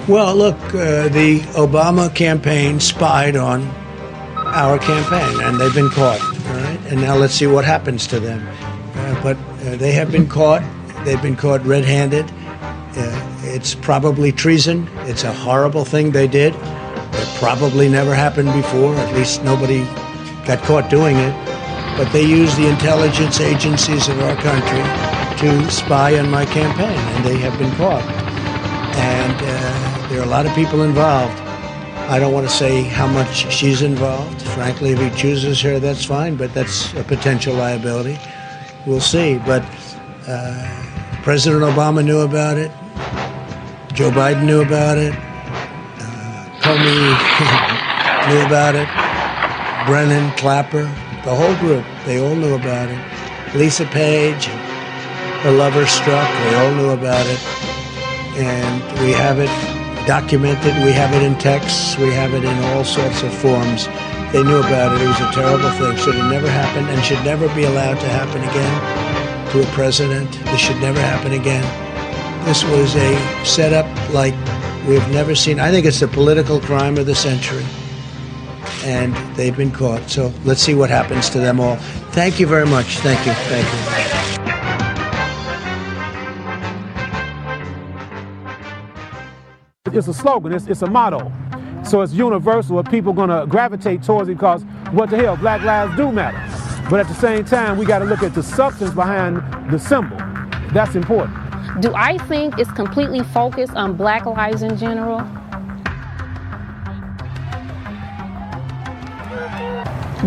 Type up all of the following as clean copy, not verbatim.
Well, look, the Obama campaign spied on our campaign, and they've been caught. All right, and now let's see what happens to them. But they have been caught. They've been caught red-handed. It's probably treason. It's a horrible thing they did. It probably never happened before. At least nobody got caught doing it. But they used the intelligence agencies of our country to spy on my campaign, and they have been caught. And there are a lot of people involved. I don't want to say how much she's involved. Frankly, if he chooses her, that's fine, but that's a potential liability. We'll see. But President Obama knew about it. Joe Biden knew about it. Comey knew about it. Brennan, Clapper, the whole group, they all knew about it. Lisa Page, her lover Strzok, they all knew about it. And we have it documented, we have it in texts, we have it in all sorts of forms. They knew about it. It was a terrible thing. Should have never happened and should never be allowed to happen again to a president. This should never happen again. This was a setup like we've never seen. I think it's the political crime of the century. And they've been caught. So let's see what happens to them all. Thank you very much. Thank you. Thank you. It's a slogan, it's a motto. So it's universal, and people are gonna gravitate towards it because what the hell, Black lives do matter. But at the same time, we gotta look at the substance behind the symbol. That's important. Do I think it's completely focused on Black lives in general?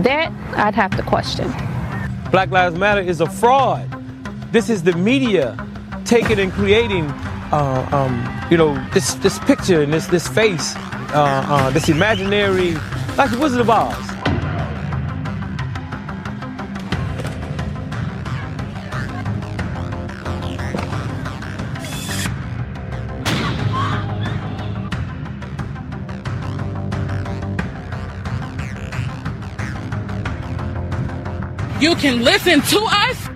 That I'd have to question. Black Lives Matter is a fraud. This is the media taking and creating this picture and this face, this imaginary, like the Wizard of Oz. You can listen to us,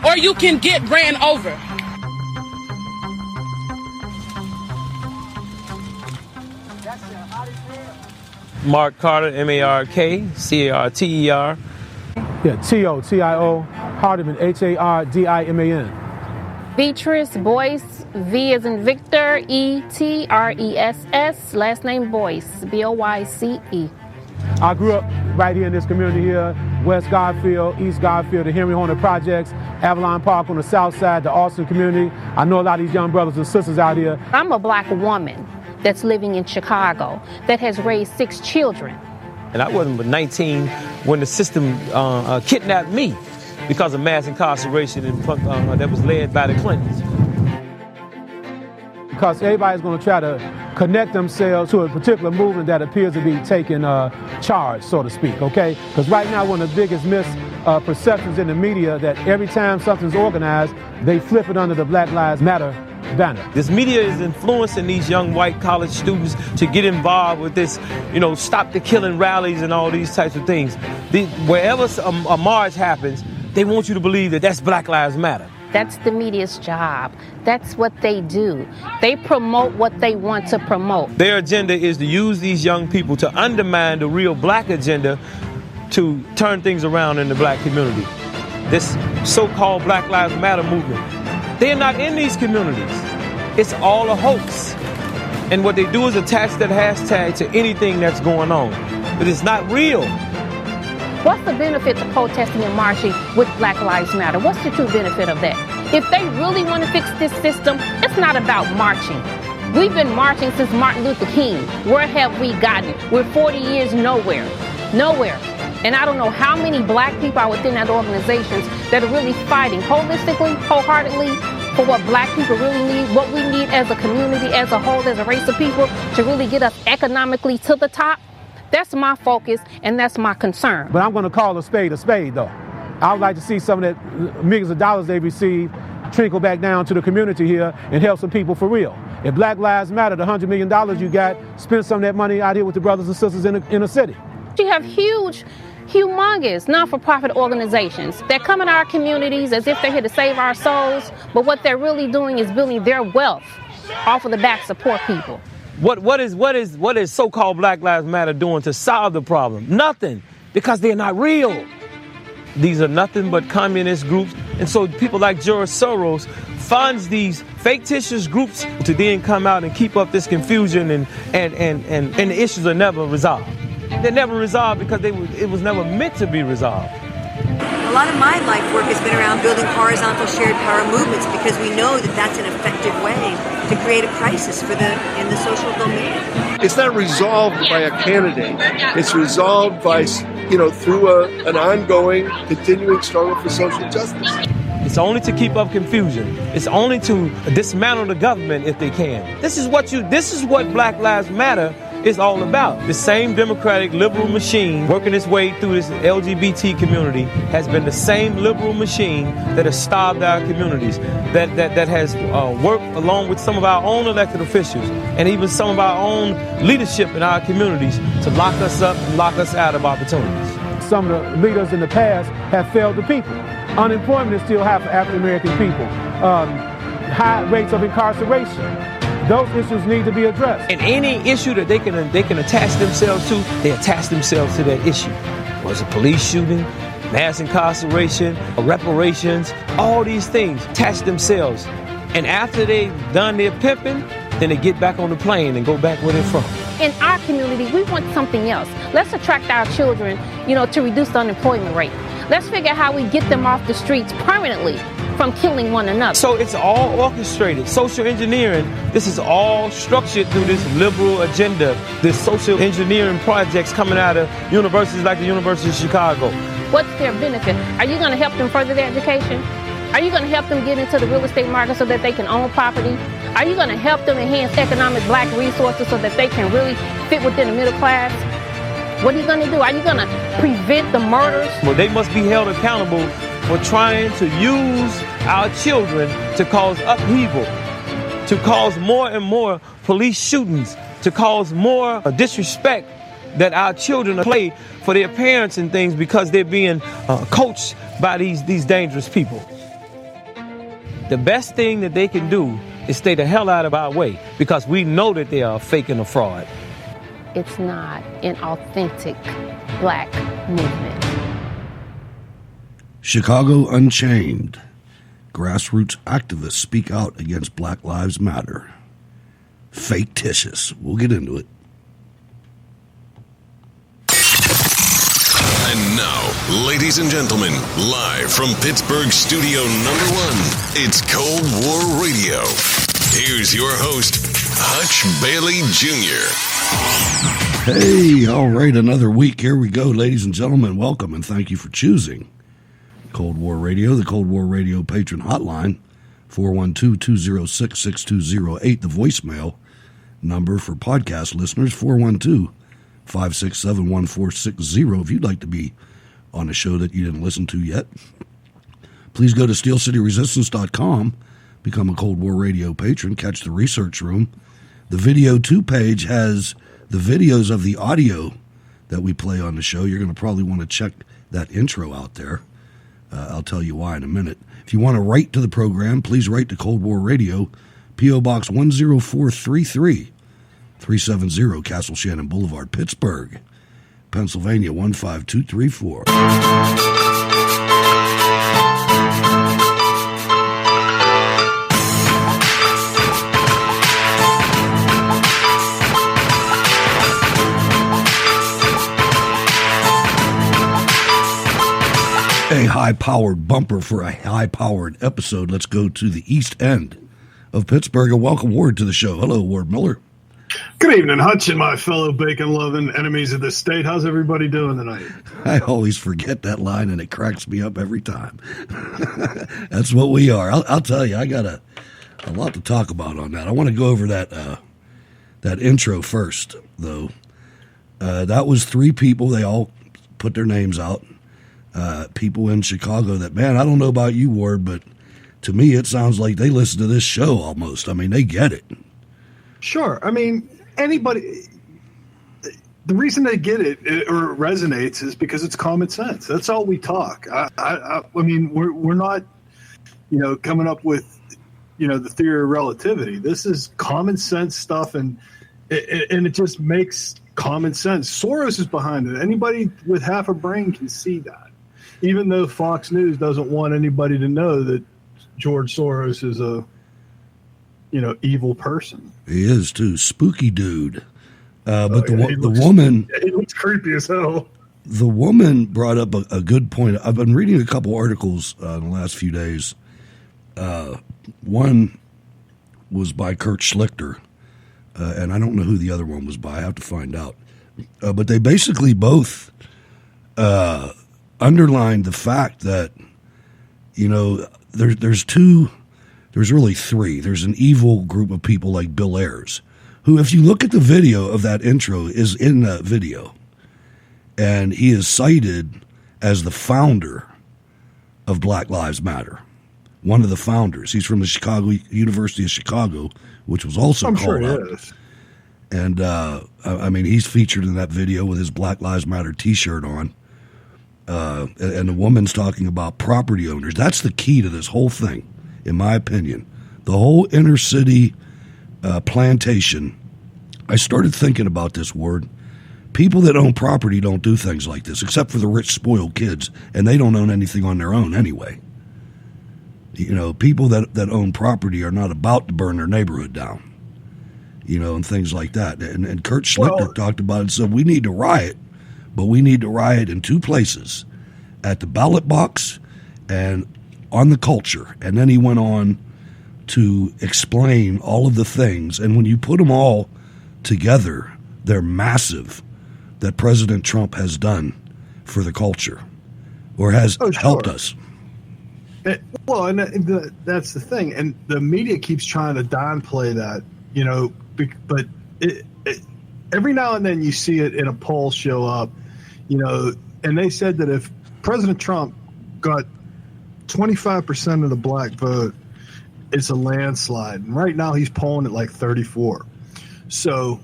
or you can get ran over. Mark Carter, M-A-R-K-C-A-R-T-E-R. Yeah, T-O-T-I-O, Hardiman, H-A-R-D-I-M-A-N. Beatrice Boyce, V as in Victor, E-T-R-E-S-S, last name Boyce, B-O-Y-C-E. I grew up right here in this community here, West Garfield, East Garfield, the Henry Horner Projects, Avalon Park on the south side, the Austin community. I know a lot of these young brothers and sisters out here. I'm a Black woman that's living in Chicago that has raised 6 children. And I wasn't but 19 when the system kidnapped me because of mass incarceration that was led by the Clintons. Because everybody's going to try to connect themselves to a particular movement that appears to be taking charge, so to speak, okay? Because right now, one of the biggest misperceptions in the media that every time something's organized, they flip it under the Black Lives Matter banner. This media is influencing these young white college students to get involved with this, stop the killing rallies and all these types of things. Wherever a march happens, they want you to believe that that's Black Lives Matter. That's the media's job. That's what they do. They promote what they want to promote. Their agenda is to use these young people to undermine the real Black agenda to turn things around in the Black community. This so-called Black Lives Matter movement, they're not in these communities. It's all a hoax. And what they do is attach that hashtag to anything that's going on. But it's not real. What's the benefit to protesting and marching with Black Lives Matter? What's the true benefit of that? If they really want to fix this system, it's not about marching. We've been marching since Martin Luther King. Where have we gotten? We're 40 years nowhere. Nowhere. And I don't know how many Black people are within that organizations that are really fighting holistically, wholeheartedly for what Black people really need, what we need as a community, as a whole, as a race of people to really get us economically to the top. That's my focus, and that's my concern. But I'm going to call a spade, though. I would like to see some of that millions of dollars they receive trickle back down to the community here and help some people for real. If Black Lives Matter, the $100 million you got, spend some of that money out here with the brothers and sisters in the city. You have huge humongous non-for-profit organizations that come in our communities as if they're here to save our souls, but what they're really doing is building their wealth off of the backs of poor people. What is so-called Black Lives Matter doing to solve the problem? Nothing, because they're not real. These are nothing but communist groups. And so people like George Soros funds these fictitious groups to then come out and keep up this confusion, and the issues are never resolved. They're never resolved because it was never meant to be resolved. A lot of my life work has been around building horizontal shared power movements because we know that that's an effective way to create a crisis in the social domain. It's not resolved by a candidate. It's resolved by, through an ongoing, continuing struggle for social justice. It's only to keep up confusion. It's only to dismantle the government if they can. This is what Black Lives Matter is all about. The same democratic liberal machine working its way through this LGBT community has been the same liberal machine that has starved our communities, that has worked along with some of our own elected officials and even some of our own leadership in our communities to lock us up and lock us out of opportunities. Some of the leaders in the past have failed the people. Unemployment is still high for African American people. High rates of incarceration. Those issues need to be addressed. And any issue that they can attach themselves to, they attach themselves to that issue. Was it police shooting, mass incarceration, reparations, all these things attach themselves. And after they've done their pimping, then they get back on the plane and go back where they're from. In our community, we want something else. Let's attract our children, to reduce the unemployment rate. Let's figure out how we get them off the streets permanently from killing one another. So it's all orchestrated. Social engineering, this is all structured through this liberal agenda, this social engineering projects coming out of universities like the University of Chicago. What's their benefit? Are you going to help them further their education? Are you going to help them get into the real estate market so that they can own property? Are you going to help them enhance economic black resources so that they can really fit within the middle class? What are you going to do? Are you going to prevent the murders? Well, they must be held accountable for trying to use our children to cause upheaval, to cause more and more police shootings, to cause more disrespect that our children play for their parents and things because they're being coached by these dangerous people. The best thing that they can do is stay the hell out of our way because we know that they are a fake and a fraud. It's not an authentic black movement. Chicago Unchained. Grassroots activists speak out against Black Lives Matter. Fictitious. We'll get into it. And now, ladies and gentlemen, live from Pittsburgh Studio number 1, it's Cold War Radio. Here's your host, Hutch Bailey Jr. Hey, all right, another week. Here we go, ladies and gentlemen. Welcome and thank you for choosing Cold War Radio, the Cold War Radio patron hotline, 412-206-6208, the voicemail number for podcast listeners, 412-567-1460. If you'd like to be on a show that you didn't listen to yet, please go to steelcityresistance.com, become a Cold War Radio patron, catch the research room. The Video 2 page has the videos of the audio that we play on the show. You're going to probably want to check that intro out there. I'll tell you why in a minute. If you want to write to the program, please write to Cold War Radio, P.O. Box 10433, 370 Castle Shannon Boulevard, Pittsburgh, Pennsylvania 15234. A high-powered bumper for a high-powered episode. Let's go to the East End of Pittsburgh and welcome Ward to the show. Hello, Ward Miller. Good evening, Hutch, and my fellow bacon-loving enemies of the state. How's everybody doing tonight? I always forget that line, and it cracks me up every time. That's what we are. I'll tell you, I got a lot to talk about on that. I want to go over that intro first, though. That was 3 people. They all put their names out. People in Chicago that, man, I don't know about you, Ward, but to me it sounds like they listen to this show almost. I mean, they get it. Sure. I mean, anybody, the reason they get it or it resonates is because it's common sense. That's all we talk. I mean, we're not, coming up with, the theory of relativity. This is common sense stuff, and it just makes common sense. Soros is behind it. Anybody with half a brain can see that, even though Fox News doesn't want anybody to know that George Soros is a, evil person. He is too. Spooky dude. But the woman, he looks creepy as hell. The woman brought up a good point. I've been reading a couple articles in the last few days. One was by Kurt Schlichter, and I don't know who the other one was by. I have to find out. But they basically both underlined the fact that, there's really three. There's an evil group of people like Bill Ayers, who, if you look at the video of that intro, is in that video. And he is cited as the founder of Black Lives Matter. One of the founders. He's from the University of Chicago, which was also called out. Is. And, he's featured in that video with his Black Lives Matter T-shirt on. And the woman's talking about property owners. That's the key to this whole thing, in my opinion. The whole inner city plantation. I started thinking about this word. People that own property don't do things like this, except for the rich, spoiled kids, and they don't own anything on their own anyway. People that own property are not about to burn their neighborhood down, and things like that. And Kurt Schlichter talked about it. So we need to riot, but we need to riot in two places, at the ballot box and on the culture. And then he went on to explain all of the things. And when you put them all together, they're massive, that President Trump has done for the culture, or has helped us. That's the thing. And the media keeps trying to downplay that, but every now and then you see it in a poll show up, and they said that if President Trump got 25% of the black vote, it's a landslide. And right now he's polling at like 34. So,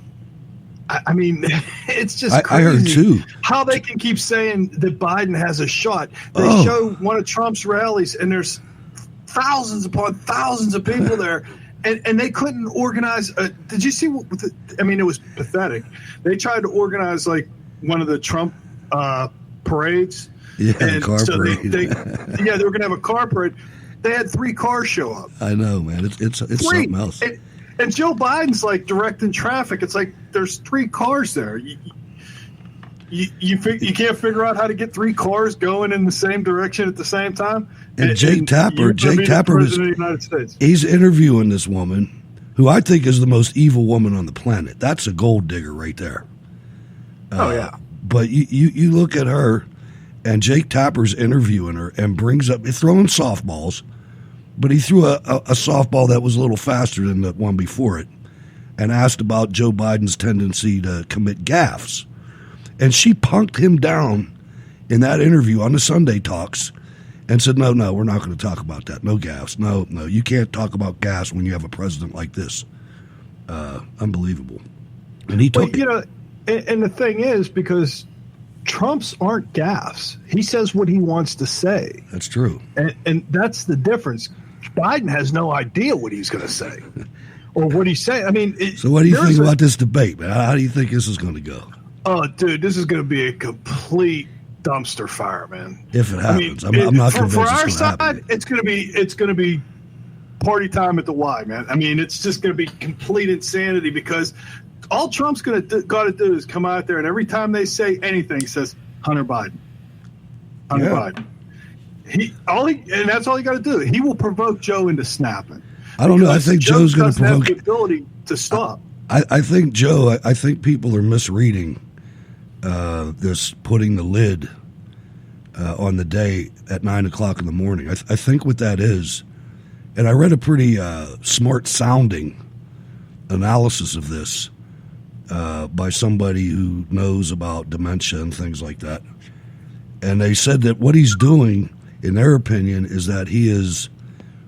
it's just crazy. I heard too. How they can keep saying that Biden has a shot. They show one of Trump's rallies, and there's thousands upon thousands of people there, and they couldn't organize. Did you see? It was pathetic. They tried to organize like one of the Trump parades. Yeah, and car parade. They were going to have a car parade. They had 3 cars show up. I know, man. It's something else. And Joe Biden's like directing traffic. It's like there's 3 cars there. You can't figure out how to get 3 cars going in the same direction at the same time. And Jake Tapper he's interviewing this woman who I think is the most evil woman on the planet. That's a gold digger right there. But you look at her, and Jake Tapper's interviewing her and brings up, he's throwing softballs, but he threw a softball that was a little faster than the one before it, and asked about Joe Biden's tendency to commit gaffes. And she punked him down in that interview on the Sunday Talks and said, no, we're not going to talk about that. No gaffes. No, you can't talk about gaffes when you have a president like this. Unbelievable. And he took and the thing is, because Trump's aren't gaffes. He says what he wants to say. That's true. And that's the difference. Biden has no idea what he's going to say or what he's saying. So what do you think about this debate, man? How do you think this is going to go? Oh, dude, this is going to be a complete dumpster fire, man. If it happens. I'm not convinced for our it's side, happen. it's going to be party time at the Y, man. It's just going to be complete insanity because all Trump's got to do is come out there, and every time they say anything, he says Hunter Biden. Biden. And that's all he got to do. He will provoke Joe into snapping. I don't know. I think Joe's going to provoke. Have the ability to stop. I think Joe. I think people are misreading this putting the lid on the day at 9:00 in the morning. I think what that is, and I read a pretty smart sounding analysis of this. By somebody who knows about dementia and things like that. And they said that what he's doing, in their opinion, is that he is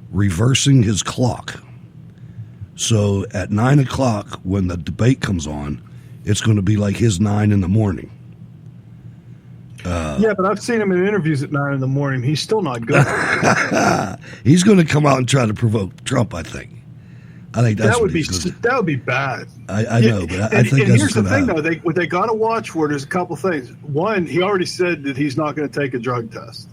reversing his clock. So at 9:00, when the debate comes on, it's going to be like his 9 in the morning. Yeah, but I've seen him in interviews at 9 in the morning. He's still not good. He's going to come out and try to provoke Trump, I think. I think that's that would be bad. I know, but I think and that's here's the thing, happen. though. What they got to watch for, there's a couple things. One, he already said that he's not going to take a drug test.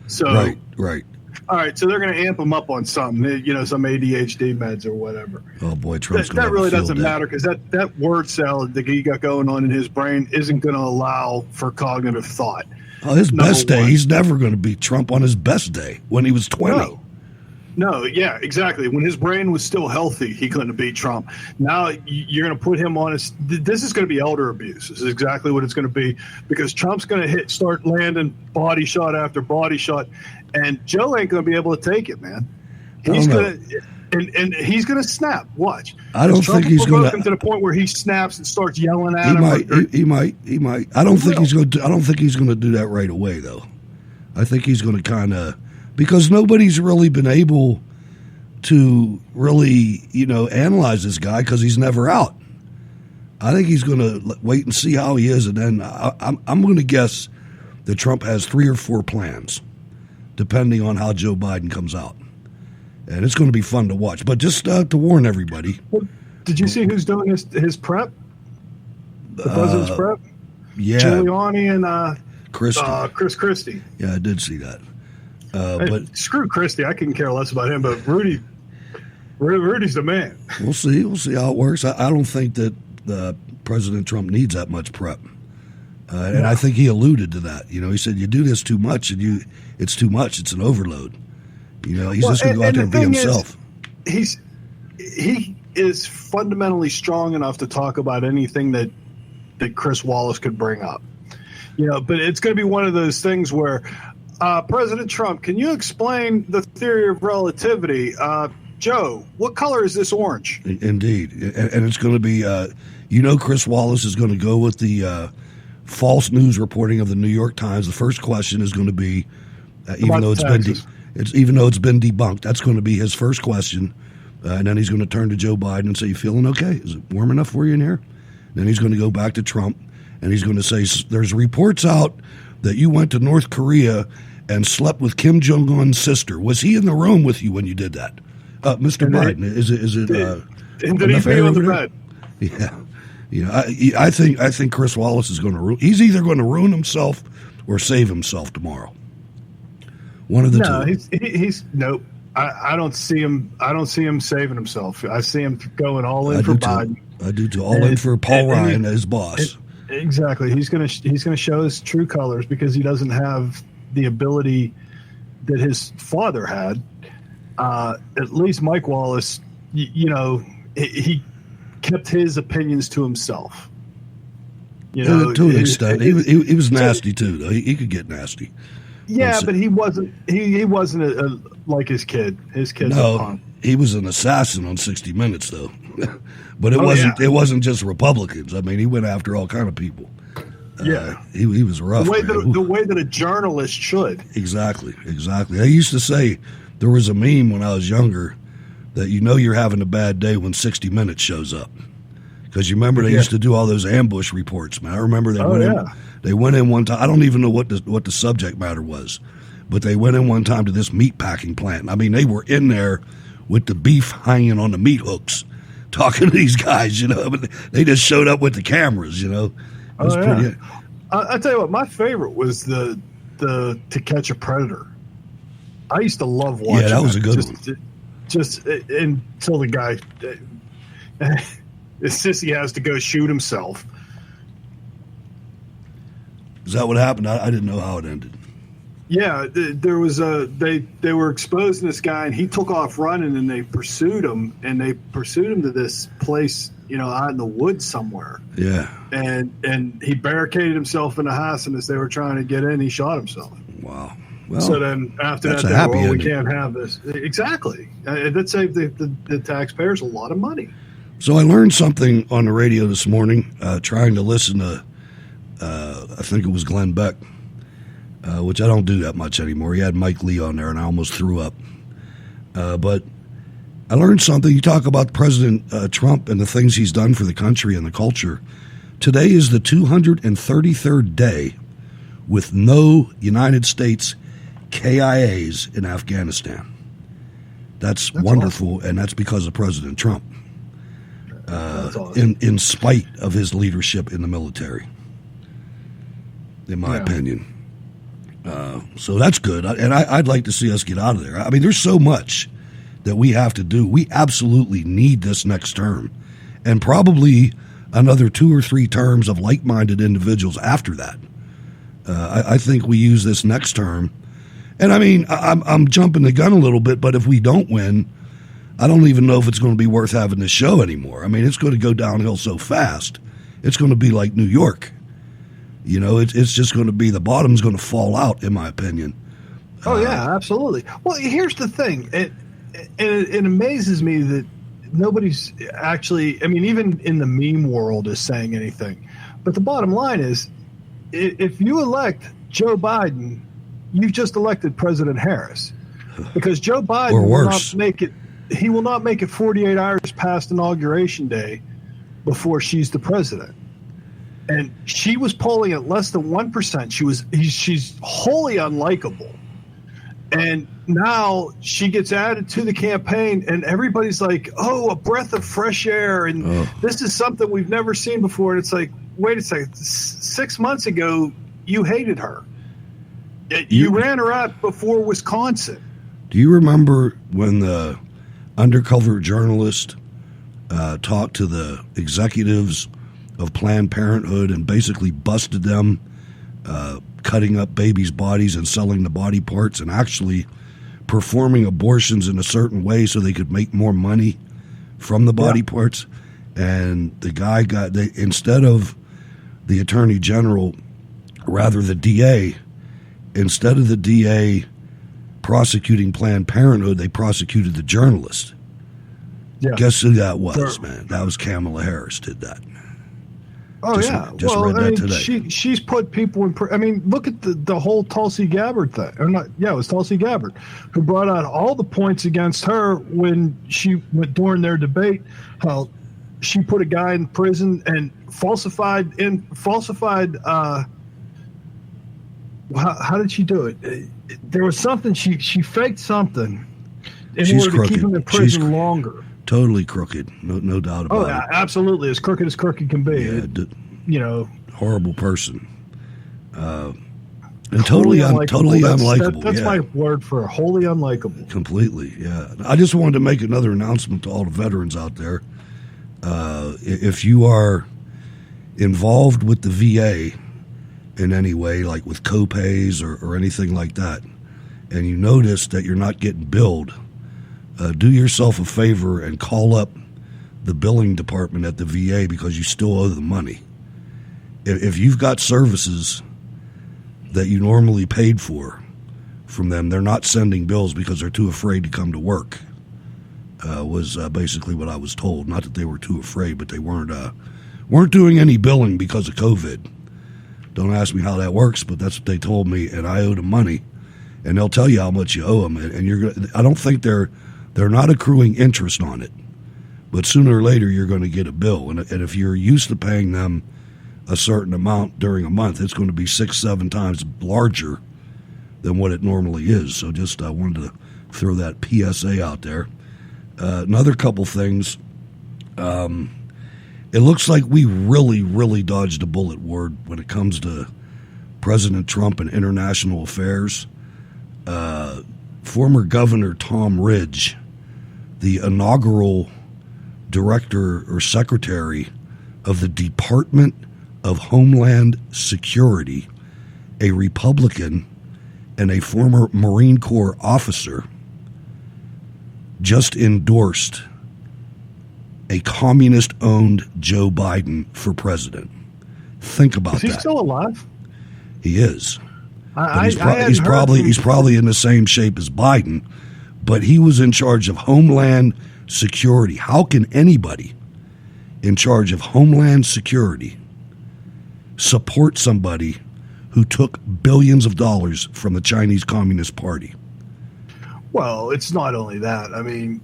So Right. All right, so they're going to amp him up on something, some ADHD meds or whatever. Oh boy, Trump's That going really to doesn't matter because that word salad that he got going on in his brain isn't going to allow for cognitive thought. Oh, his best day, one. he's never going to beat Trump on his best day when he was 20. No, yeah, exactly. When his brain was still healthy, he couldn't beat Trump. Now you're going to put him on this is going to be elder abuse. This is exactly what it's going to be because Trump's going to start landing body shot after body shot, and Joe ain't going to be able to take it, man. He's going to. And he's going to snap. Watch. I don't think he's going to the point where he snaps and starts yelling at him. He might. I don't think he's going to do that right away, though. I think he's going to kind of because nobody's really been able to really analyze this guy because he's never out. I think he's going to wait and see how he is, and then I'm going to guess that Trump has 3 or 4 plans, depending on how Joe Biden comes out. And it's going to be fun to watch. But just to warn everybody. Well, did you see who's doing his prep? The president's prep? Yeah. Giuliani and Chris Christie. Yeah, I did see that. But screw Christie. I couldn't care less about him. But Rudy's the man. We'll see. We'll see how it works. I don't think that President Trump needs that much prep. And I think he alluded to that. He said, you do this too much, and it's too much. It's an overload. He's just going to go out there and be himself. He is fundamentally strong enough to talk about anything that Chris Wallace could bring up. But it's going to be one of those things where President Trump, can you explain the theory of relativity? Joe, what color is this orange? Indeed. And it's going to be, Chris Wallace is going to go with the false news reporting of the New York Times. The first question is going to be, even though it's been debunked, that's going to be his first question. And then he's going to turn to Joe Biden and say, you feeling okay? Is it warm enough for you in here? Then he's going to go back to Trump, and he's going to say, there's reports out that you went to North Korea and slept with Kim Jong-un's sister. Was he in the room with you when you did that? Mr. Biden, is it did he be on the bed? Yeah. I think Chris Wallace is going to he's either going to ruin himself or save himself tomorrow. One of the two. He's nope. I don't see him. I don't see him saving himself. I see him going all in for Biden. I do too. All in for Paul Ryan as boss. Exactly. He's gonna show his true colors because he doesn't have the ability that his father had. At least Mike Wallace, he kept his opinions to himself. To an extent, he was nasty too. Though he could get nasty. Yeah, but he wasn't. He wasn't like his kid. His kid's a punk. He was an assassin on 60 Minutes, though. But it wasn't. Yeah. It wasn't just Republicans. I mean, he went after all kind of people. Yeah, he was rough. The way that a journalist should. Exactly. I used to say there was a meme when I was younger that you're having a bad day when 60 Minutes shows up. Because you remember they used to do all those ambush reports, man. I remember they went in one time. I don't even know what the subject matter was, but they went in one time to this meat packing plant. I mean, they were in there with the beef hanging on the meat hooks, talking to these guys. But they just showed up with the cameras. It was pretty. I tell you what, my favorite was the To Catch a Predator. I used to love watching. Yeah, that was a good one. Just until the guy. Sissy has to go shoot himself. Is that what happened? I didn't know how it ended. Yeah, there was they were exposing this guy, and he took off running, and they pursued him, to this place, out in the woods somewhere. Yeah. And he barricaded himself in the house, and as they were trying to get in, he shot himself. Wow. Well, so then after that, we can't have this. Exactly. That saved the taxpayers a lot of money. So I learned something on the radio this morning, trying to listen to, I think it was Glenn Beck, which I don't do that much anymore. He had Mike Lee on there, and I almost threw up. But I learned something. You talk about President Trump and the things he's done for the country and the culture. Today is the 233rd day with no United States KIAs in Afghanistan. That's wonderful, awesome. And that's because of President Trump. Awesome. In spite of his leadership in the military, in my opinion. So that's good, and I'd like to see us get out of there. I mean, there's so much that we have to do. We absolutely need this next term, and probably another 2 or 3 terms of like-minded individuals after that. I think we use this next term, and I mean, I'm jumping the gun a little bit, but if we don't win, I don't even know if it's going to be worth having this show anymore. I mean, it's going to go downhill so fast. It's going to be like New York. You know, it's just going to be, the bottom's going to fall out, in my opinion. Oh, yeah, absolutely. Well, here's the thing. It amazes me that nobody's actually, I mean, even in the meme world is saying anything. But the bottom line is, if you elect Joe Biden, you've just elected President Harris. Because Joe Biden will not make it, he will not make it 48 hours past Inauguration Day before she's the president. And she was polling at less than 1%. She's wholly unlikable. And now she gets added to the campaign, and everybody's like, oh, a breath of fresh air. And this is something we've never seen before. And it's like, wait a second. 6 months ago, you hated her. You ran her out before Wisconsin. Do you remember when the undercover journalist talked to the executives of Planned Parenthood and basically busted them cutting up babies' bodies and selling the body parts and actually performing abortions in a certain way so they could make more money from the body parts? And the guy instead of the Attorney General, rather the DA, instead of the DA prosecuting Planned Parenthood, they prosecuted the journalist. Yeah. Guess who that was, man? That was Kamala Harris did that. Oh, just read that today. She's put people in. I mean, look at the whole Tulsi Gabbard thing. Or not? Yeah, it was Tulsi Gabbard who brought out all the points against her when she went during their debate. How she put a guy in prison and falsified. How did she do it? There was something she faked something in order to keep him in prison longer. Totally crooked, no doubt about it. Oh, yeah, absolutely, as crooked can be. Yeah, horrible person, and totally unlikable. That's my word for wholly unlikable. Completely, yeah. I just wanted to make another announcement to all the veterans out there. If you are involved with the VA in any way, like with co-pays or anything like that, and you notice that you're not getting billed, do yourself a favor and call up the billing department at the VA because you still owe the money. If you've got services that you normally paid for from them, they're not sending bills because they're too afraid to come to work, was basically what I was told. Not that they were too afraid, but they weren't doing any billing because of COVID. Don't ask me how that works, but that's what they told me, and I owe them money. And they'll tell you how much you owe them, and I don't think they're not accruing interest on it, but sooner or later you're going to get a bill. And if you're used to paying them a certain amount during a month, it's going to be 6-7 times larger than what it normally is. So just wanted to throw that PSA out there. Another couple things. It looks like we really, really dodged a bullet, Ward, when it comes to President Trump and international affairs. Former Governor Tom Ridge, the inaugural director or secretary of the Department of Homeland Security, a Republican and a former Marine Corps officer, just endorsed a communist-owned Joe Biden for president. Think about that. Is he still alive? He is. He's probably in the same shape as Biden, but he was in charge of Homeland Security. How can anybody in charge of Homeland Security support somebody who took billions of dollars from the Chinese Communist Party? Well, it's not only that. I mean,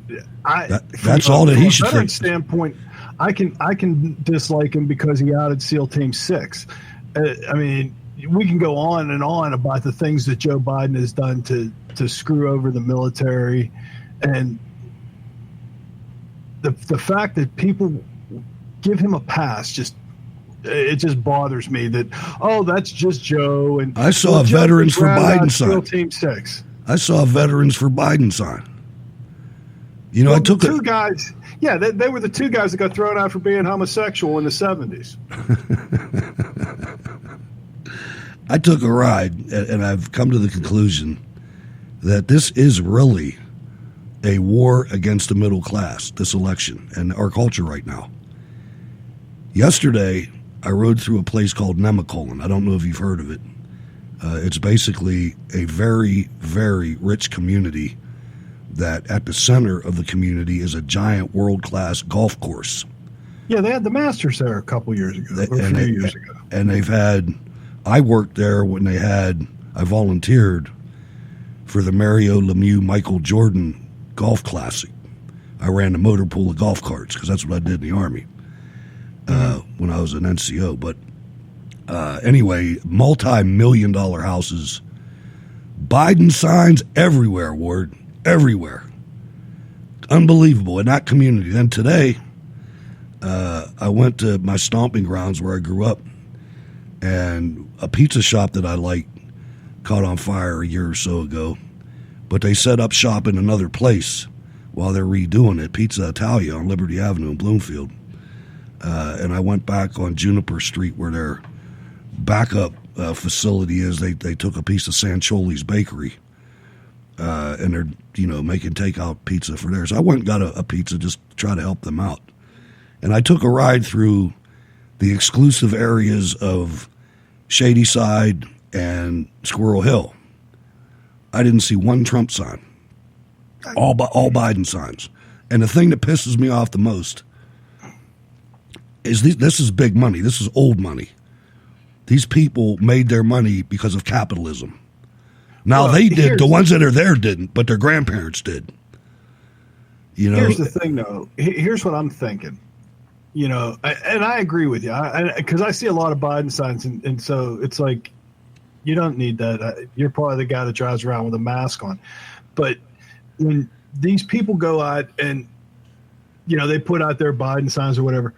that's all that he should think. From a veteran think. standpoint, I can dislike him because he outed SEAL Team 6. I mean, we can go on and on about the things that Joe Biden has done to screw over the military, and the fact that people give him a pass it just bothers me that that's just Joe. And I saw Veterans for Biden sign. SEAL Team 6. I saw Veterans for Biden sign. You know, Well, I took two guys. Yeah, they were the two guys that got thrown out for being homosexual in the 70s. I took a ride, and I've come to the conclusion that this is really a war against the middle class, this election, and our culture right now. Yesterday, I rode through a place called Nemacolin. I don't know if you've heard of it. It's basically a very, very rich community that at the center of the community is a giant world-class golf course. Yeah, they had the Masters there a couple years ago, a few years ago. And I worked there when I volunteered for the Mario Lemieux Michael Jordan Golf Classic. I ran the motor pool of golf carts because that's what I did in the Army when I was an NCO. But anyway, multi-million-dollar houses, Biden signs everywhere, Ward, everywhere. Unbelievable in that community. Then today, I went to my stomping grounds where I grew up, and a pizza shop that I like caught on fire a year or so ago, but they set up shop in another place while they're redoing it, Pizza Italia on Liberty Avenue in Bloomfield. And I went back on Juniper Street where their backup facility is. They took a piece of Sancholi's Bakery, and they're making takeout pizza for theirs. I went and got a pizza just to try to help them out. And I took a ride through the exclusive areas of Shady Side and Squirrel Hill. I didn't see one Trump sign. All Biden signs. And the thing that pisses me off the most is this is big money. This is old money. These people made their money because of capitalism. Now, they did. The ones that are there didn't, but their grandparents did. Here's the thing, though. Here's what I'm thinking. And I agree with you because I see a lot of Biden signs, and so it's like you don't need that. You're probably the guy that drives around with a mask on. But when these people go out and they put out their Biden signs or whatever,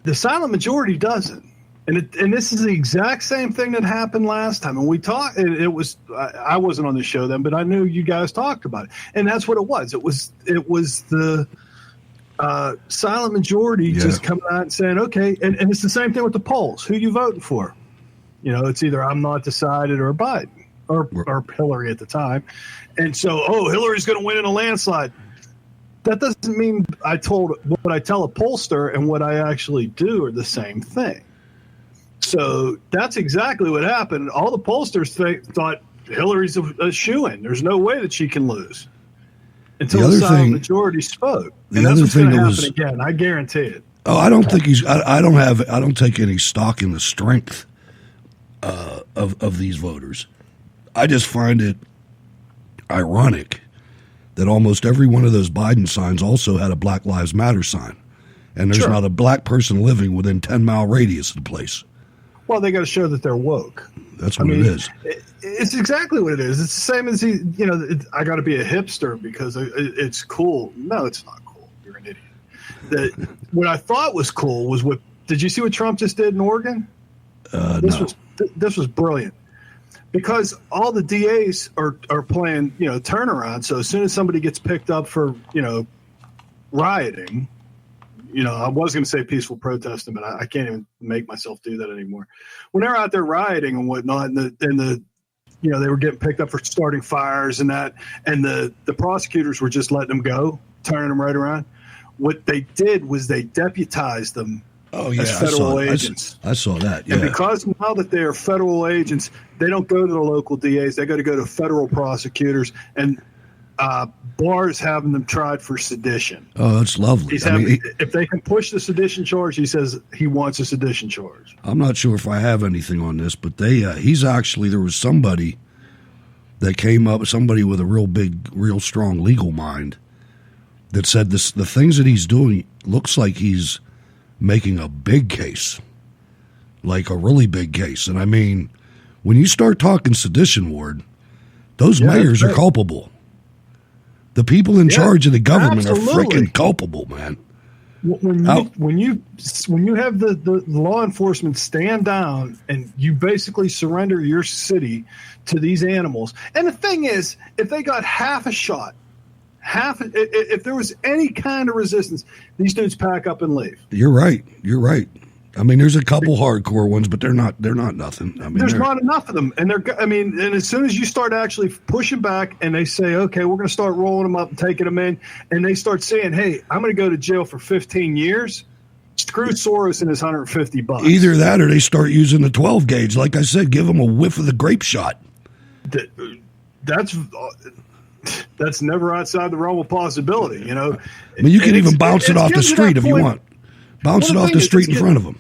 the silent majority doesn't. And this is the exact same thing that happened last time. And we talked. It was I wasn't on the show then, but I knew you guys talked about it. And that's what it was. It was the silent majority just coming out and saying, okay. And it's the same thing with the polls. Who you voting for? It's either I'm not decided or Biden or Hillary at the time. And so, Hillary's going to win in a landslide. That doesn't mean what I tell a pollster and what I actually do are the same thing. So that's exactly what happened. All the pollsters thought Hillary's a shoo-in. There's no way that she can lose until the silent majority spoke. And that's what's going to happen again. I guarantee it. Oh, I don't think I don't take any stock in the strength of these voters. I just find it ironic that almost every one of those Biden signs also had a Black Lives Matter sign. And there's not a black person living within 10-mile radius of the place. Well, they got to show that they're woke. That's what it is. It's exactly what it is. It's the same as I got to be a hipster because it's cool. No, it's not cool. You're an idiot. What I thought was cool was did you see what Trump just did in Oregon? This was brilliant because all the DAs are playing turnaround. So as soon as somebody gets picked up for rioting. I was going to say peaceful protesting, but I can't even make myself do that anymore. When they're out there rioting and whatnot, and they were getting picked up for starting fires and that, and the prosecutors were just letting them go, turning them right around. What they did was they deputized them as federal agents. I saw that. Yeah. And because now that they are federal agents, they don't go to the local DAs. They got to go to federal prosecutors and. Barr's having them tried for sedition. Oh, that's lovely. If they can push the sedition charge, he says he wants a sedition charge. I'm not sure if I have anything on this, but there was somebody that came up, somebody with a real strong legal mind, that said the things that he's doing looks like he's making a big case, like a really big case. And I mean, when you start talking sedition, Ward, those mayors are culpable. The people in charge of the government are freaking culpable, man. When you have the law enforcement stand down and you basically surrender your city to these animals, and the thing is, if they got half a shot, if there was any kind of resistance, these dudes pack up and leave. You're right. I mean, there's a couple hardcore ones, but they're not nothing. I mean, there's not enough of them, and and as soon as you start actually pushing back, and they say, okay, we're going to start rolling them up and taking them in, and they start saying, hey, I'm going to go to jail for 15 years. Screw Soros and his $150. Either that, or they start using the 12 gauge. Like I said, give them a whiff of the grape shot. That's never outside the realm of possibility, you know. I mean, you can even bounce it off the street if you want. Bounce it off the street in front of them.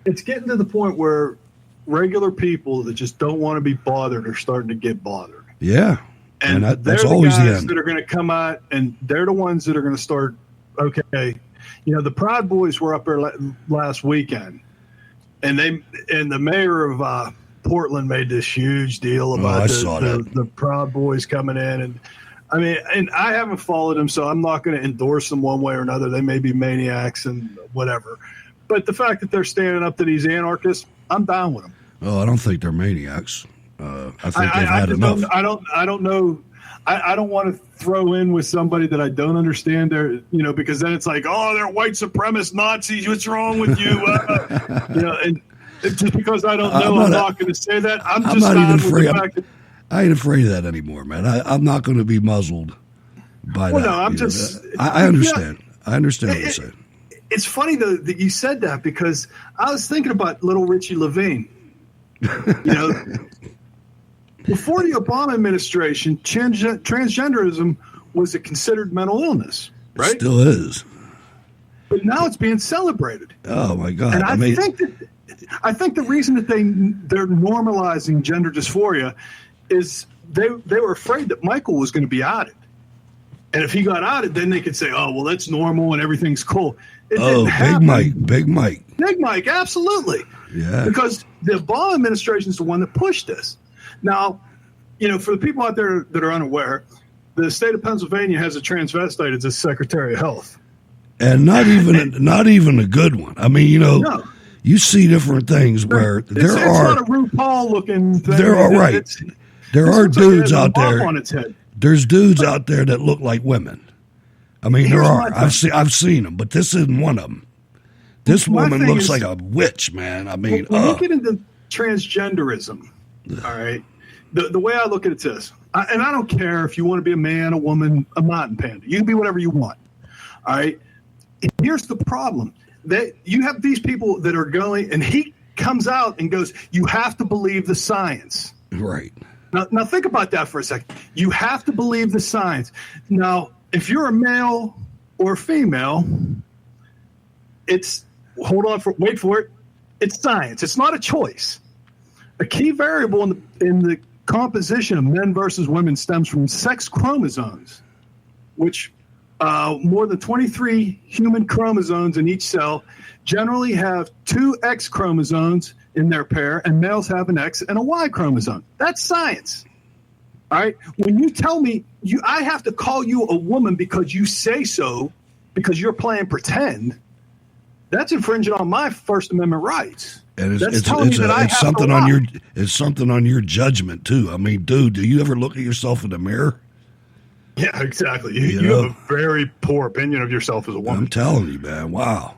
It's getting to the point where regular people that just don't want to be bothered are starting to get bothered. Yeah. And that's always the end. That are going to come out, and they're the ones that are going to start, okay, you know, the Proud Boys were up there last weekend, and the mayor of Portland made this huge deal about the Proud Boys coming in. And I mean, and I haven't followed them, so I'm not going to endorse them one way or another. They may be maniacs and whatever. But the fact that they're standing up to these anarchists, I'm down with them. Oh, I don't think they're maniacs. I think they've had enough. I don't know. I don't want to throw in with somebody that I don't understand their, you know, because then it's like, oh, they're white supremacist Nazis. What's wrong with you? You know, and just because I don't know, I'm not going to say that. I'm just not even afraid. I ain't afraid of that anymore, man. I'm not going to be muzzled by that. No, I'm just. I understand. I understand what you're saying. It's funny though that you said that, because I was thinking about little Richie Levine. You know, before the Obama administration, transgenderism was a considered mental illness, right? It still is. But now it's being celebrated. Oh my God! And I think the reason that they're normalizing gender dysphoria is they were afraid that Michael was going to be outed, and if he got outed, then they could say, "Oh, well, that's normal and everything's cool." Big Mike, absolutely. Yeah. Because the Obama administration is the one that pushed this. Now, you know, for the people out there that are unaware, the state of Pennsylvania has a transvestite as its Secretary of Health, and not even a good one. I mean, you know, you see different things where it's not a RuPaul looking thing. There are dudes out there. There's dudes out there that look like women. I mean, there are. I've seen them, but this isn't one of them. This woman looks like a witch, man. I mean, when you get into transgenderism, all right, the way I look at it is this, and I don't care if you want to be a man, a woman, a mountain panda. You can be whatever you want, all right? And here's the problem. That you have these people that are going, and he comes out and goes, you have to believe the science. Right. Now think about that for a second. You have to believe the science. Now, if you're a male or female, wait for it. It's science. It's not a choice. A key variable in the composition of men versus women stems from sex chromosomes, which more than 23 human chromosomes in each cell generally have 2 X chromosomes in their pair, and males have an X and a Y chromosome. That's science. All right. When you tell me I have to call you a woman because you say so, because you're playing pretend, that's infringing on my First Amendment rights. And it's something on your judgment too. I mean, dude, do you ever look at yourself in the mirror? Yeah, exactly. You have a very poor opinion of yourself as a woman. I'm telling you, man. Wow.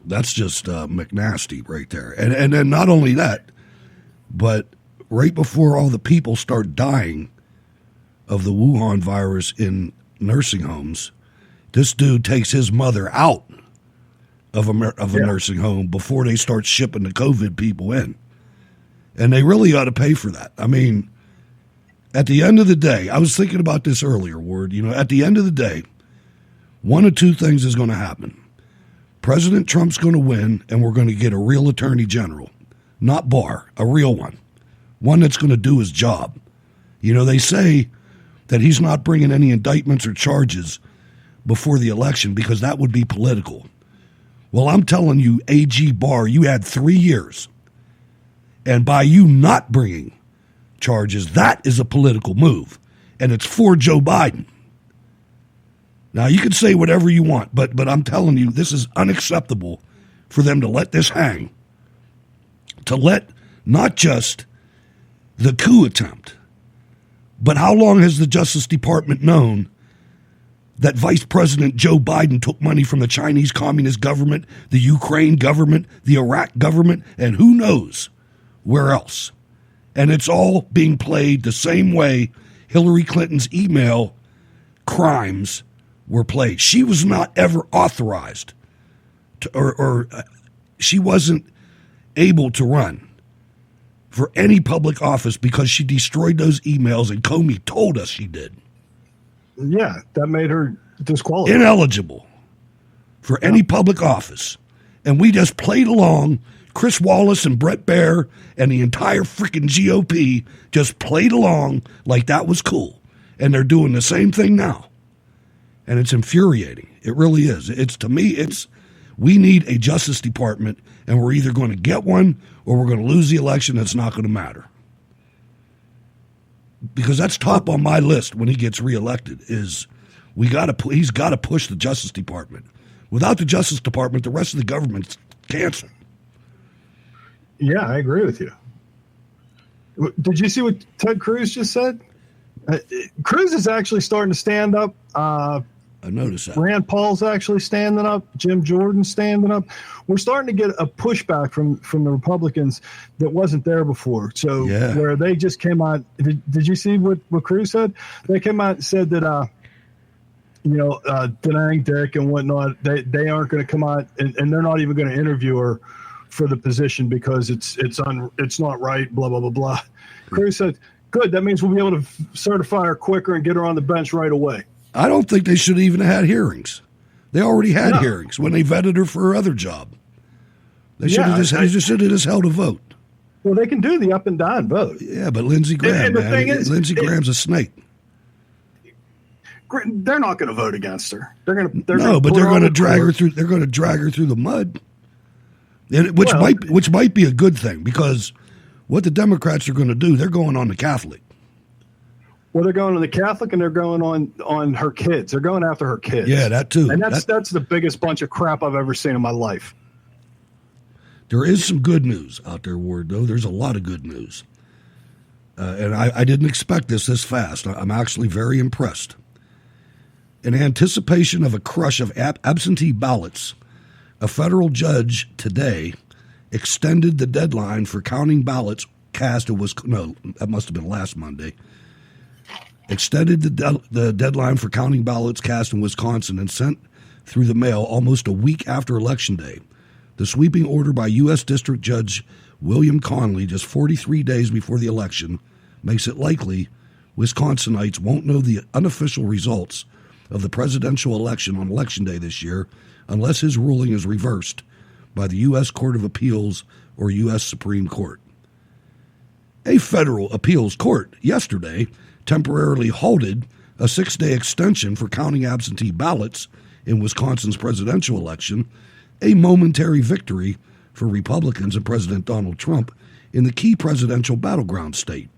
That's just McNasty right there. And then not only that, but right before all the people start dying of the Wuhan virus in nursing homes, this dude takes his mother out of a nursing home before they start shipping the COVID people in. And they really ought to pay for that. I mean, at the end of the day, I was thinking about this earlier, Ward. You know, at the end of the day, one of two things is going to happen. President Trump's going to win, and we're going to get a real attorney general. Not Barr, a real one. one that's going to do his job. You know, they say that he's not bringing any indictments or charges before the election because that would be political. Well, I'm telling you, AG Barr, you had 3 years. And by you not bringing charges, that is a political move. And it's for Joe Biden. Now, you can say whatever you want, but I'm telling you, this is unacceptable for them to let this hang. To let not just the coup attempt, but how long has the Justice Department known that Vice President Joe Biden took money from the Chinese Communist government, the Ukraine government, the Iraq government, and who knows where else? And it's all being played the same way Hillary Clinton's email crimes were played. She was not ever authorized to, or she wasn't able to run for any public office because she destroyed those emails, and Comey told us she did. Yeah, that made her disqualified. Ineligible for any public office. And we just played along. Chris Wallace and Brett Baer and the entire freaking GOP just played along like that was cool. And they're doing the same thing now. And it's infuriating. It really is. To me, we need a Justice Department, and we're either going to get one or we're going to lose the election. It's not going to matter. Because that's top on my list when he gets reelected is he's got to push the Justice Department. Without the Justice Department, the rest of the government's canceled. Yeah, I agree with you. Did you see what Ted Cruz just said? Cruz is actually starting to stand up. I noticed that. Rand Paul's actually standing up. Jim Jordan's standing up. We're starting to get a pushback from the Republicans that wasn't there before. So where they just came out. Did you see what Cruz said? They came out and said that, denying Dick and whatnot, they aren't going to come out and they're not even going to interview her for the position because it's not right, blah, blah, blah, blah. Cruz said, good, that means we'll be able to certify her quicker and get her on the bench right away. I don't think they should even have had hearings. They already had hearings when they vetted her for her other job. They should have just held a vote. Well, they can do the up and down vote. Yeah, but Lindsey Graham, Lindsey Graham's a snake. They're not going to vote against her. They're going to drag her through. They're going to drag her through the mud, which might be a good thing because what the Democrats are going to do, they're going on the Catholic. Well, they're going on the Catholic and they're going on her kids. They're going after her kids. Yeah, that too. And that's the biggest bunch of crap I've ever seen in my life. There is some good news out there, Ward, though. There's a lot of good news. And I didn't expect this fast. I'm actually very impressed. In anticipation of a crush of absentee ballots, a federal judge today extended the deadline for counting ballots cast. That must have been last Monday. Extended the deadline for counting ballots cast in Wisconsin and sent through the mail almost a week after Election Day. The sweeping order by U.S. District Judge William Conley just 43 days before the election makes it likely Wisconsinites won't know the unofficial results of the presidential election on Election Day this year unless his ruling is reversed by the U.S. Court of Appeals or U.S. Supreme Court. A federal appeals court yesterday temporarily halted a 6-day extension for counting absentee ballots in Wisconsin's presidential election, a momentary victory for Republicans and President Donald Trump in the key presidential battleground state.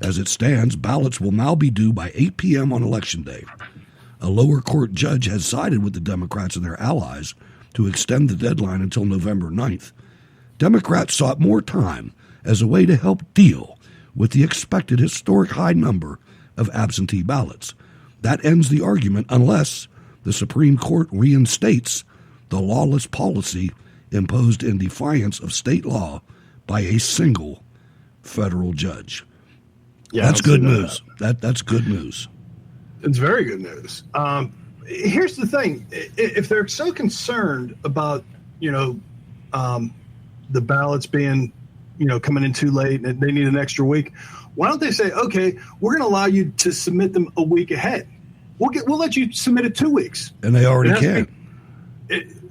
As it stands, ballots will now be due by 8 p.m. on Election Day. A lower court judge has sided with the Democrats and their allies to extend the deadline until November 9th. Democrats sought more time as a way to help deal with the expected historic high number of absentee ballots. That ends the argument unless the Supreme Court reinstates the lawless policy imposed in defiance of state law by a single federal judge. Yeah, that's good news. That's good news. It's very good news. Here's the thing. If they're so concerned about, the ballots being, coming in too late and they need an extra week, why don't they say, okay, we're going to allow you to submit them a week ahead. We'll let you submit it 2 weeks. And they already can.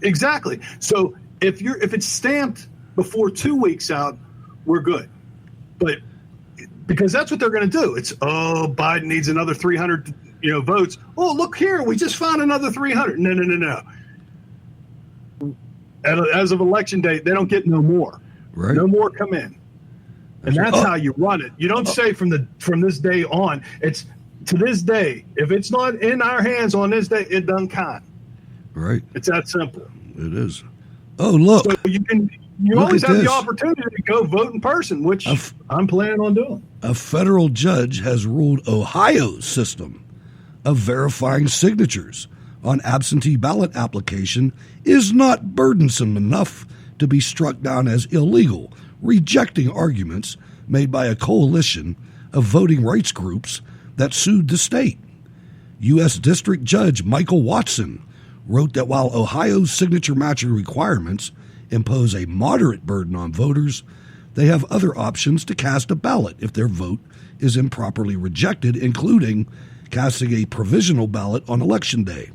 Exactly. So if it's stamped before 2 weeks out, we're good. But because that's what they're going to do. It's, Biden needs another 300, votes. Oh, look here, we just found another 300. No. As of election day, they don't get no more. Right. No more come in. And that's how you run it. You don't say from this day on. It's to this day. If it's not in our hands on this day, it doesn't count. Right. It's that simple. It is. Oh, look. So you always have the opportunity to go vote in person, which I'm planning on doing. A federal judge has ruled Ohio's system of verifying signatures on absentee ballot application is not burdensome enough to be struck down as illegal, rejecting arguments made by a coalition of voting rights groups that sued the state. U.S. District Judge Michael Watson wrote that while Ohio's signature matching requirements impose a moderate burden on voters, they have other options to cast a ballot if their vote is improperly rejected, including casting a provisional ballot on Election Day.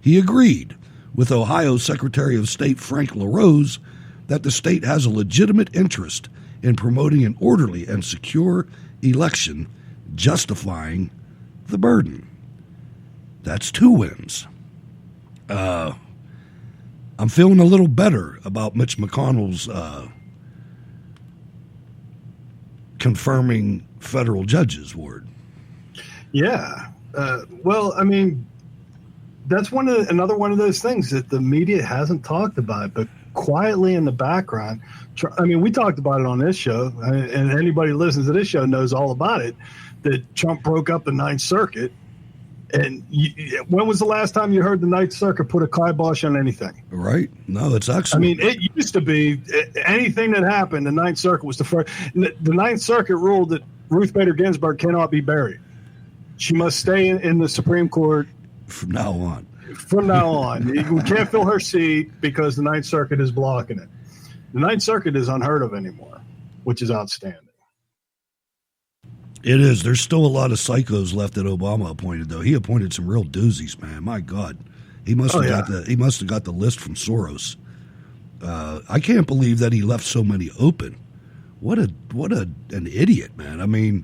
He agreed with Ohio Secretary of State Frank LaRose that the state has a legitimate interest in promoting an orderly and secure election, justifying the burden. That's 2 wins. I'm feeling a little better about Mitch McConnell's confirming federal judges, Ward. Yeah. Well, I mean, that's another one of those things that the media hasn't talked about, but quietly in the background. I mean, we talked about it on this show, and anybody who listens to this show knows all about it, that Trump broke up the Ninth Circuit. And when was the last time you heard the Ninth Circuit put a kibosh on anything? Right. No, it's excellent. I mean, it used to be anything that happened, the Ninth Circuit was the first. The Ninth Circuit ruled that Ruth Bader Ginsburg cannot be buried. She must stay in the Supreme Court. From now on. We can't fill her seat because the Ninth Circuit is blocking it. The Ninth Circuit is unheard of anymore, which is outstanding. It is. There's still a lot of psychos left that Obama appointed, though. He appointed some real doozies, man. My God, he must have got the list from Soros. I can't believe that he left so many open. What an idiot, man. I mean,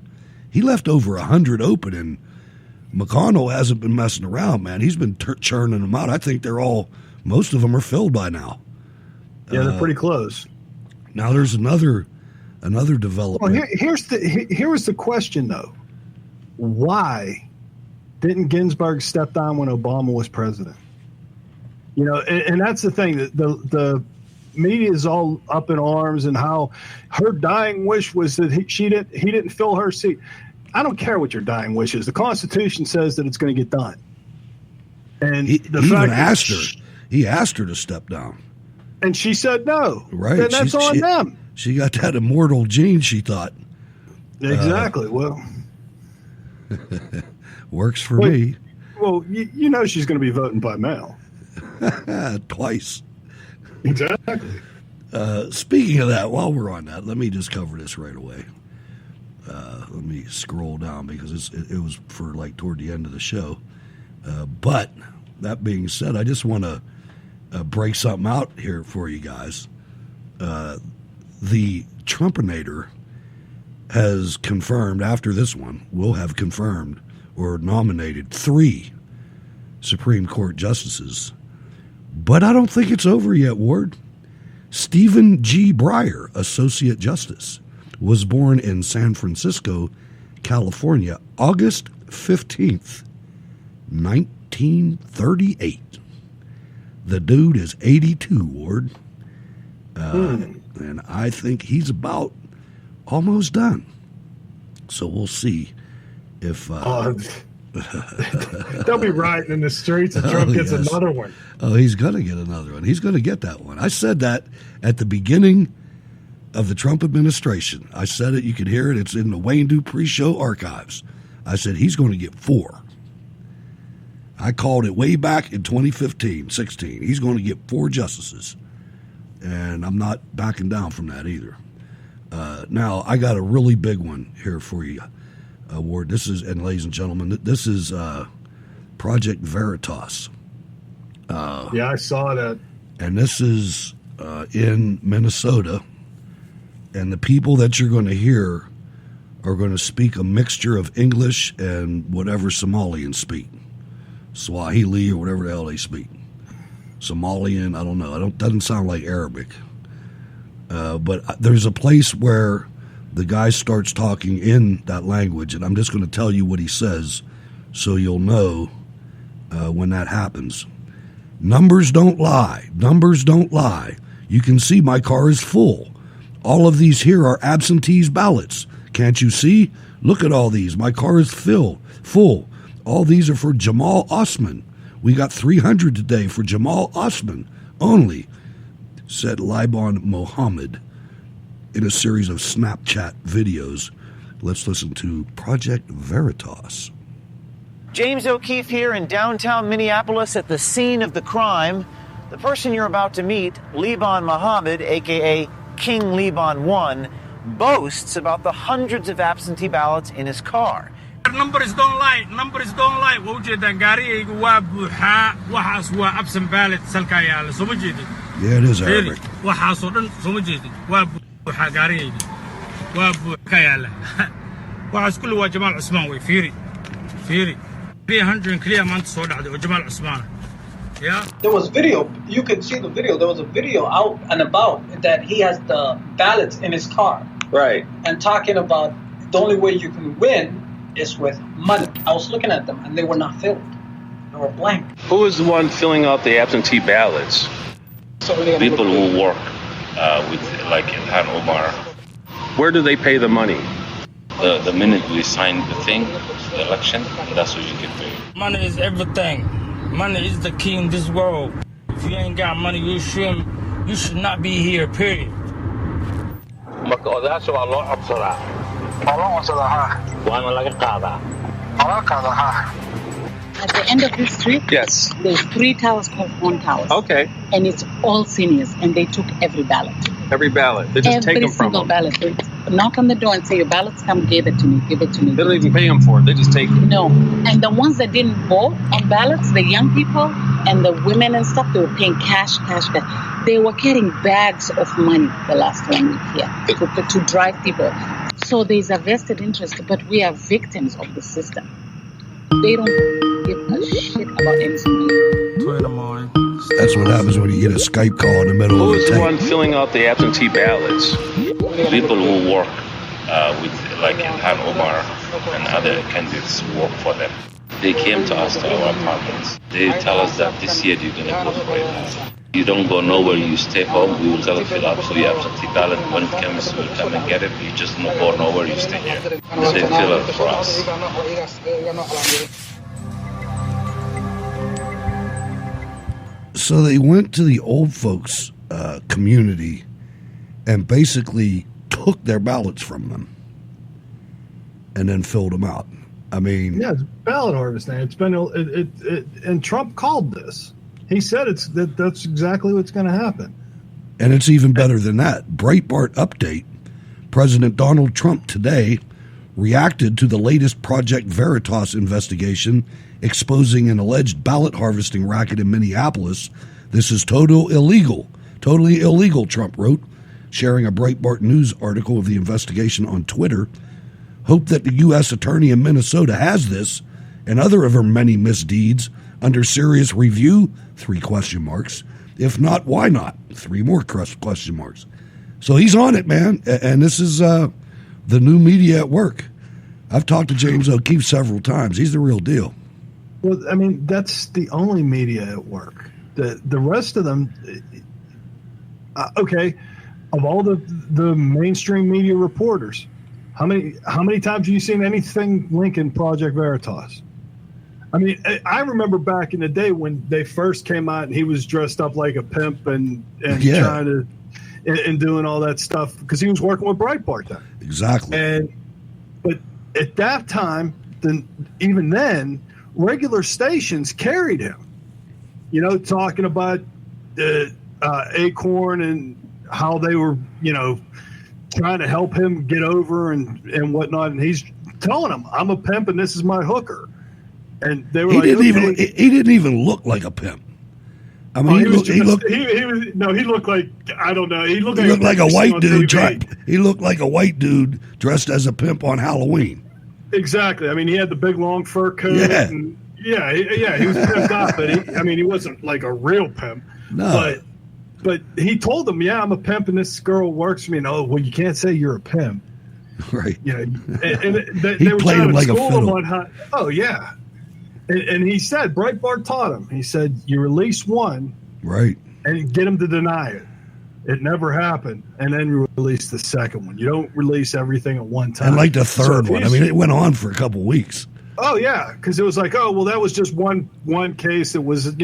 he left over 100 open, and McConnell hasn't been messing around, man. He's been churning them out. I think most of them are filled by now. Yeah, they're pretty close. Now there's another development. Well, here was the question, though. Why didn't Ginsburg step down when Obama was president? And that's the thing. The media is all up in arms, and how her dying wish was that he didn't fill her seat. I don't care what your dying wish is. The Constitution says that it's going to get done. And he asked her to step down, and she said no. Right, and that's on them. She got that immortal gene, she thought. Exactly. Works for me. Well, she's going to be voting by mail. Twice. Exactly. Speaking of that, while we're on that, let me just cover this right away. Let me scroll down because it was for toward the end of the show. But that being said, I just want to break something out here for you guys. The Trumpinator has confirmed, after this one, will have confirmed or nominated 3 Supreme Court justices. But I don't think it's over yet, Ward. Stephen G. Breyer, Associate Justice, was born in San Francisco, California, August 15th, 1938. The dude is 82, Ward. And I think he's about almost done. So we'll see if... they'll be riding in the streets and Trump gets another one. Oh, he's going to get another one. He's going to get that one. I said that at the beginning of the Trump administration. I said it. You could hear it. It's in the Wayne Dupree Show archives. I said he's going to get 4. I called it way back in 2015, 16. He's going to get 4 justices. And I'm not backing down from that either. Now, I got a really big one here for you, Ward. This is, and ladies and gentlemen, this is Project Veritas. Yeah, I saw that. And this is in Minnesota. And the people that you're going to hear are going to speak a mixture of English and whatever Somalians speak. Swahili or whatever the hell they speak. Somalian, I don't know. Doesn't sound like Arabic. But there's a place where the guy starts talking in that language, and I'm just going to tell you what he says so you'll know when that happens. Numbers don't lie. Numbers don't lie. You can see my car is full. All of these here are absentees ballots. Can't you see? Look at all these. My car is full. All these are for Jamal Osman. We got 300 today for Jamal Osman only, said Liban Mohammed in a series of Snapchat videos. Let's listen to Project Veritas. James O'Keefe here in downtown Minneapolis at the scene of the crime. The person you're about to meet, Liban Mohammed, a.k.a. King Liban 1, boasts about the hundreds of absentee ballots in his car. Numbers don't lie. Numbers don't lie. Wajida gaarigaygu waa buuxaa. Waxaas waa absent ballot salka yaala. Soo ma jeedid? Yeah, it is Arabic. Waxaas oo dhan soo ma jeedid? Waa buuxaa gaarigayga. Waa buuxa yaala. Waxaas kullu waa Jamal Usman way. Fiiri. 300 clear maanta soo dhacday oo Jamal Usman. Yeah. There was video. You could see the video. There was a video out and about that he has the ballots in his car. Right. And talking about the only way you can win is with money. I was looking at them and they were not filled. They were blank. Who is the one filling out the absentee ballots? People who work with, like Ilhan Omar. Where do they pay the money? The minute we sign the thing, the election, that's what you get paid. Money is everything. Money is the key in this world. If you ain't got money, you should not be here, period. Marka odayaasha waa loo codsadaa. Waa loo codsadaa ha. Waana laga qaadaa. Waa laga qaadaa ha. At the end of this street, yes, there's 3 towers called Horn Towers. Okay. And it's all seniors, and they took every ballot. Every ballot. They just take them from them. Every single ballot. They knock on the door and say, your ballots come, give it to me, give it to me. They don't even pay them for it. They just take it. No. And the ones that didn't vote on ballots, the young people and the women and stuff, they were paying cash. They were getting bags of money the last 1 week here to drive people. So there's a vested interest, but we are victims of the system. They don't give a shit about anything. That's what happens when you get a Skype call in the middle of the Who is the one filling out the absentee ballots? People who work with, like Ilhan Omar and other candidates who work for them. They came to us to our apartments. They tell us that this year you're going to vote for it. You don't go nowhere, you stay home, we will tell you fill out for your absentee ballot. When it comes, we'll come and get it. You just don't go nowhere, you stay here. They fill it for us. So they went to the old folks' community and basically took their ballots from them and then filled them out. I mean, yeah, it's ballot harvesting. It's been and Trump called this. He said that's exactly what's going to happen. And it's even better than that. Breitbart update. President Donald Trump today reacted to the latest Project Veritas investigation exposing an alleged ballot harvesting racket in Minneapolis. This is totally illegal, Trump wrote, sharing a Breitbart News article of the investigation on Twitter. Hope that the U.S. Attorney in Minnesota has this and other of her many misdeeds under serious review, 3 question marks. If not, why not? 3 more question marks. So he's on it, man. And this is the new media at work. I've talked to James O'Keefe several times. He's the real deal. Well, I mean, that's the only media at work. The rest of them, okay, of all the mainstream media reporters, how many times have you seen anything linking Project Veritas? I mean, I remember back in the day when they first came out and he was dressed up like a pimp and trying to and doing all that stuff because he was working with Breitbart then. Exactly. But at that time, even then, regular stations carried him. You know, talking about Acorn and how they were, you know, trying to help him get over and whatnot. And he's telling them, I'm a pimp and this is my hooker. And they were he didn't even look like a pimp. I mean, he looked like, I don't know. He looked like a white dude. TV. He looked like a white dude dressed as a pimp on Halloween. Exactly. I mean, he had the big long fur coat. Yeah. And he was pimped out, but he wasn't like a real pimp. No. But he told them, yeah, I'm a pimp and this girl works for me. And, oh, well, you can't say you're a pimp. Right. You know, and He they were played trying him to like a school him fiddle. on how. Oh, yeah. And he said, Breitbart taught him. He said, you release one. Right. And get him to deny it. It never happened. And then you release the second one. You don't release everything at one time. And like the third So one. I mean, it went on for a couple weeks. Oh, yeah. Because it was like, oh, well, that was just one case that was,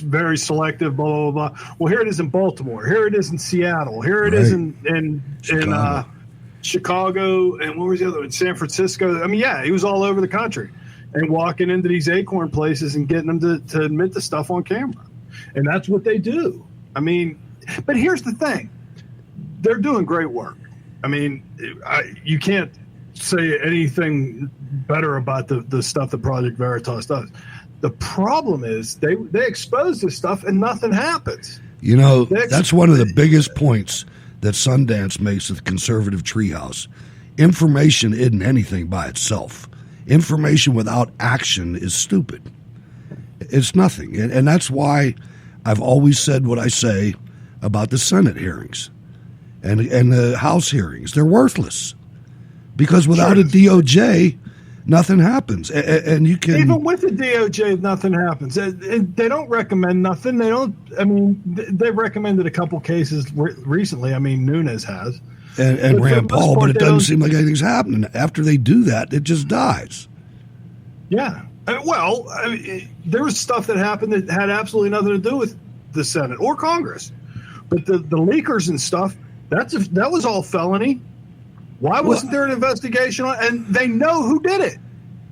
very selective, blah, blah, blah, blah. Well, here it is in Baltimore. Here it is in Seattle. Here it is in Chicago. And what was the other one? San Francisco. I mean, yeah, he was all over the country and walking into these acorn places and getting them to admit the stuff on camera. And that's what they do. I mean, but here's the thing. They're doing great work. I mean, you can't say anything better about the stuff that Project Veritas does. The problem is they expose this stuff and nothing happens. You know, that's one of the biggest points that Sundance makes with the conservative treehouse. Information isn't anything by itself. Information without action is stupid. It's nothing. And that's why I've always said what I say about the Senate hearings and the House hearings. They're worthless. Because without a DOJ, nothing happens. And you can... Even with the DOJ, nothing happens. They don't recommend nothing. They've recommended a couple cases recently. I mean, Nunes has. And Rand Paul, but it doesn't seem like anything's happening. After they do that, it just dies. Yeah. Well, there was stuff that happened that had absolutely nothing to do with the Senate or Congress. But the leakers and stuff, that was all felony. Why wasn't there an investigation on? And they know who did it.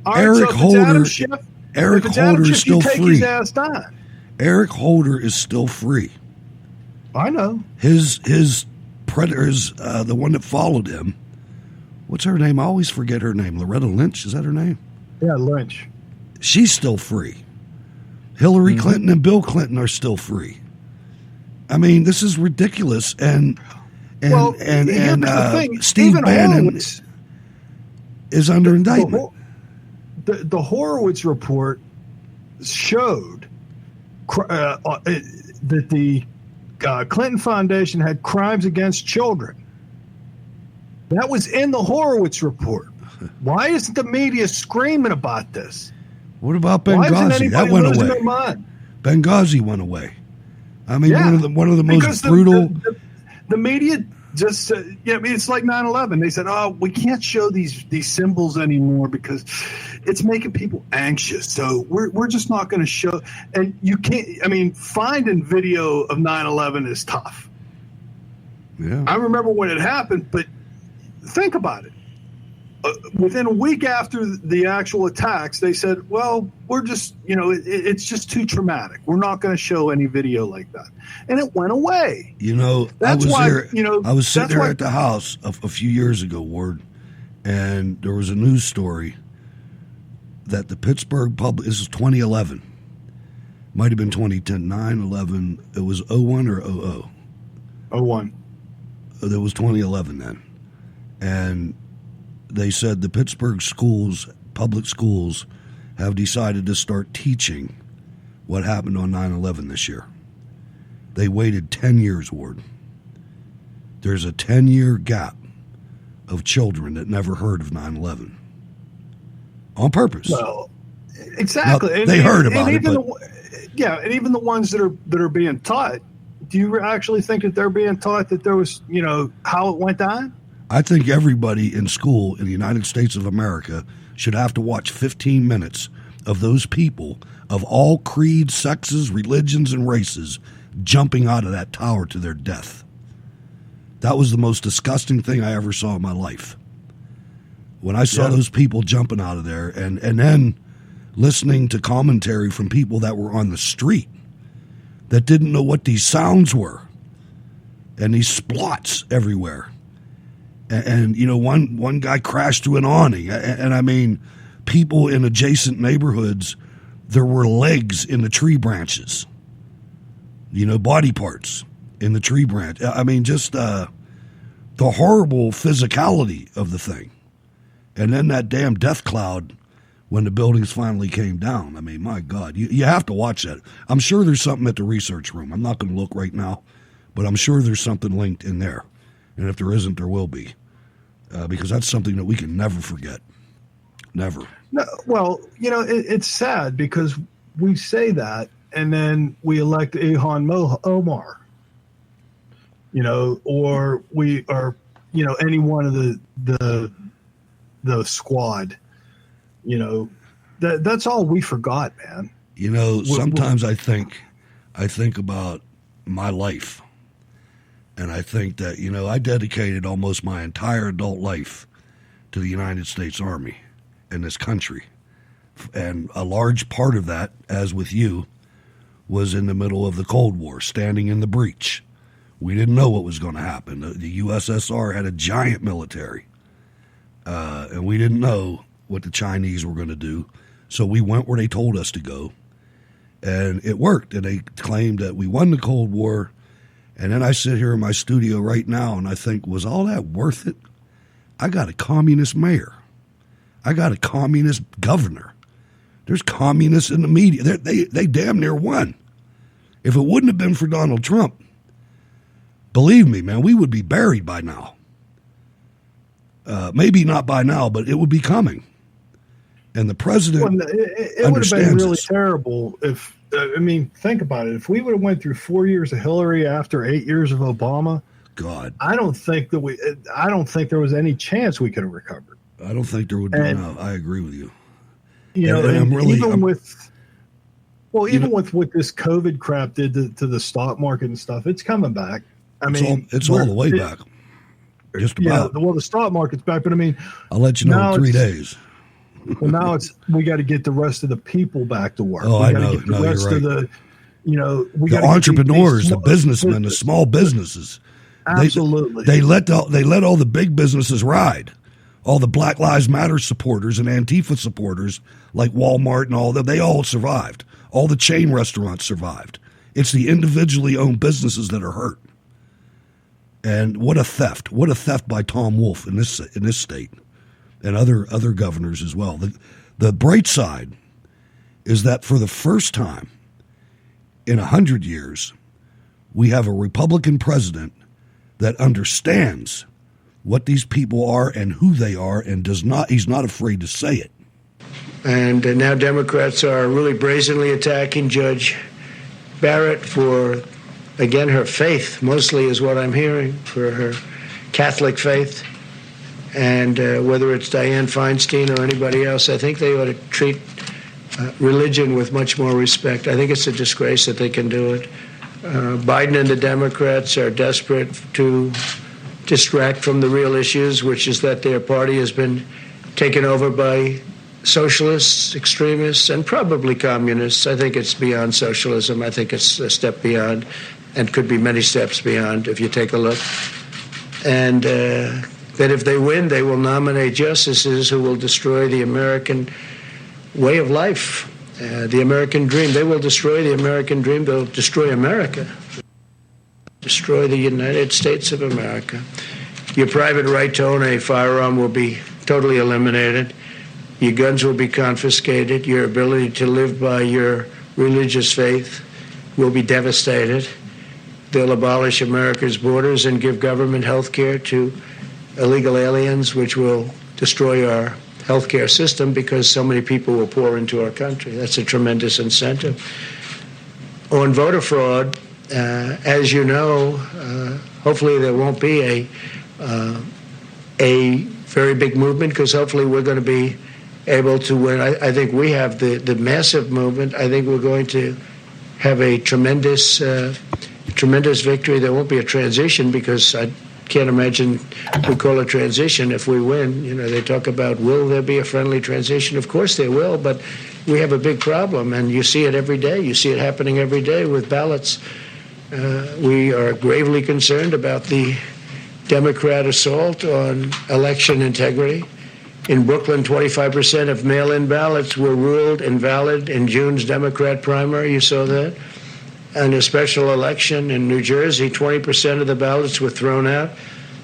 Eric Holder is still take free. His ass down. Eric Holder is still free. I know. His predators, the one that followed him. What's her name? I always forget her name. Loretta Lynch, is that her name? Yeah, Lynch. She's still free. Hillary Clinton and Bill Clinton are still free. I mean, this is ridiculous. And Steve Bannon is under indictment. The Horowitz report showed that the Clinton Foundation had crimes against children. That was in the Horowitz report. Why isn't the media screaming about this? What about Benghazi? That went away. Benghazi went away. I mean, one of the most brutal. The media just, it's like 9/11. They said, "Oh, we can't show these symbols anymore because it's making people anxious. So we're just not going to show." And you can't. I mean, finding video of 9/11 is tough. Yeah, I remember when it happened, but think about it. Within a week after the actual attacks, they said, well, we're just, it's just too traumatic. We're not going to show any video like that. And it went away. I was sitting there at the house a few years ago, Ward, and there was a news story that the Pittsburgh Public, this is 2011, might have been 2010, 9/11, it was 01 or 00? 01. It was 2011 then. And they said the Pittsburgh schools, public schools, have decided to start teaching what happened on 9/11 this year. They waited 10 years, Ward. There's a 10-year gap of children that never heard of 9/11. On purpose. Well, exactly. Now, they heard about it, but... and even the ones that are being taught, do you actually think that they're being taught that there was, how it went down? I think everybody in school in the United States of America should have to watch 15 minutes of those people of all creeds, sexes, religions, and races jumping out of that tower to their death. That was the most disgusting thing I ever saw in my life. When I saw those people jumping out of there and then listening to commentary from people that were on the street that didn't know what these sounds were and these splots everywhere. And one guy crashed through an awning. And I mean, people in adjacent neighborhoods, there were legs in the tree branches. body parts in the tree branch. I mean, just the horrible physicality of the thing. And then that damn death cloud when the buildings finally came down. I mean, my God, you have to watch that. I'm sure there's something at the research room. I'm not going to look right now, but I'm sure there's something linked in there. And if there isn't, there will be. Because that's something that we can never forget. Never. No, well, it's sad because we say that and then we elect Ilhan Omar, or we are, any one of the squad, that's all we forgot, man. Sometimes I think about my life, and I think that, I dedicated almost my entire adult life to the United States Army and this country. And a large part of that, as with you, was in the middle of the Cold War, standing in the breach. We didn't know what was going to happen. The USSR had a giant military, and we didn't know what the Chinese were going to do. So we went where they told us to go, and it worked. And they claimed that we won the Cold War. And then I sit here in my studio right now, and I think, was all that worth it? I got a communist mayor. I got a communist governor. There's communists in the media. They damn near won. If it wouldn't have been for Donald Trump, believe me, man, we would be buried by now. Maybe not by now, but it would be coming. And the president it would have been really terrible if, think about it. If we would have went through 4 years of Hillary after 8 years of Obama, God, I don't think there was any chance we could have recovered. I don't think there would be. No, I agree with you. Even with what this COVID crap did to the stock market and stuff, it's coming back. It's all the way back. Just about. Yeah, well, the stock market's back, but I'll let you know in 3 days. Well, now we got to get the rest of the people back to work. Oh, I know. No, you're right. The entrepreneurs, the businessmen, the small businesses. Absolutely. They let all the big businesses ride. All the Black Lives Matter supporters and Antifa supporters, like Walmart and all that, they all survived. All the chain restaurants survived. It's the individually owned businesses that are hurt. And what a theft! What a theft by Tom Wolf in this state, and other governors as well. The bright side is that for the first time in 100 years, we have a Republican president that understands what these people are and who they are, and he's not afraid to say it. And now Democrats are really brazenly attacking Judge Barrett for, again, her faith, mostly is what I'm hearing, for her Catholic faith. And whether it's Dianne Feinstein or anybody else, I think they ought to treat religion with much more respect. I think it's a disgrace that they can do it. Biden and the Democrats are desperate to distract from the real issues, which is that their party has been taken over by socialists, extremists, and probably communists. I think it's beyond socialism. I think it's a step beyond, and could be many steps beyond if you take a look. And that if they win, they will nominate justices who will destroy the American way of life, the American dream. They will destroy the American dream. They'll destroy America. Destroy the United States of America. Your private right to own a firearm will be totally eliminated. Your guns will be confiscated. Your ability to live by your religious faith will be devastated. They'll abolish America's borders and give government health care to illegal aliens, which will destroy our health care system because so many people will pour into our country. That's a tremendous incentive. On voter fraud, as you know, hopefully there won't be a very big movement, because hopefully we're going to be able to win. I think we have the massive movement. I think we're going to have a tremendous victory. There won't be a transition, because I can't imagine we call a transition if we win. They talk about, will there be a friendly transition? Of course there will, but we have a big problem, and you see it every day. You see it happening every day with ballots. We are gravely concerned about the Democrat assault on election integrity. In Brooklyn, 25% of mail-in ballots were ruled invalid in June's Democrat primary. You saw that. in a special election in New Jersey, 20% of the ballots were thrown out,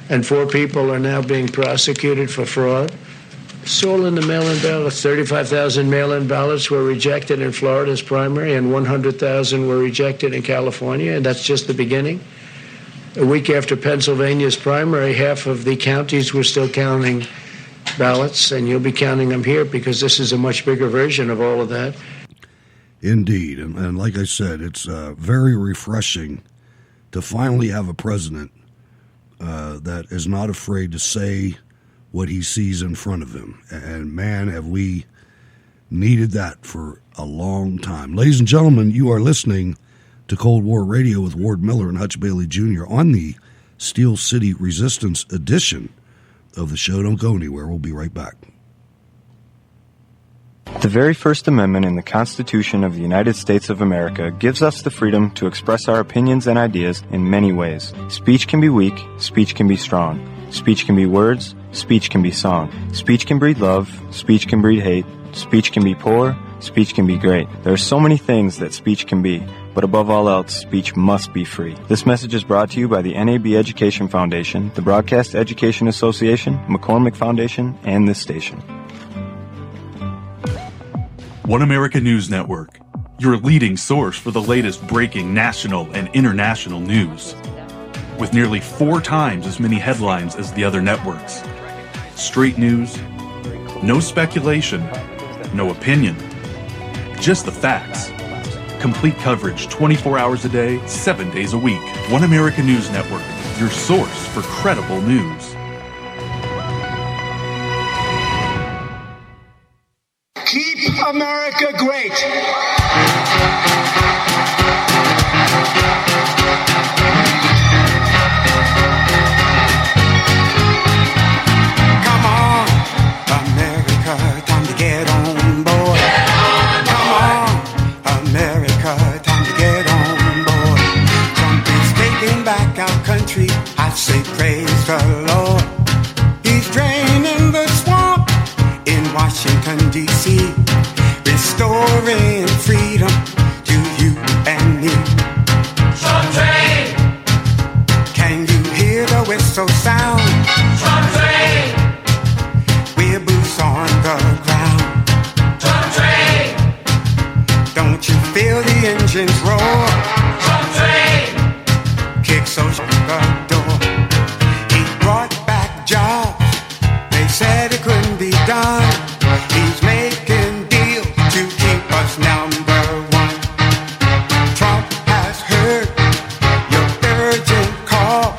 and 4 people are now being prosecuted for fraud. It's all in the mail-in ballots. 35,000 mail-in ballots were rejected in Florida's primary, and 100,000 were rejected in California, and that's just the beginning. A week after Pennsylvania's primary, half of the counties were still counting ballots, and you'll be counting them here because this is a much bigger version of all of that. Indeed, and like I said, it's very refreshing to finally have a president that is not afraid to say what he sees in front of him. And man, have we needed that for a long time. Ladies and gentlemen, you are listening to Cold War Radio with Ward Miller and Hutch Bailey Jr. on the Steel City Resistance edition of the show. Don't go anywhere. We'll be right back. The very First Amendment in the Constitution of the United States of America gives us the freedom to express our opinions and ideas in many ways. Speech can be weak, speech can be strong. Speech can be words, speech can be song. Speech can breed love, speech can breed hate. Speech can be poor, speech can be great. There are so many things that speech can be, but above all else, speech must be free. This message is brought to you by the NAB Education Foundation, the Broadcast Education Association, McCormick Foundation, and this station. One America News Network, your leading source for the latest breaking national and international news. With nearly 4 times as many headlines as the other networks. Straight news, no speculation, no opinion, just the facts. Complete coverage 24 hours a day, 7 days a week. One America News Network, your source for credible news. Keep America great. Come on, America, time to get on board. Come on, America, time to get on board. Trump is taking back our country. I say praise the Lord. He's draining the swamp in Washington, D.C., restoring freedom to you and me. Trump train! Can you hear the whistle sound? Trump train! We're boots on the ground. Trump train! Don't you feel the engines roar? Trump train! Kick so the door. He brought back jobs. They said it couldn't be done. He's making deals to keep us number one. Trump has heard your urgent call,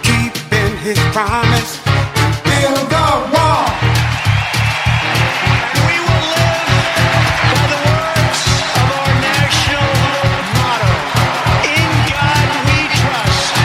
keeping his promise to build a wall. We will live by the words of our national motto, in God we trust.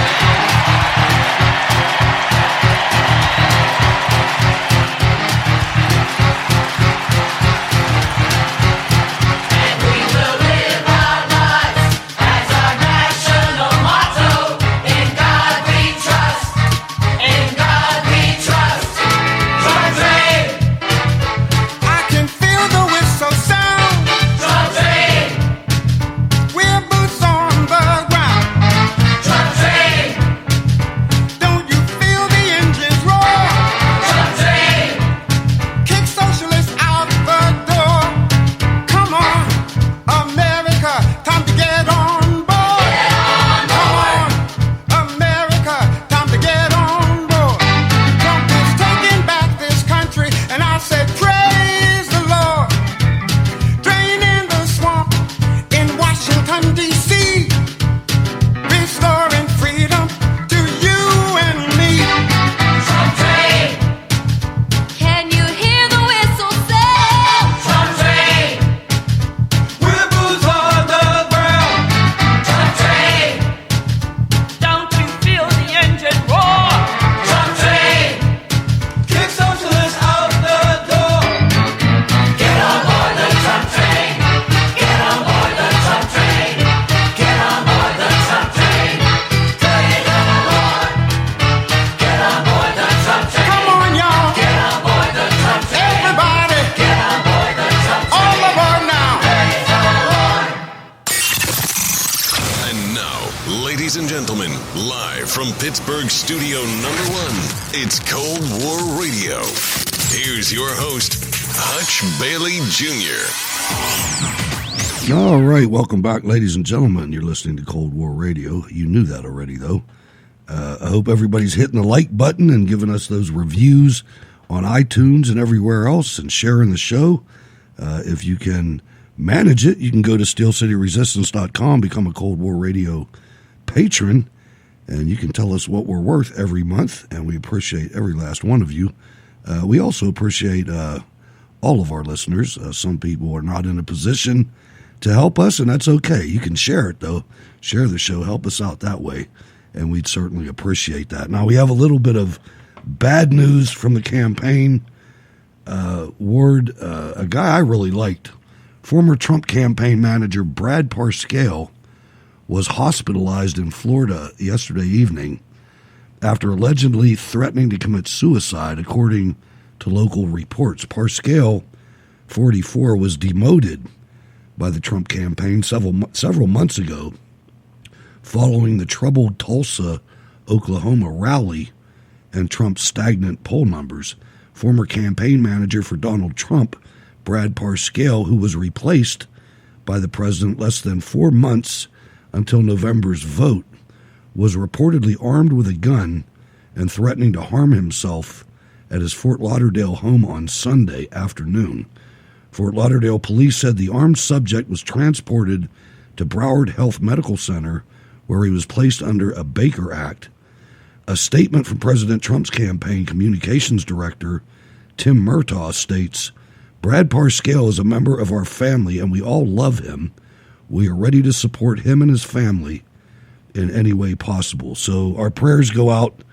from Pittsburgh Studio Number 1, it's Cold War Radio. Here's your host, Hutch Bailey Jr. All right, welcome back, ladies and gentlemen. You're listening to Cold War Radio. You knew that already, though. I hope everybody's hitting the like button and giving us those reviews on iTunes and everywhere else and sharing the show. If you can manage it, you can go to SteelCityResistance.com, become a Cold War Radio patron, and you can tell us what we're worth every month, and we appreciate every last one of you. We also appreciate all of our listeners. Some people are not in a position to help us, and that's okay. You can share it, though. Share the show. Help us out that way, and we'd certainly appreciate that. Now, we have a little bit of bad news from the campaign. Ward, a guy I really liked, former Trump campaign manager Brad Parscale, was hospitalized in Florida yesterday evening after allegedly threatening to commit suicide, according to local reports. Parscale, 44, was demoted by the Trump campaign several months ago following the troubled Tulsa, Oklahoma rally and Trump's stagnant poll numbers. Former campaign manager for Donald Trump, Brad Parscale, who was replaced by the president less than 4 months until November's vote, was reportedly armed with a gun and threatening to harm himself at his Fort Lauderdale home on Sunday afternoon. Fort Lauderdale police said the armed subject was transported to Broward Health Medical Center, where he was placed under a Baker Act. A statement from President Trump's campaign communications director, Tim Murtaugh, states, "Brad Parscale is a member of our family, and we all love him. We are ready to support him and his family in any way possible." So our prayers go out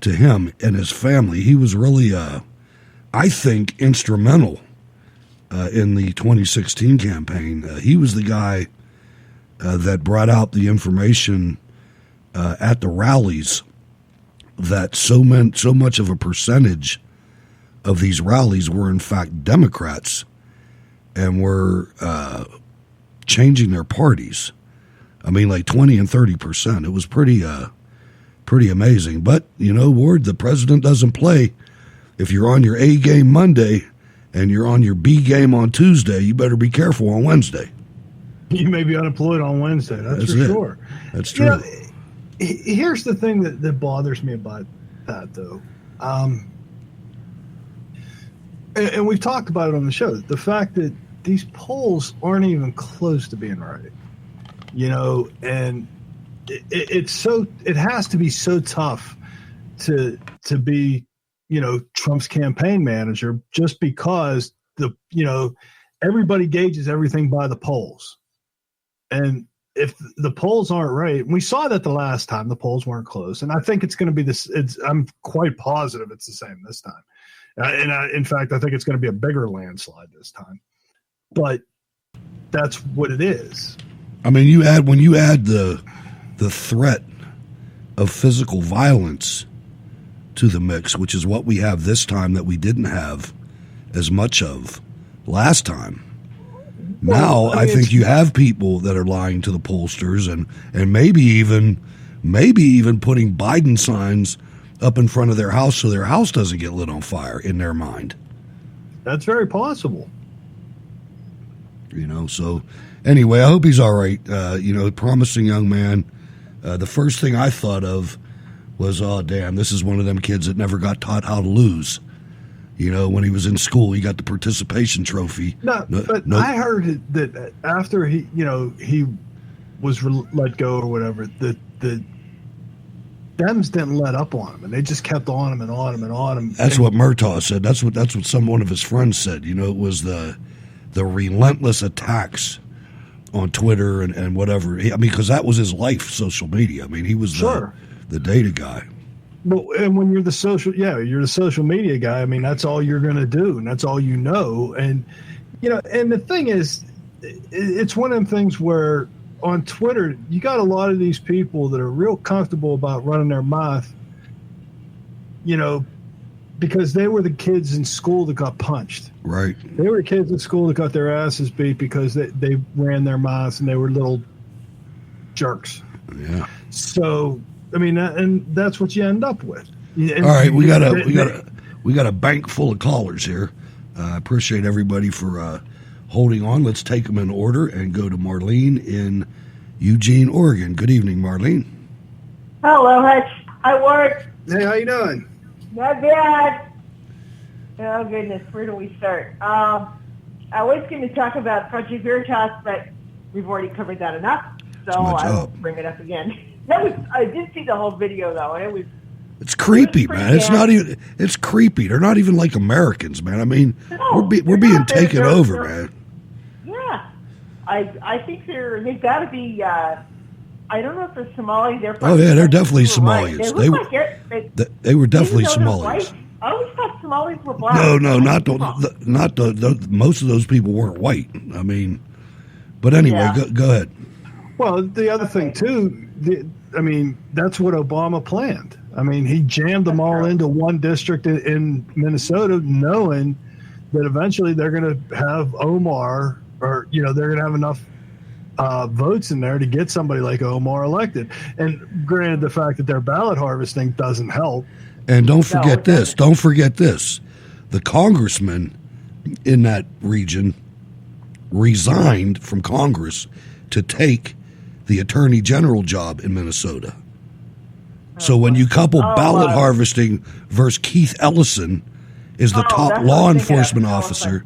to him and his family. He was really, I think, instrumental in the 2016 campaign. He was the guy that brought out the information at the rallies that so much of a percentage of these rallies were in fact Democrats and were changing their parties. I mean, like 20 and 30%. It was pretty amazing. But, you know, Ward, the president doesn't play. If you're on your A game Monday and you're on your B game on Tuesday, you better be careful on Wednesday. You may be unemployed on Wednesday. That's for sure. That's true. You know, here's the thing that bothers me about that, though. And we've talked about it on the show. The fact that these polls aren't even close to being right. You know, and it has to be so tough to be, you know, Trump's campaign manager, just because everybody gauges everything by the polls. And if the polls aren't right, we saw that the last time the polls weren't close, and I think it's going to be this. I'm quite positive it's the same this time. In fact, I think it's going to be a bigger landslide this time. But that's what it is. I mean, when you add the threat of physical violence to the mix, which is what we have this time that we didn't have as much of last time. Now, I think you have people that are lying to the pollsters and maybe even putting Biden signs up in front of their house so their house doesn't get lit on fire in their mind. That's very possible. You know, so anyway, I hope he's all right. Promising young man. The first thing I thought of was, oh, damn, this is one of them kids that never got taught how to lose. You know, when he was in school, he got the participation trophy. I heard that after he was let go or whatever, the Dems didn't let up on him, and they just kept on him and on him and on him. That's what Murtaugh said. That's what one of his friends said. You know, it was the relentless attacks on Twitter and whatever. I mean, because that was his life, social media. I mean, he was the data guy. But and when you're the social media guy. I mean, that's all you're going to do, and that's all you know. And and the thing is, it's one of them things where on Twitter you got a lot of these people that are real comfortable about running their mouth, because they were the kids in school that got punched. Right. They were the kids in school that got their asses beat because they ran their mouths and they were little jerks. Yeah. So I mean, and that's what you end up with. And all right, we got a bank full of callers here. I appreciate everybody for holding on. Let's take them in order and go to Marlene in Eugene, Oregon. Good evening, Marlene. Hello, Hutch. I work. Hey, how you doing? Not bad. Oh, goodness. Where do we start? I was going to talk about Project Veritas, but we've already covered that enough, so I won't bring it up again. I did see the whole video, though, and it's creepy, man. It's not even. It's creepy. They're not even like Americans, man. I mean, we're being taken over, man. Yeah, I think they've got to be. I don't know if they're Somali. They're definitely Somalians. Right. They were definitely Somalians. I always thought Somalis were black. No, not the. Most of those people weren't white. I mean, but anyway, go ahead. Well, the other thing too. I mean, that's what Obama planned. I mean, he jammed them all into one district in Minnesota, knowing that eventually they're going to have Omar, or they're going to have enough votes in there to get somebody like Omar elected. And granted, the fact that they're ballot harvesting doesn't help. And don't forget this. Don't forget this. The congressman in that region resigned from Congress to take the attorney general job in Minnesota. So when you couple ballot harvesting versus Keith Ellison is the top law enforcement officer,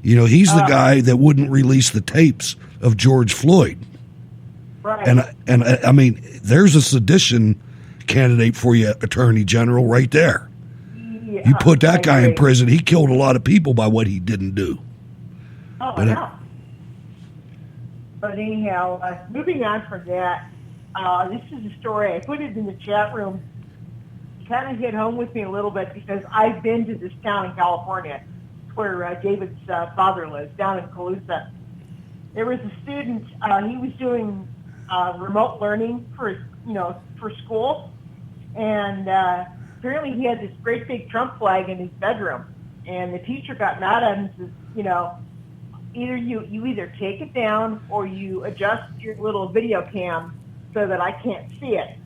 he's the guy that wouldn't release the tapes of George Floyd. Right. And I mean, there's a sedition candidate for you, attorney general, right there. Yeah, you put that guy in prison. He killed a lot of people by what he didn't do. But anyhow, moving on from that, this is a story. I put it in the chat room. It kind of hit home with me a little bit because I've been to this town in California where David's father lives, down in Colusa. There was a student, he was doing remote learning for school, and apparently he had this great big Trump flag in his bedroom, and the teacher got mad at him and says, either you either take it down or you adjust your little video cam so that I can't see it.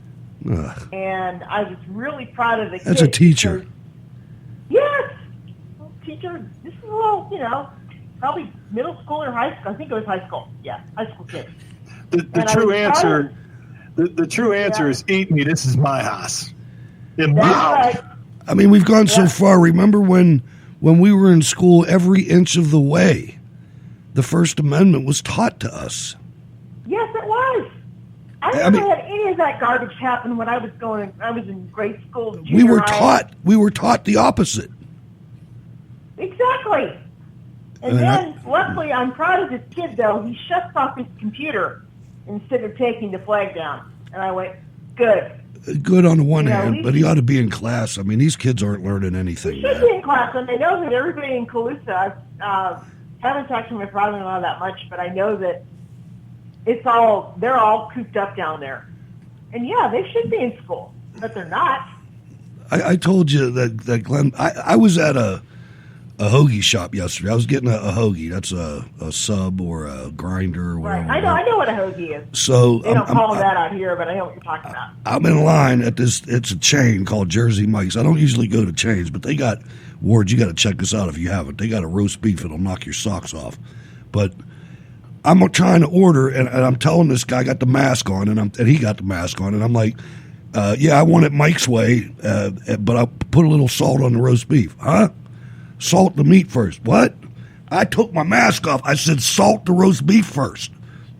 Ugh. And I was really proud of the kid. That's a teacher. Yes. Teacher, this is a little, probably middle school or high school. I think it was high school. Yeah, high school kid. The true answer is eat me. This is my house. Right. I mean, we've gone so far. Remember when we were in school, every inch of the way, the First Amendment was taught to us. Yes, it was. I never had any of that garbage happen when I was in grade school. We were taught the opposite. Exactly. And then, luckily, I'm proud of this kid, though. He shuts off his computer instead of taking the flag down. And I went, good. Good on the one hand, but he ought to be in class. I mean, these kids aren't learning anything. He should be in class, and I know that everybody in Colusa, haven't talked to my father-in-law that much, but I know that they're all cooped up down there. And yeah, they should be in school, but they're not. I told you that Glenn, I was at a hoagie shop yesterday. I was getting a hoagie. That's a sub or a grinder or whatever. Right. I know what a hoagie is. So they don't call that out here, but I know what you're talking about. I'm in line at this. It's a chain called Jersey Mike's. I don't usually go to chains, but they got, Ward, you got to check this out if you haven't. They got a roast beef that'll knock your socks off. But I'm trying to order, and I'm telling this guy, I got the mask on, and he got the mask on, and I'm like, yeah, I want it Mike's way, but I'll put a little salt on the roast beef. Huh? Salt the meat first. What? I took my mask off. I said salt the roast beef first.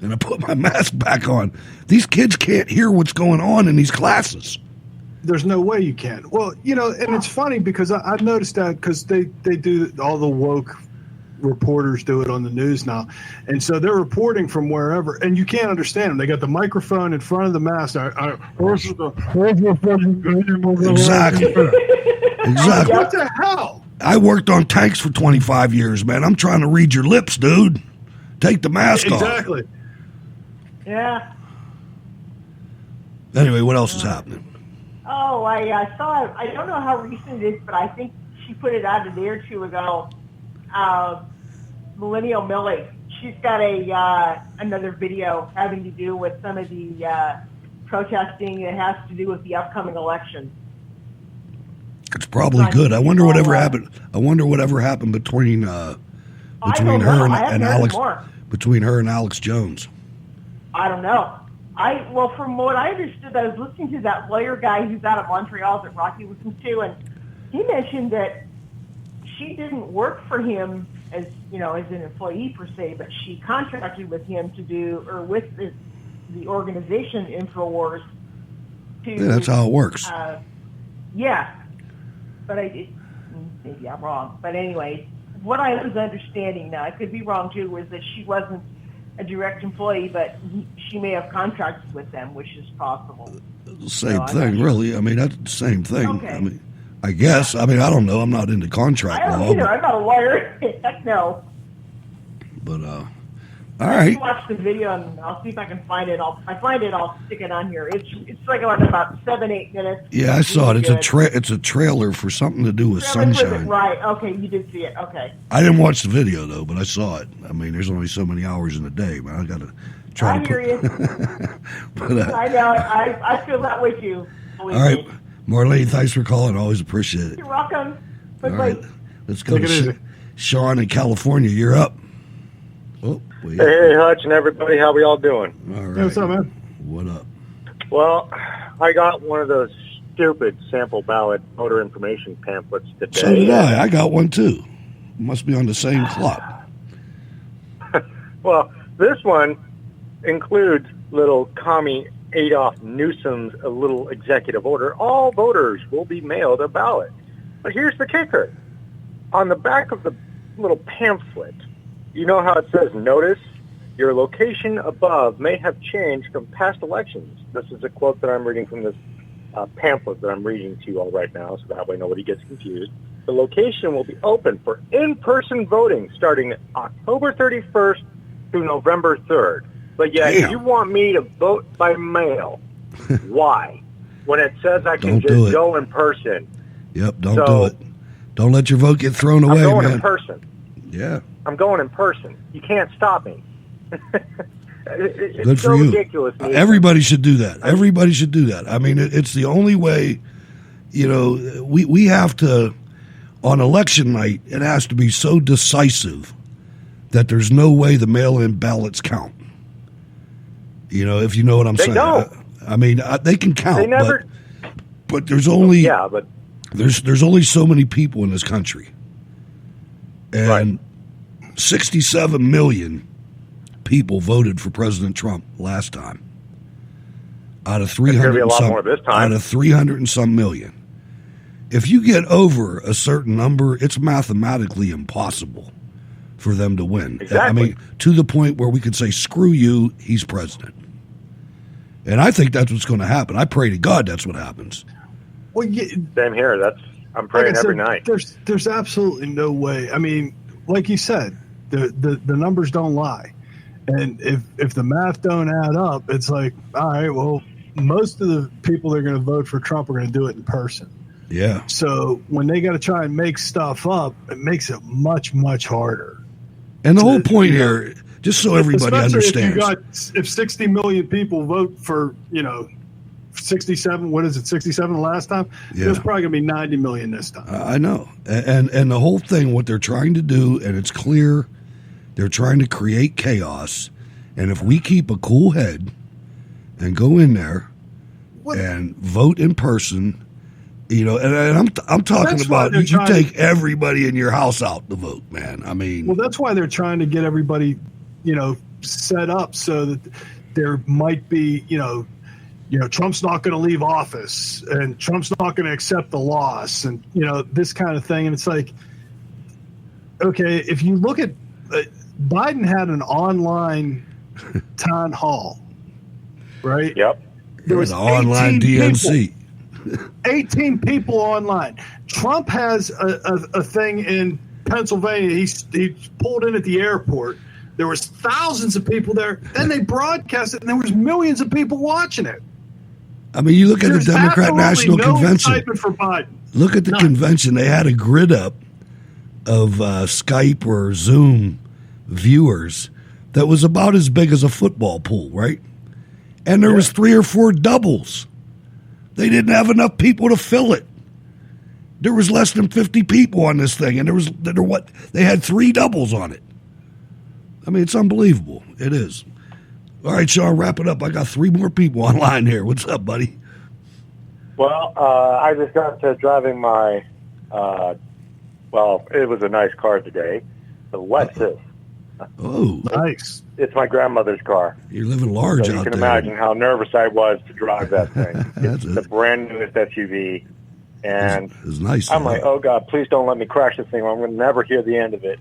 And I put my mask back on. These kids can't hear what's going on in these classes. There's no way you can. Well, and it's funny because I've noticed that because they do, all the woke reporters do it on the news now. And so they're reporting from wherever, and you can't understand them. They got the microphone in front of the mask. Exactly. Exactly. What the hell? I worked on tanks for 25 years, man. I'm trying to read your lips, dude. Take the mask off. Exactly. Yeah. Anyway, what else is happening? Oh, I saw, I don't know how recent it is, but I think she put it out a day or two ago. Millennial Millie. She's got another video having to do with some of the protesting that has to do with the upcoming election. It's probably good. I wonder whatever happened. I wonder whatever happened between her and Alex Jones. I don't know. From what I understood, I was listening to that lawyer guy who's out of Montreal that Rocky listens to, and he mentioned that she didn't work for him as an employee per se, but she contracted with him to do, or with the organization InfoWars. Yeah, that's how it works. Yeah, but maybe I'm wrong. But anyway, what I was understanding, now I could be wrong too, was that she wasn't a direct employee, but she may have contracted with them, which is possible. Same thing, really. I mean, that's the same thing. Okay. I mean, I guess. I mean, I don't know. I'm not into contract I don't law. either. I'm not a lawyer. Heck no. But all right. I'll watch the video and I'll see if I can find it. If I find it, I'll stick it on here. It's like about 7-8 minutes. Yeah, I saw it. It's a trailer for something to do with sunshine. Right. Okay, you did see it. Okay. I didn't watch the video though, but I saw it. I mean, there's only so many hours in a day, man. I got to try to. I hear you. But, I know. I feel that way too. All right, Marlene, thanks for calling. Always appreciate it. You're welcome. All right, let's go to Sean in California. You're up. Oh, hey, Hutch and everybody. How we all doing? All right. Hey, what's up, man? What up? Well, I got one of those stupid sample ballot voter information pamphlets today. So did I. I got one too. Must be on the same clock. Well, this one includes little commie Adolf Newsom's little executive order. All voters will be mailed a ballot. But here's the kicker. On the back of the little pamphlet, you know how it says, notice, your location above may have changed from past elections. This is a quote that I'm reading from this pamphlet that I'm reading to you all right now, so that way nobody gets confused. The location will be open for in-person voting starting October 31st through November 3rd. But yet, you want me to vote by mail. Why? When it says I can just go in person. Yep, don't do it. Don't let your vote get thrown away, I'm going man. in person. Yeah. I'm going in person. You can't stop me. It's Good so for you. ridiculous. Everybody should do that. Everybody should do that. I mean, it's the only way, we have to, on election night, it has to be so decisive that there's no way the mail-in ballots count. If you know what I'm saying. They don't. I mean, they can count, They never. but there's only but there's only so many people in this country, and 67 million people voted for President Trump last time. Out of 300, be a lot more this time. Out of 300 and some million. If you get over a certain number, it's mathematically impossible for them to win. Exactly. I mean, to the point where we could say, "Screw you, he's president." And I think that's what's going to happen. I pray to God that's what happens. Well, Same here. I'm praying every night. There's absolutely no way. I mean, like you said, the numbers don't lie, and if the math don't add up, it's like, all right, well, most of the people that are going to vote for Trump are going to do it in person. Yeah. So when they got to try and make stuff up, it makes it much, much harder. And the whole point here, just so everybody understands, if 60 million people vote for 67, what is it, 67 the last time? Yeah. There's probably going to be 90 million this time. I know. And the whole thing, what they're trying to do, and it's clear, they're trying to create chaos. And if we keep a cool head and go in there and vote in person, and I'm talking about you take everybody in your house out to vote, man. I mean, well, that's why they're trying to get everybody, set up so that there might be, Trump's not going to leave office and Trump's not going to accept the loss and, this kind of thing. And it's like, okay, if you look at Biden had an online town hall, right? Yep. There was an online DNC. 18 people online. Trump has a thing in Pennsylvania. He pulled in at the airport. There was thousands of people there. Then they broadcast it, and there was millions of people watching it. I mean, you look at the Democrat National Convention. For Biden. Look at the convention. They had a grid up of Skype or Zoom viewers that was about as big as a football pool, right? and there was 3 or 4 doubles. They didn't have enough people to fill it. There was less than 50 people on this thing, and they had 3 doubles on it. I mean, it's unbelievable. It is. All right, Sean, wrap it up. I got 3 more people online here. What's up, buddy? Well, I just got to driving my, it was a nice car today, the Lexus. Oh, nice. It's my grandmother's car. You're living large So out you can there. imagine how nervous I was to drive that thing. It's the brand newest SUV. And it's nice. I'm like, oh, God, please don't let me crash this thing, or I'm going to never hear the end of it.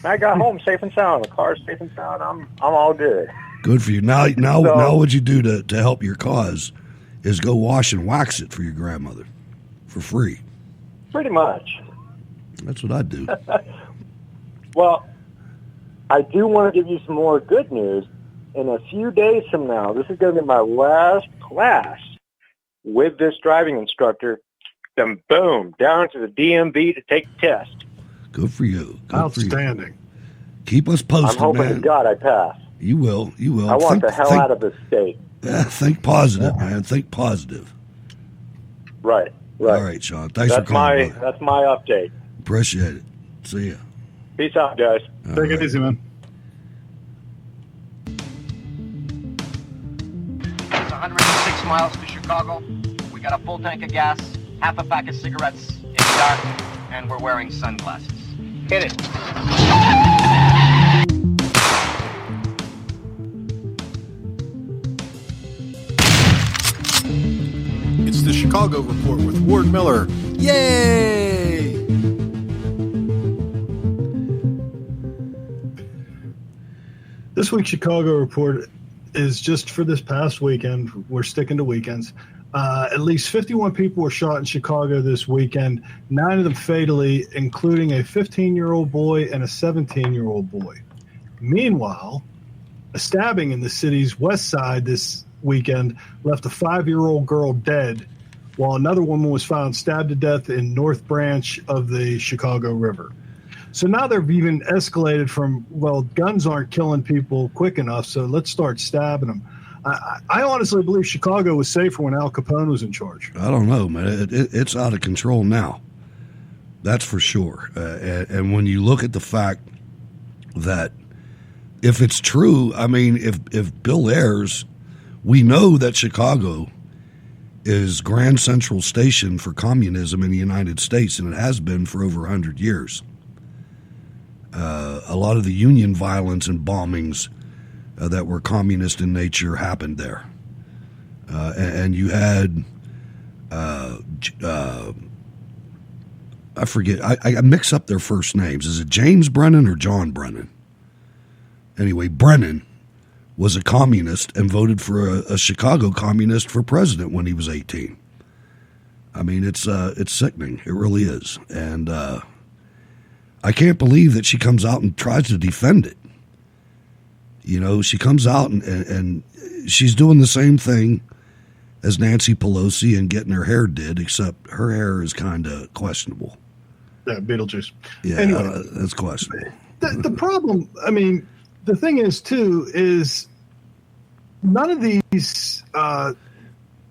I got home safe and sound. The car's safe and sound. I'm all good. Good for you. Now, what you do to help your cause is go wash and wax it for your grandmother for free. Pretty much. That's what I do. Well, I do want to give you some more good news. In a few days from now, this is going to be my last class with this driving instructor. Then boom, down to the DMV to take the test. Good for you. Good Outstanding. For you. Keep us posted, I'm hoping man. to God I pass. You will. You will. I want the hell out of this state. Yeah, think positive, man. Think positive. Right. All right, Sean. Thanks for calling. That's my update. Appreciate it. See ya. Peace out, guys. Take it easy, man. It's 106 miles to Chicago. We got a full tank of gas, half a pack of cigarettes in the dark, and we're wearing sunglasses. Hit it. It's the Chicago Report with Ward Miller. Yay! This week's Chicago Report is just for this past weekend. We're sticking to weekends. At least 51 people were shot in Chicago this weekend, 9 of them fatally, including a 15-year-old boy and a 17-year-old boy. Meanwhile, a stabbing in the city's west side this weekend left a 5-year-old girl dead, while another woman was found stabbed to death in North Branch of the Chicago River. So now they've even escalated from, well, guns aren't killing people quick enough, so let's start stabbing them. I honestly believe Chicago was safer when Al Capone was in charge. I don't know, man. It's out of control now. That's for sure. And when you look at the fact that if it's true, I mean, if Bill Ayers, we know that Chicago is Grand Central Station for communism in the United States, and it has been for over 100 years. A lot of the Union violence and bombings that were communist in nature happened there. And you had, I forget, I mix up their first names. Is it James Brennan or John Brennan? Anyway, Brennan was a communist and voted for a Chicago communist for president when he was 18. I mean, it's sickening. It really is. And I can't believe that she comes out and tries to defend it. You know, she comes out and she's doing the same thing as Nancy Pelosi and getting her hair did, except her hair is kind of questionable. Yeah, Beetlejuice. Yeah, Anyway. that's questionable. The problem, I mean, the thing is, too, is none of these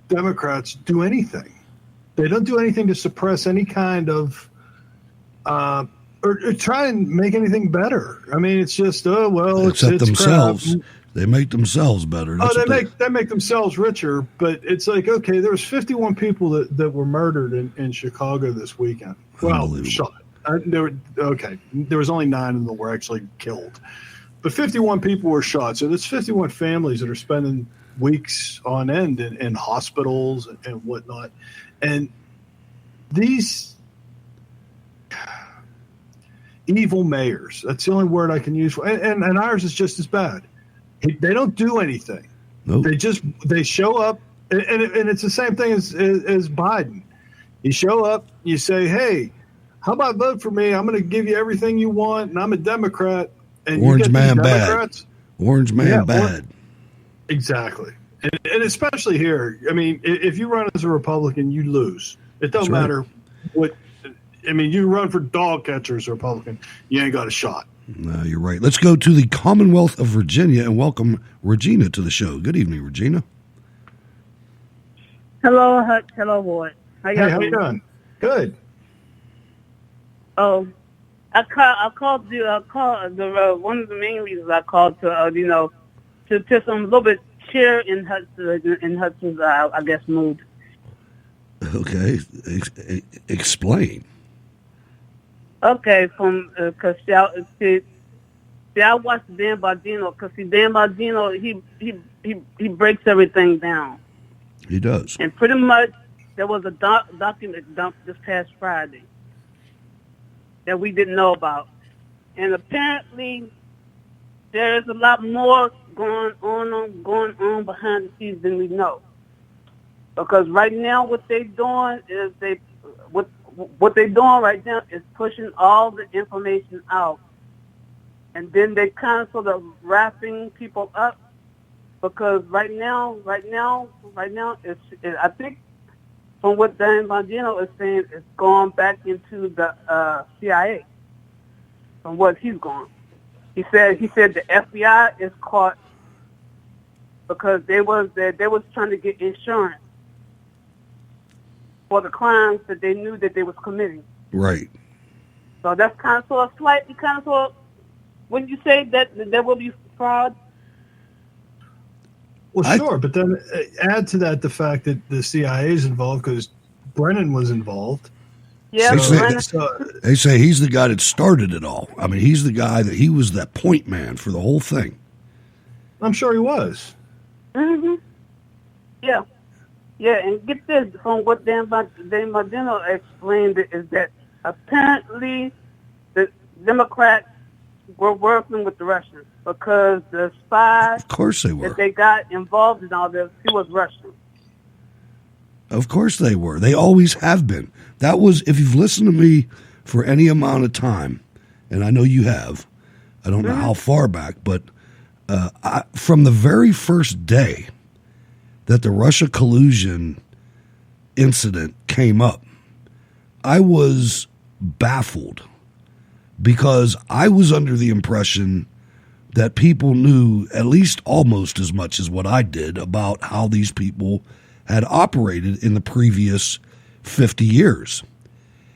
Democrats do anything. They don't do anything to suppress any kind of or try and make anything better. I mean, it's just, Except it's themselves. crap. They make themselves better. That's They make themselves richer, but it's like, okay, there was 51 people that were murdered in Chicago this weekend. Well, shot. There was only 9 of them that were actually killed. But 51 people were shot. So there's 51 families that are spending weeks on end in hospitals and whatnot. And these evil mayors, that's the only word I can use. And ours is just as bad. They don't do anything. Nope. They show up, and it's the same thing as Biden. You show up, you say, hey, how about vote for me? I'm going to give you everything you want, and I'm a Democrat. And Orange you get man these bad. Democrats. Orange man bad. Exactly. And especially here, I mean, if you run as a Republican, you lose. It doesn't That's right. matter what. I mean, you run for dog catcher as a Republican, you ain't got a shot. No, you're right. Let's go to the Commonwealth of Virginia and welcome Regina to the show. Good evening, Regina. Hello, Hutch. Hello, Ward. Hey, how you doing? Good. Oh, I called you. I called one of the main reasons I called to to some little bit cheer in Hudson's I guess mood. Okay, explain. Okay, because I watched Dan Bongino because Dan Bongino he breaks everything down. He does. And pretty much there was a document dumped this past Friday that we didn't know about, and apparently there is a lot more going on behind the scenes than we know. Because right now what they're doing is what they're doing right now is pushing all the information out. And then they kind of sort of wrapping people up because right now, I think from what Dan Bongino is saying, it's going back into the CIA. From what he's going, he said the FBI is caught because they was trying to get insurance for the crimes that they knew that they was committing. Right. So that's kind of sort of slightly kind of sort of, wouldn't you say that there will be fraud? Well, sure, but then add to that the fact that the CIA is involved because Brennan was involved. Yeah, they say he's the guy that started it all. I mean, he's the guy he was that point man for the whole thing. I'm sure he was. Mm-hmm. Yeah. Yeah, and get this, from what Dan Bongino explained is that apparently the Democrats were working with the Russians because the spy of course they were. that they got involved in all this, he was Russian. Of course they were. They always have been. That was, if you've listened to me for any amount of time, and I know you have, I don't know how far back, but from the very first day that the Russia collusion incident came up, I was baffled because I was under the impression that people knew at least almost as much as what I did about how these people had operated in the previous 50 years.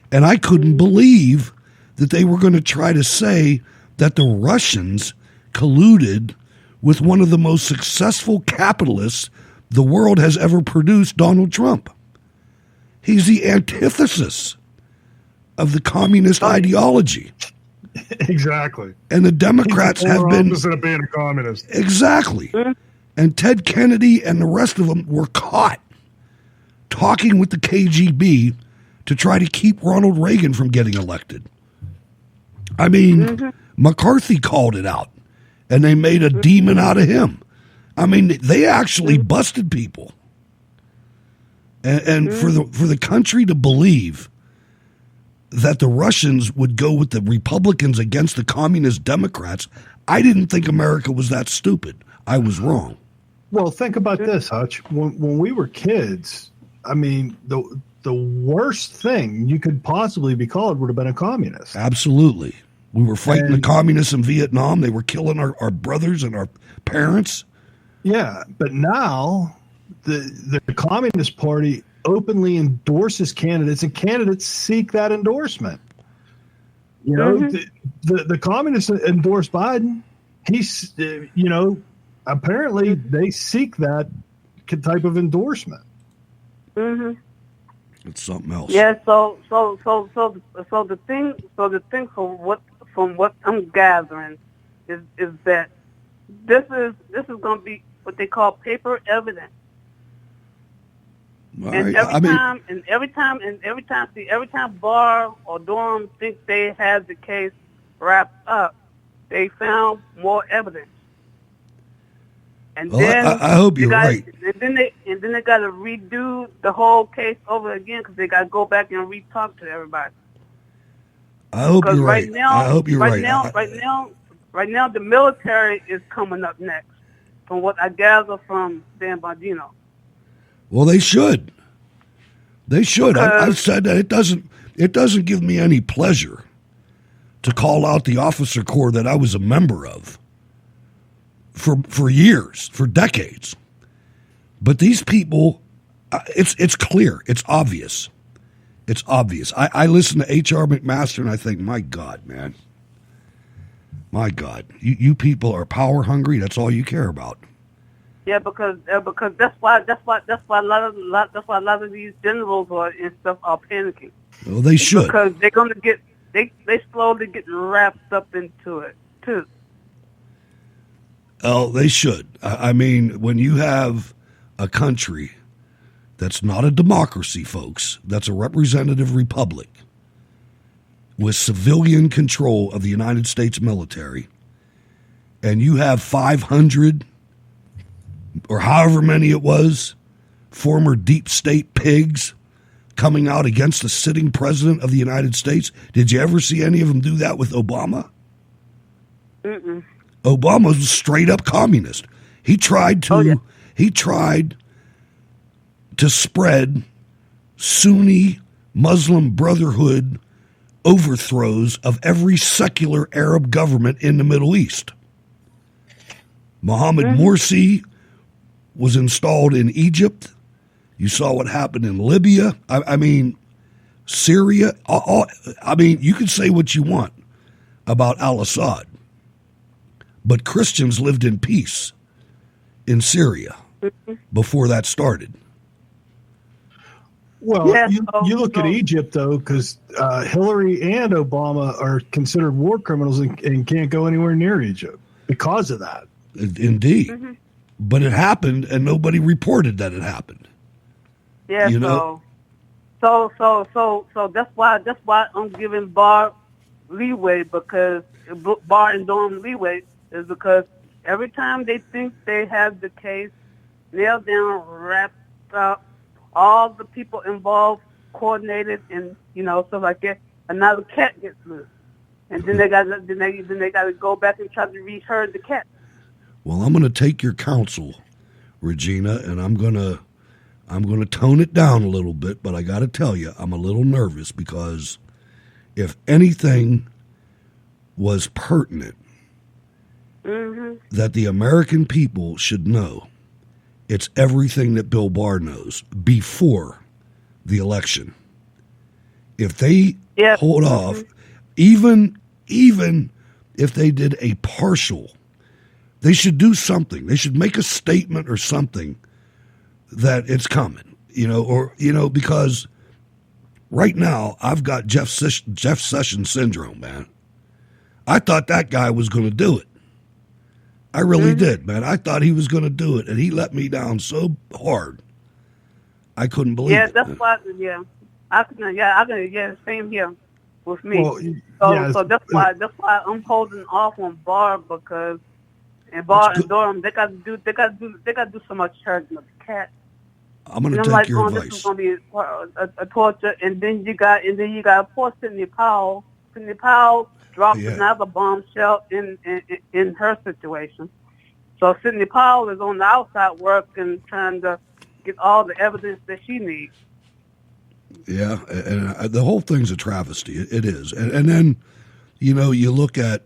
And I couldn't believe that they were going to try to say that the Russians colluded with one of the most successful capitalists the world has ever produced, Donald Trump. He's the antithesis of the communist ideology. Exactly. And the Democrats have been opposite of being a communist. Exactly. And Ted Kennedy and the rest of them were caught talking with the KGB to try to keep Ronald Reagan from getting elected. I mean, McCarthy called it out, and they made a demon out of him. I mean, they actually busted people. And for the country to believe that the Russians would go with the Republicans against the communist Democrats, I didn't think America was that stupid. I was wrong. Well, think about this, Hutch. When we were kids, I mean, the worst thing you could possibly be called would have been a communist. Absolutely. We were fighting the communists in Vietnam. They were killing our brothers and our parents. Yeah, but now the Communist Party openly endorses candidates, and candidates seek that endorsement. You know, the communists endorse Biden. He's, apparently they seek that type of endorsement. It's something else. Yeah. So the thing from what I'm gathering is that this is going to be what they call paper evidence. And every time Barr or Durham think they have the case wrapped up, they found more evidence. And then I hope you're right. And then they got to redo the whole case over again because they got to go back and re-talk to everybody. I hope you're right. I hope you're right. Right now, the military is coming up next, from what I gather from Dan Bongino. Well, they should. They should. I've said that it doesn't give me any pleasure to call out the officer corps that I was a member of for years, for decades. But these people, it's clear, it's obvious. It's obvious. I listen to H.R. McMaster and I think, my God, man. My God. You people are power hungry. That's all you care about. Yeah, because that's why a lot of these generals and stuff are panicking. Well, they should. Because they're going to get they slowly get wrapped up into it too. Oh, they should. I mean, when you have a country that's not a democracy, folks, that's a representative republic with civilian control of the United States military, and you have 500 or however many it was, former deep state pigs coming out against the sitting president of the United States. Did you ever see any of them do that with Obama? Mm-mm. Obama was straight up communist. He tried to spread Sunni Muslim Brotherhood overthrows of every secular Arab government in the Middle East. Mohammed Morsi was installed in Egypt. You saw what happened in Libya. I mean, Syria. I mean, you can say what you want about al-Assad, but Christians lived in peace in Syria before that started. Well, you look at Egypt, though, because Hillary and Obama are considered war criminals and can't go anywhere near Egypt because of that. Indeed. Mm-hmm. But it happened, and nobody reported that it happened. Yeah, so that's why I'm giving Barr leeway, because Barr and Durham leeway is because every time they think they have the case nailed down, wrapped up, all the people involved, coordinated, and stuff like that, another cat gets loose, and then they got to go back and try to reherd the cat. Well, I'm going to take your counsel, Regina, and I'm going to tone it down a little bit, but I got to tell you, I'm a little nervous because if anything was pertinent that the American people should know, it's everything that Bill Barr knows before the election. If they hold off, even if they did a partial, they should do something. They should make a statement or something that it's coming, because right now I've got Jeff Sessions syndrome, man. I thought that guy was going to do it. I really did, man. I thought he was going to do it, and he let me down so hard. I couldn't believe it. Yeah, that's why. Same here with me. Well, so that's why I'm holding off on Barr, because Barr and Durham, they got to do so much charging of the cat. I'm going to take your advice. This is going to be a torture, and then you got poor Sidney Powell. Sidney Powell dropped another bombshell in her situation. So Sidney Powell is on the outside working, trying to get all the evidence that she needs. Yeah, and the whole thing's a travesty. It is. And then, you look at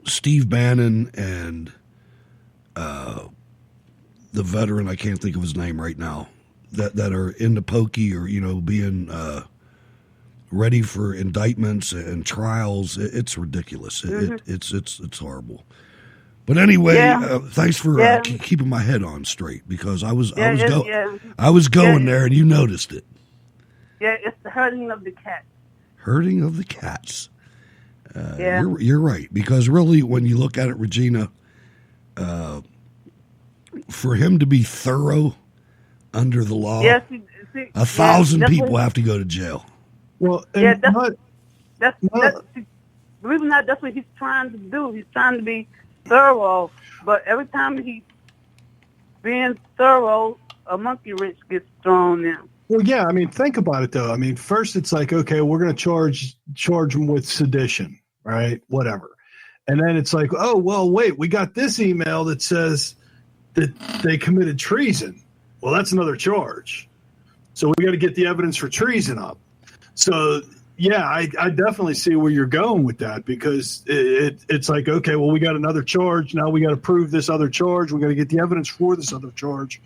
Steve Bannon and the veteran, I can't think of his name right now, that are in the pokey or, being ready for indictments and trials. It's ridiculous. It's horrible. But anyway, thanks for keeping my head on straight, because I was going there and you noticed it. Yeah, it's the herding of the cats. Herding of the cats. You're right, because really, when you look at it, Regina, for him to be thorough under the law, 1,000 people have to go to jail. Well, believe it or not, that's what he's trying to do. He's trying to be thorough, but every time he's being thorough, a monkey wrench gets thrown in. Well, yeah, I mean, think about it, though. I mean, first it's like, okay, we're going to charge them with sedition, right? Whatever. And then it's like, oh, well, wait, we got this email that says that they committed treason. Well, that's another charge. So we got to get the evidence for treason up. So, Yeah, I definitely see where you're going with that, because it's like, okay, well, we got another charge. Now we got to prove this other charge. We got to get the evidence for this other charge.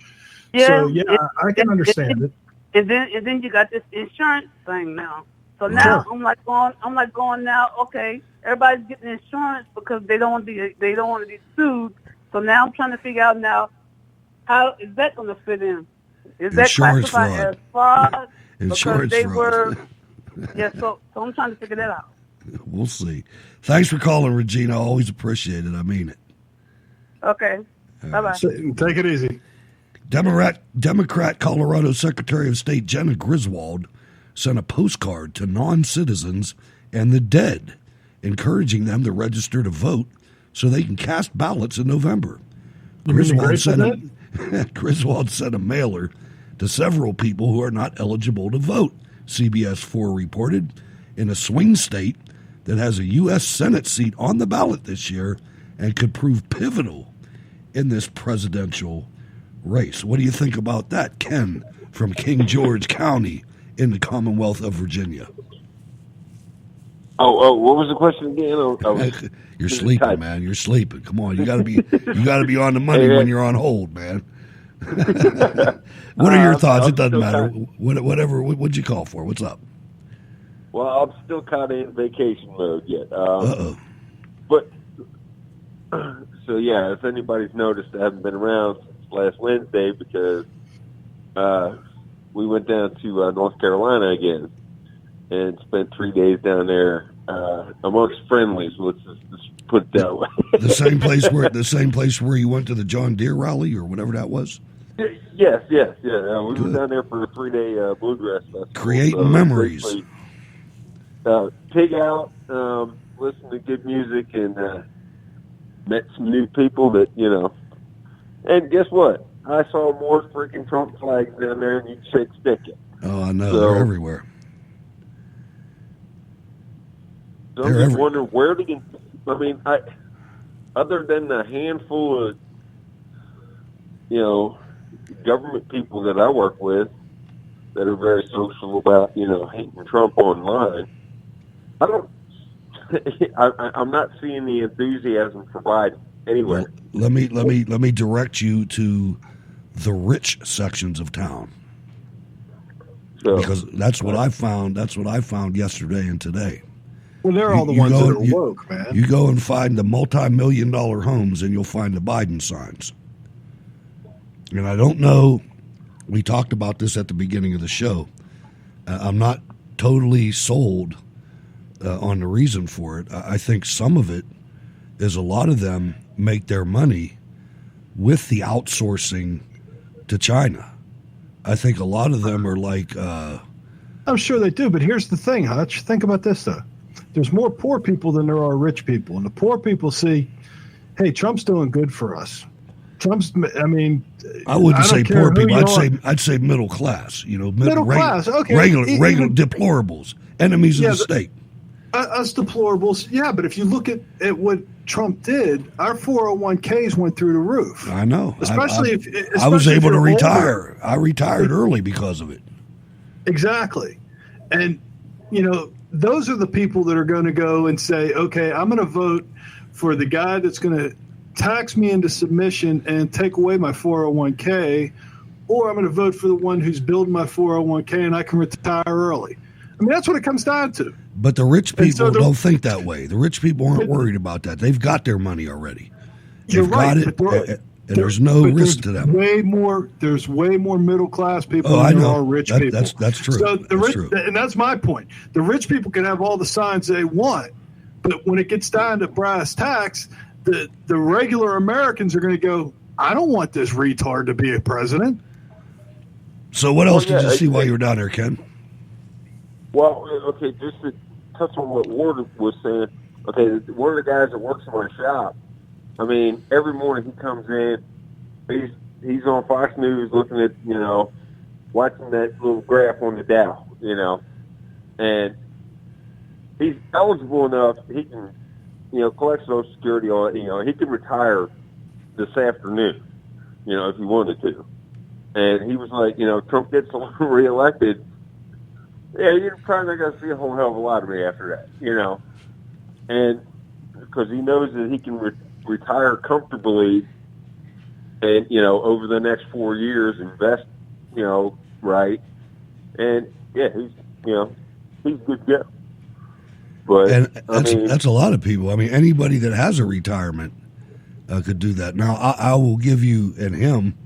Yeah, so, yeah, I can understand it. And then you got this insurance thing now. So now I'm like going now. Okay, everybody's getting insurance because they don't want to be sued. So now I'm trying to figure out now, how is that going to fit in? Is that Insurance classified fraud. as fraud? Insurance because they fraud. were. Yeah, so I'm trying to figure that out. We'll see. Thanks for calling, Regina. Always appreciate it. I mean it. Okay. Bye-bye. Take it easy. Democrat Colorado Secretary of State Jenna Griswold sent a postcard to non-citizens and the dead, encouraging them to register to vote so they can cast ballots in November. Griswold sent a mailer to several people who are not eligible to vote, CBS 4 reported, in a swing state that has a U.S. Senate seat on the ballot this year and could prove pivotal in this presidential race. What do you think about that, Ken, from King George County in the Commonwealth of Virginia? Oh, what was the question again? You're sleeping, man. You're sleeping. Come on, you gotta be on the money when you're on hold, man. What are your thoughts? It doesn't matter. Whatever. What'd you call for? What's up? Well, I'm still kind of in vacation mode yet. Uh-oh. But so yeah, if anybody's noticed, I haven't been around since last Wednesday because we went down to North Carolina again and spent 3 days down there amongst friendlies. Let's just put it that way. The same place where you went to the John Deere rally or whatever that was. Yes. We were down there for a 3-day bluegrass festival. Creating memories. Pig out, listen to good music, and met some new people that, And guess what? I saw more freaking Trump flags down there than you'd shake stick at. Oh, I know. They're everywhere. So I'm just wondering where to get. I mean, other than the handful of, government people that I work with that are very social about, hating Trump online, I'm not seeing the enthusiasm provided anywhere. Well, let me direct you to the rich sections of town. So, because that's what I found. That's what I found yesterday and today. Well, they're all the ones that are woke, man. You go and find the multi-million-dollar homes, and you'll find the Biden signs. And I don't know. We talked about this at the beginning of the show. I'm not totally sold on the reason for it. I think some of it is a lot of them make their money with the outsourcing to China. I think a lot of them are like... I'm sure they do, but here's the thing, Hutch. Think about this, though. There's more poor people than there are rich people. And the poor people see, hey, Trump's doing good for us. I wouldn't say poor people. I'd say middle class. Middle class, okay. Regular deplorables, enemies of the state. Us deplorables, yeah. But if you look at what Trump did, our 401ks went through the roof. I know. Especially if I was able to retire. I retired early because of it. Exactly, and those are the people that are going to go and say, okay, I'm going to vote for the guy that's going to tax me into submission and take away my 401k, or I'm going to vote for the one who's building my 401k and I can retire early. I mean, that's what it comes down to. But the rich people don't think that way. The rich people aren't worried about that. They've got their money already. They've got it, and there's no risk to them. There's way more middle class people than there are rich people. That's true. So true. And that's my point. The rich people can have all the signs they want, but when it gets down to brass tacks, the regular Americans are going to go, I don't want this retard to be a president. So what else did you see while you were down there, Ken? Well, okay, just to touch on what Ward was saying, okay, one of the guys that works in my shop, I mean, every morning he comes in, he's on Fox News looking at, watching that little graph on the Dow, and he's eligible enough, he can, collect Social Security on, he can retire this afternoon, if he wanted to. And he was like, Trump gets reelected, Yeah, you're probably not going to see a whole hell of a lot of me after that, you know. And because he knows that he can retire comfortably and, you know, over the next 4 years, invest, you know, right. And, yeah, he's good to go. But, and that's a lot of people. I mean, anybody that has a retirement could do that. Now, I will give you and him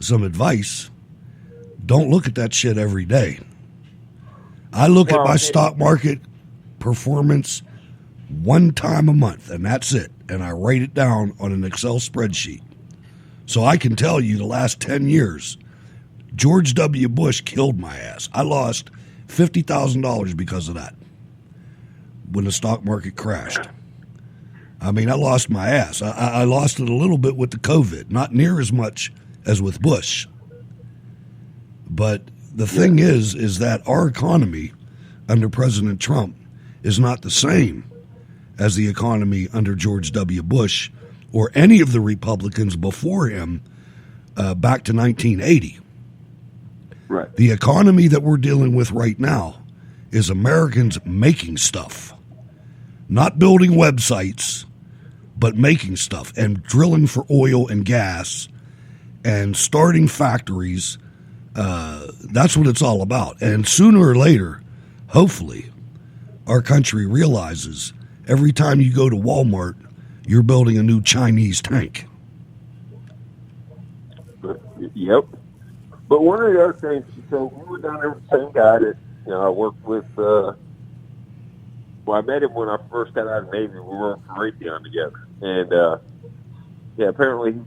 some advice. Don't look at that shit every day. I look at my stock market performance one time a month, and that's it. And I write it down on an Excel spreadsheet. So I can tell you the last 10 years, George W. Bush killed my ass. I lost $50,000 because of that when the stock market crashed. I mean, I lost my ass. I lost it a little bit with the COVID, not near as much as with Bush. But the thing is that our economy under President Trump is not the same as the economy under George W. Bush or any of the Republicans before him back to 1980. Right. The economy that we're dealing with right now is Americans making stuff, not building websites, but making stuff and drilling for oil and gas and starting factories. That's what it's all about. And sooner or later, hopefully, our country realizes every time you go to Walmart, you're building a new Chinese tank. Yep. But one of the other things, so we were down there with the same guy that, you know, I worked with, well, I met him when I first got out of the Navy. We worked for Raytheon together. And, yeah, apparently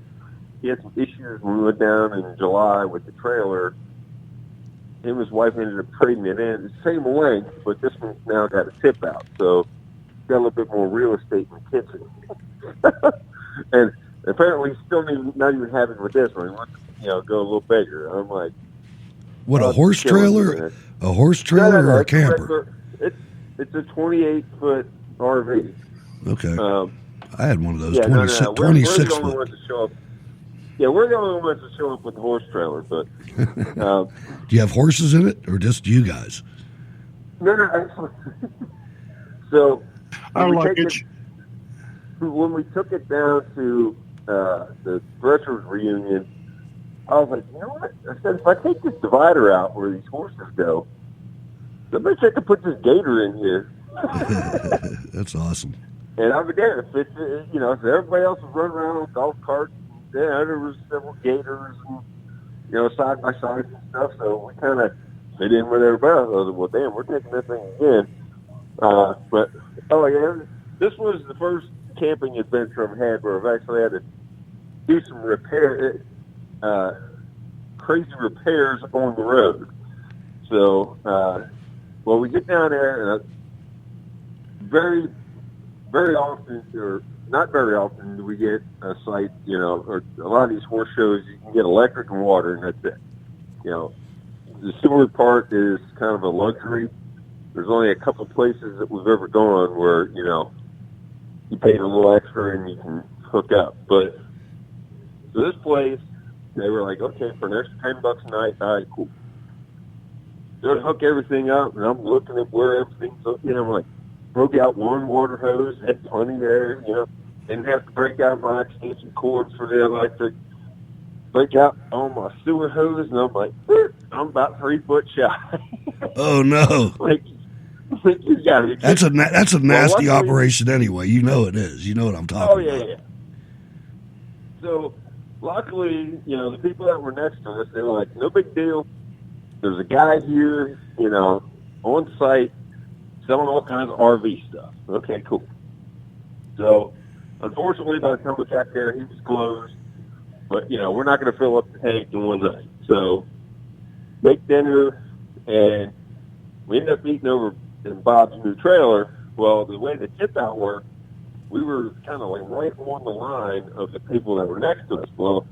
he had some issues when we went down in July with the trailer. Him and his wife ended up trading it in. It's the same length, but this one now got a tip out. So got a little bit more real estate in the kitchen. And apparently he's still not even happy with this one. He wants to, you know, go a little bigger. I'm like, what, a horse trailer? A horse trailer no, or a camper? It's a 28-foot RV. Okay. I had one of those, yeah, 26 we're the only foot. ones to show up. Yeah, we're the only ones to show up with the horse trailer. But do you have horses in it, or just you guys? No, actually. So when we took it down to the Threshers reunion, I was like, you know what? I said, if I take this divider out where these horses go, I bet I could put this gator in here. That's awesome. And I mean, yeah, if it's, you know, so everybody else was running around on golf carts. Yeah, there was several gators and, you know, side by side and stuff. So we kind of fit in with everybody else. I was like, well, damn, we're taking that thing again. But, oh, yeah, this was the first camping adventure I've had where I've actually had to do some crazy repairs on the road. So, well, we get down there, and very, very often, or not very often, do we get a site, you know, or a lot of these horse shows, you can get electric and water, and that's it. You know, the sewer part is kind of a luxury. There's only a couple places that we've ever gone where, you know, you pay a little extra and you can hook up. But so this place, they were like, okay, for an extra $10 a night, all right, cool. They'll hook everything up, and I'm looking at where everything's hooked. You know, I'm like, broke out one water hose, had plenty there, you know, didn't have to break out my extension cords for the electric. Break out all my sewer hose, and I'm like, I'm about 3 foot shy. Oh, no. You gotta be that's a nasty operation anyway. You know it is. You know what I'm talking about. Yeah. So, luckily, you know, the people that were next to us, they were like, no big deal. There's a guy here, you know, on site selling all kinds of RV stuff. Okay, cool. So, unfortunately, by the time we got there, he was closed. But, you know, we're not going to fill up the tank in one night. So, make dinner, and we ended up eating over in Bob's new trailer. Well, the way the tip out worked, we were kind of like right on the line of the people that were next to us. Well,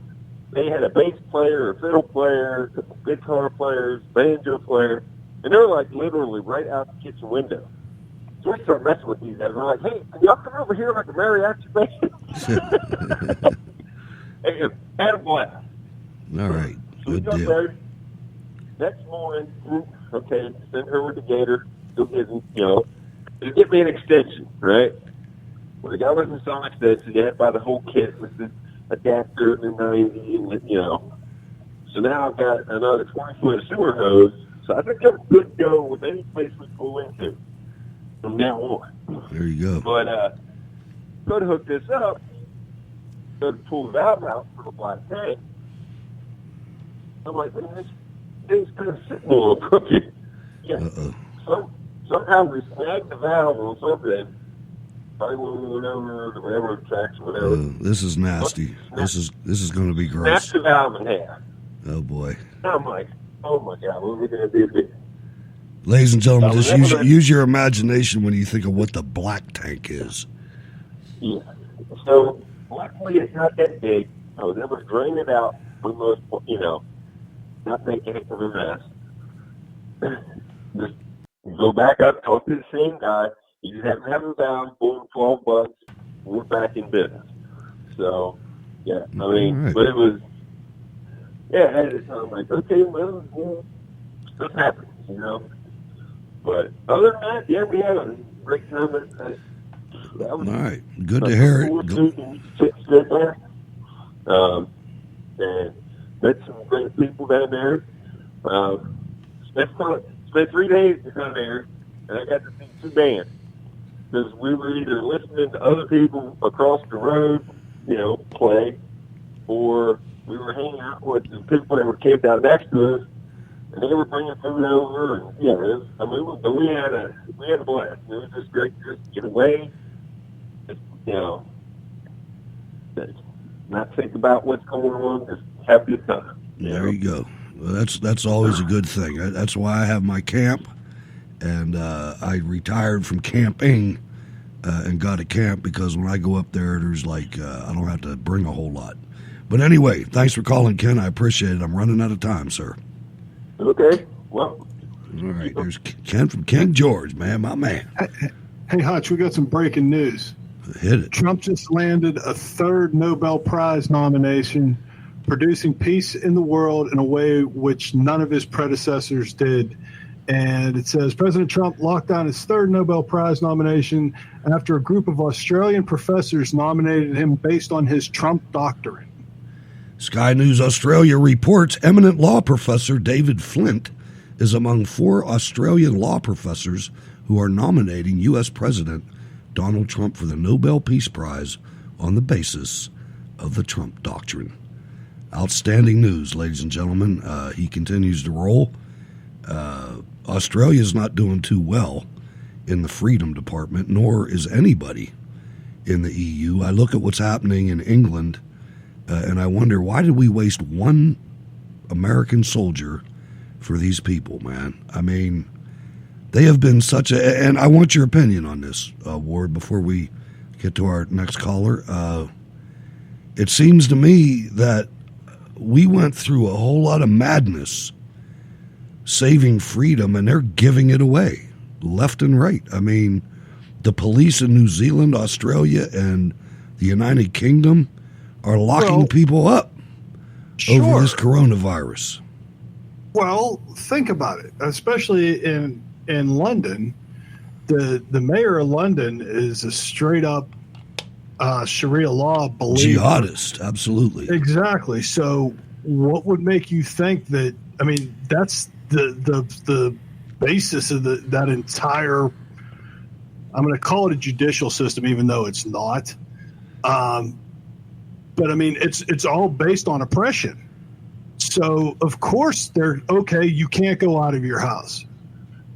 they had a bass player, a fiddle player, guitar players, banjo player, and they were like literally right out the kitchen window. So we started messing with these guys. We're like, hey, can y'all come over here like a mariachi band? And had a blast. All right. So we Good got deal. there, next morning, okay, send her with the gator, go get, to get me an extension, right? Well, the guy wasn't so much that he had to buy the whole kit with the adapter and the 90, and, So now I've got another 20-foot sewer hose. So I think I'm good to go with any place we pull into from now on. There you go. But go to hook this up, go to pull the valve out for the black tank. I'm like, man, this thing's kind of sitting a little crooked. Yeah. Somehow we snagged the valve on something. Probably when we went over the railroad tracks or whatever. This is nasty. This is going to be gross. Snapped the valve in half. Oh boy. I'm like, oh my God, what are we going to do? Ladies and gentlemen, just use your imagination when you think of what the black tank is. Yeah. So luckily it's not that big. I was able to drain it out. We most, not making it for the mess. Just go back up, talk to the same guy. You just have to have him down, boom, $12. We're back in business. So, yeah, I mean, but it was, at the time, like, okay, well, stuff happens, But other than that, yeah, we had a great time. All right, good to hear it. And met some great people down there. Spent 3 days down there, and I got to see 2 bands. Because we were either listening to other people across the road, play, or we were hanging out with the people that were camped out next to us, and they were bringing food over. And we had a blast. It was just great to just get away, not think about what's going on, just have a good time. There you go. Well, that's always a good thing. That's why I have my camp, and I retired from camping and got a camp because when I go up there, there's I don't have to bring a whole lot. But anyway, thanks for calling, Ken. I appreciate it. I'm running out of time, sir. Okay. Well. All right. There's Ken from King George, man, my man. Hey, Hutch, we got some breaking news. Hit it. Trump just landed a 3rd Nobel Prize nomination, producing peace in the world in a way which none of his predecessors did. And it says President Trump locked down his 3rd Nobel Prize nomination after a group of Australian professors nominated him based on his Trump doctrine. Sky News Australia reports eminent law professor David Flint is among 4 Australian law professors who are nominating U.S. President Donald Trump for the Nobel Peace Prize on the basis of the Trump doctrine. Outstanding news, ladies and gentlemen. He continues to roll. Australia's not doing too well in the Freedom Department, nor is anybody in the EU. I look at what's happening in England, and I wonder, why did we waste 1 American soldier for these people, man? I mean, they have been such a... And I want your opinion on this, Ward, before we get to our next caller. It seems to me that we went through a whole lot of madness saving freedom, and they're giving it away left and right. I mean, the police in New Zealand, Australia, and the United Kingdom are locking people up over this coronavirus. Well, think about it, especially in London. The mayor of London is a straight up Sharia law believer. Jihadist, absolutely. Exactly. So what would make you think that, I mean, that's the basis of that entire, I'm going to call it a judicial system, even though it's not. But I mean, it's all based on oppression. So of course they're okay. You can't go out of your house.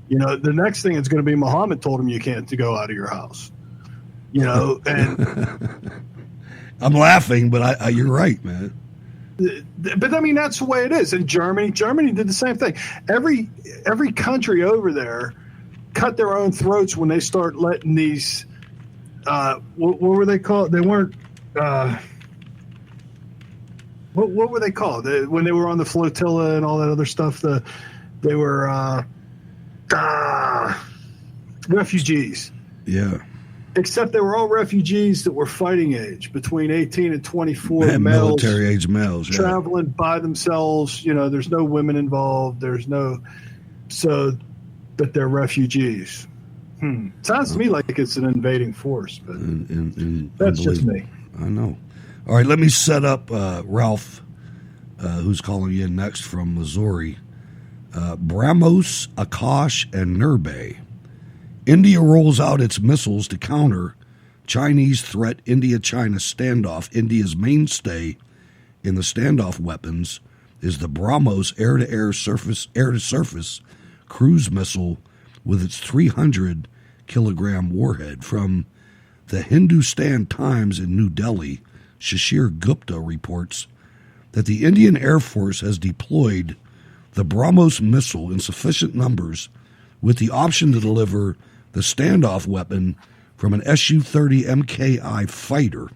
The next thing is going to be Muhammad told him you can't go out of your house. And I'm laughing, but you're right, man. But I mean, that's the way it is. In Germany did the same thing. Every country over there cut their own throats when they start letting these. What were they called? They weren't. What were they called? When they were on the flotilla and all that other stuff, they were refugees. Yeah. Except they were all refugees that were fighting age, between 18 and 24. And males, military age males. Yeah. traveling by themselves. You know, there's no women involved. But they're refugees. Sounds to me like it's an invading force, but that's just me. I know. All right, let me set up Ralph, who's calling in next from Missouri. BrahMos, Akash, and Nurbe. India rolls out its missiles to counter Chinese threat India-China standoff. India's mainstay in the standoff weapons is the BrahMos air-to-air, surface-to-surface cruise missile with its 300-kilogram warhead. From the Hindustan Times in New Delhi, Shashir Gupta reports that the Indian Air Force has deployed the BrahMos missile in sufficient numbers with the option to deliver the standoff weapon from an Su-30 MKI fighter.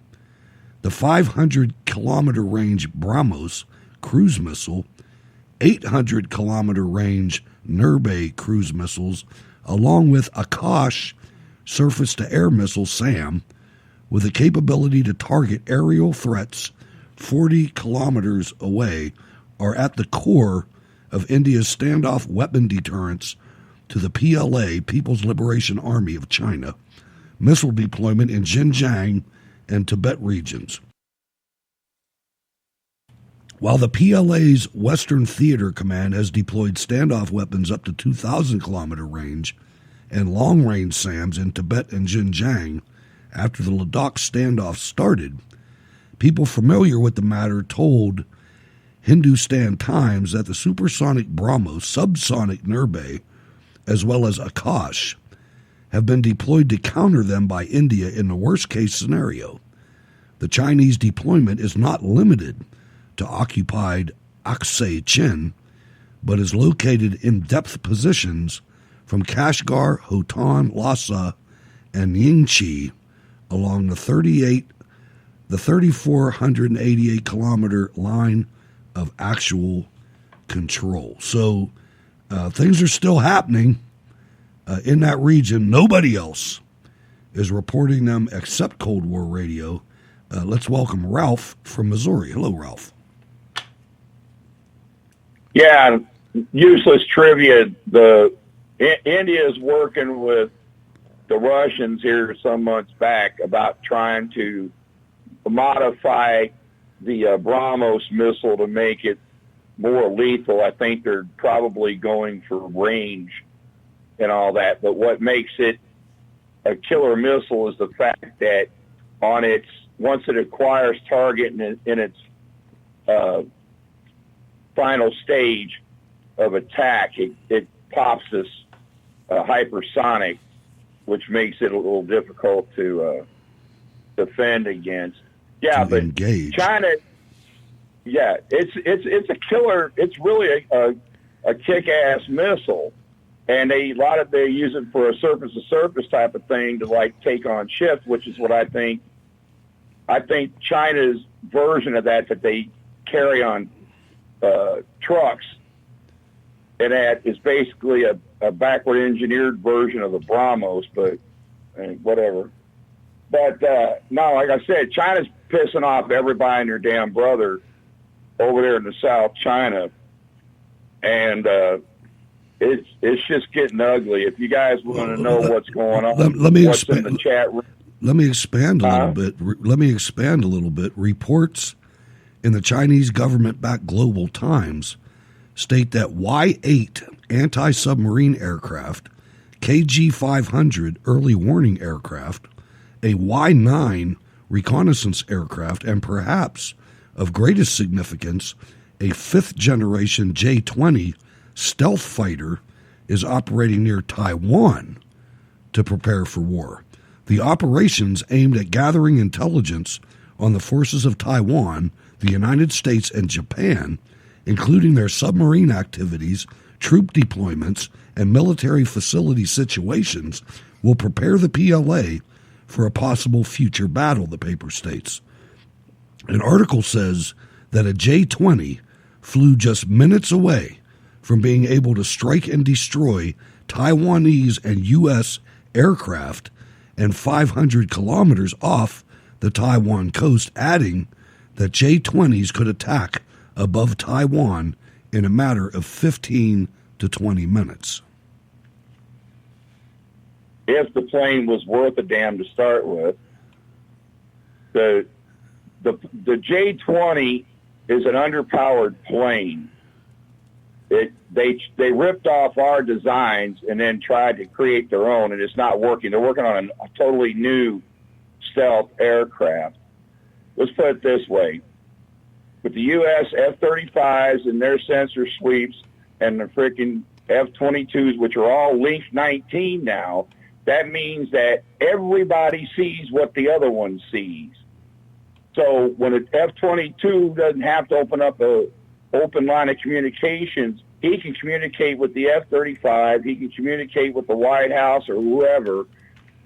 The 500-kilometer range BrahMos cruise missile, 800-kilometer range Nurbe cruise missiles, along with Akash surface-to-air missile SAM, with the capability to target aerial threats 40 kilometers away, are at the core of India's standoff weapon deterrence to the PLA, People's Liberation Army of China, missile deployment in Xinjiang and Tibet regions. While the PLA's Western Theater Command has deployed standoff weapons up to 2,000-kilometer range and long-range SAMs in Tibet and Xinjiang after the Ladakh standoff started, people familiar with the matter told Hindustan Times that the supersonic BrahMos, subsonic Nurbe, as well as Akash, have been deployed to counter them by India in the worst-case scenario. The Chinese deployment is not limited to occupied Aksai Chin, but is located in depth positions from Kashgar, Hotan, Lhasa, and Yingchi along the 3,488-kilometer line of actual control. So things are still happening in that region. Nobody else is reporting them except Cold War Radio. Let's welcome Ralph from Missouri. Hello, Ralph. Yeah, useless trivia. India is working with the Russians here some months back about trying to modify the BrahMos missile to make it more lethal. I think they're probably going for range and all that. But what makes it a killer missile is the fact that once it acquires target in its final stage of attack, it pops this hypersonic, which makes it a little difficult to defend against. Yeah, but engage. China, yeah, it's a killer. It's really a kick-ass missile, and they use it for a surface-to-surface type of thing to like take on ships, which is what I think. I think China's version of that they carry on trucks, and that is basically a backward engineered version of the BrahMos, but whatever. But no, like I said, China's pissing off everybody and their damn brother over there in the South China, and it's just getting ugly. If you guys want to know what's going on, let me what's in the chat room. Let me expand a little bit. Reports in the Chinese government-backed Global Times state that Y-8 anti-submarine aircraft, KG-500 early warning aircraft, a Y-9 reconnaissance aircraft, and perhaps of greatest significance, a fifth-generation J-20 stealth fighter is operating near Taiwan to prepare for war. The operations aimed at gathering intelligence on the forces of Taiwan, the United States, and Japan, including their submarine activities, troop deployments, and military facility situations, will prepare the PLA for a possible future battle, the paper states. An article says that a J-20 flew just minutes away from being able to strike and destroy Taiwanese and U.S. aircraft and 500 kilometers off the Taiwan coast, adding that J-20s could attack above Taiwan in a matter of 15 to 20 minutes. If the plane was worth a damn to start with, the J-20 is an underpowered plane. They ripped off our designs and then tried to create their own, and it's not working. They're working on a totally new stealth aircraft. Let's put it this way. With the U.S. F-35s and their sensor sweeps and the freaking F-22s, which are all Link 19 now, that means that everybody sees what the other one sees. So when an F-22 doesn't have to open up a open line of communications, he can communicate with the F-35, he can communicate with the White House or whoever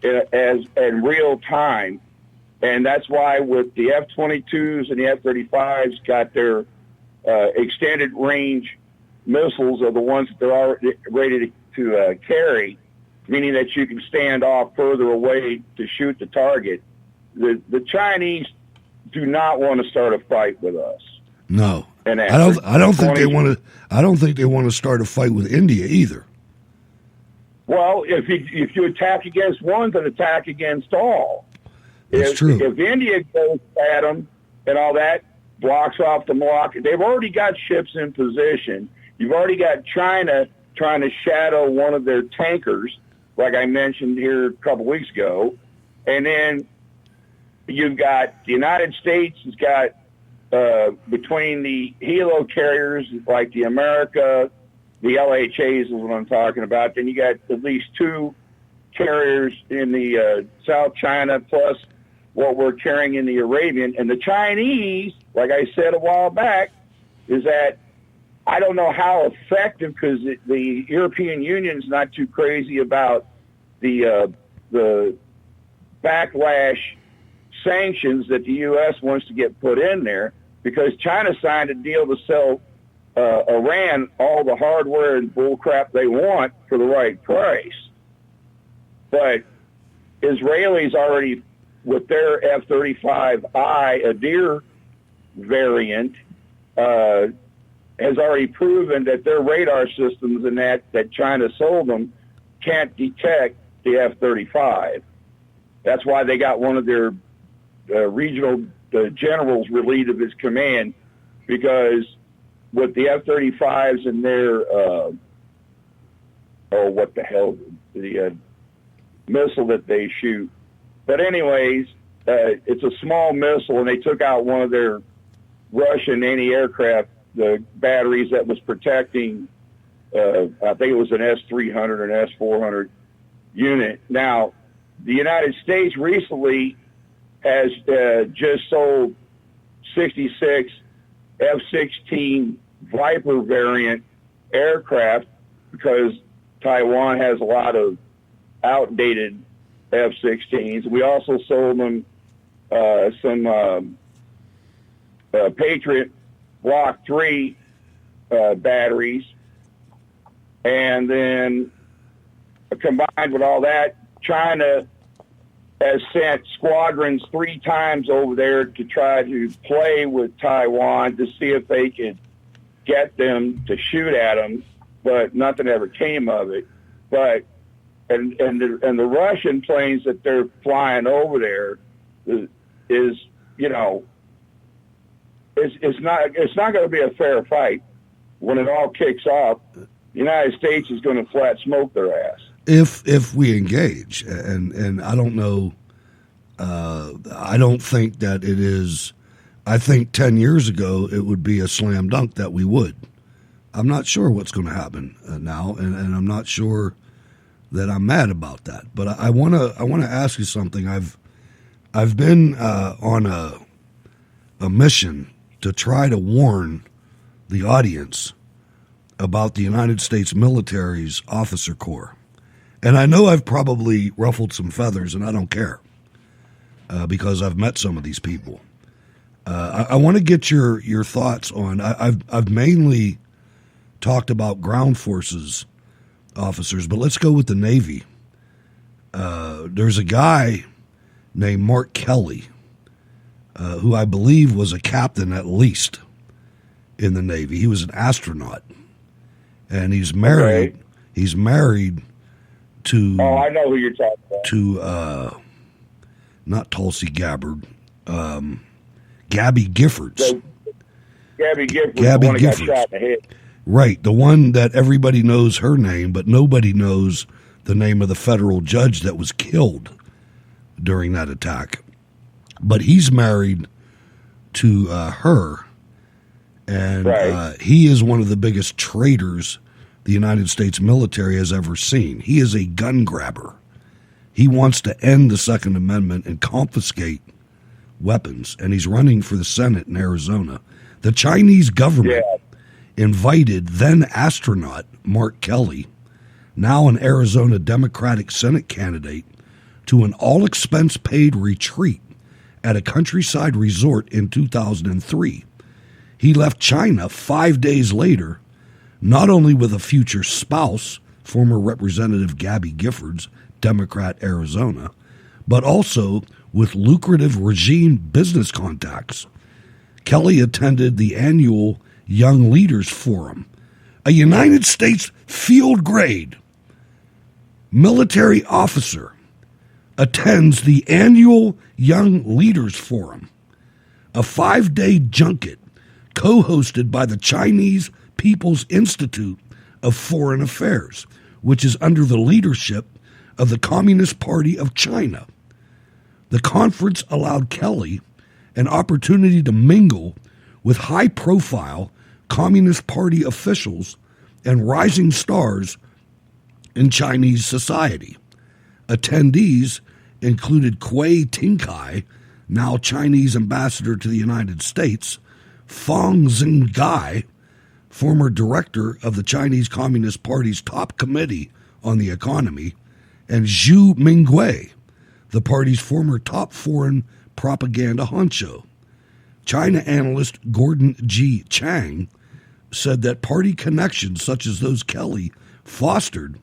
in real time. And that's why with the F-22s and the F-35s got their extended range missiles are the ones that they're ready to carry, meaning that you can stand off further away to shoot the target. The Chinese do not want to start a fight with us. No. And I don't think they want to. I don't think they want to start a fight with India either. Well, if you attack against one, then attack against all. That's true. If India goes at them and all that, blocks off the Malacca, they've already got ships in position. You've already got China trying to shadow one of their tankers, like I mentioned here a couple weeks ago, and then you've got the United States has got between the helo carriers like the America, the LHAs is what I'm talking about. Then you got at least two carriers in the South China, plus what we're carrying in the Arabian. And the Chinese, like I said a while back, is that I don't know how effective, because the European Union's not too crazy about the backlash sanctions that the U.S. wants to get put in there, because China signed a deal to sell Iran all the hardware and bullcrap they want for the right price. But Israelis already, with their F-35I Adir variant, has already proven that their radar systems and that China sold them can't detect the F-35. That's why they got one of their regional generals relieved of his command, because with the F-35s and their the missile that they shoot. But anyways, it's a small missile, and they took out one of their Russian anti-aircraft the batteries that was protecting, I think it was an S-300 or an S-400 unit. Now, the United States recently has just sold 66 F-16 Viper variant aircraft, because Taiwan has a lot of outdated F-16s. We also sold them some Patriot Block 3 batteries. And then combined with all that, China has sent squadrons 3 times over there to try to play with Taiwan to see if they could get them to shoot at them, but nothing ever came of it. But and the Russian planes that they're flying over there is you know, it's not going to be a fair fight. When it all kicks off, the United States is going to flat smoke their ass. If we engage, and I don't know, I don't think that it is. I think 10 years ago it would be a slam dunk that we would. I'm not sure what's going to happen now, and I'm not sure that I'm mad about that. But I want to ask you something. I've been on a mission to try to warn the audience about the United States military's officer corps. And I know I've probably ruffled some feathers, and I don't care because I've met some of these people. I want to get your thoughts on. I've mainly talked about ground forces officers, but let's go with the Navy. there's a guy named Mark Kelly, who I believe was a captain at least in the Navy. He was an astronaut, and he's married. Okay. He's married to. Oh, I know who you're talking about. To not Tulsi Gabbard, Gabby Giffords. So, Gabby Giffords, Gabby the one that got Giffords. shot in the head. Right, the one that everybody knows her name, but nobody knows the name of the federal judge that was killed during that attack. But he's married to her, and Right. he is one of the biggest traitors the United States military has ever seen. He is a gun grabber. He wants to end the Second Amendment and confiscate weapons, and he's running for the Senate in Arizona. The Chinese government invited then astronaut Mark Kelly, now an Arizona Democratic Senate candidate, to an all-expense-paid retreat at a countryside resort in 2003. He left China 5 days later, not only with a future spouse, former Representative Gabby Giffords, Democrat, Arizona, but also with lucrative regime business contacts. Kelly attended the annual Young Leaders Forum, a United States field grade military officer attends the annual Young Leaders Forum, a 5-day junket co-hosted by the Chinese People's Institute of Foreign Affairs, which is under the leadership of the Communist Party of China. The conference allowed Kelly an opportunity to mingle with high-profile Communist Party officials and rising stars in Chinese society. Attendees included Kuei Tinkai, now Chinese ambassador to the United States, Fang Xingai, former director of the Chinese Communist Party's top committee on the economy, and Zhu Mingwei, the party's former top foreign propaganda honcho. China analyst Gordon G. Chang said that party connections such as those Kelly fostered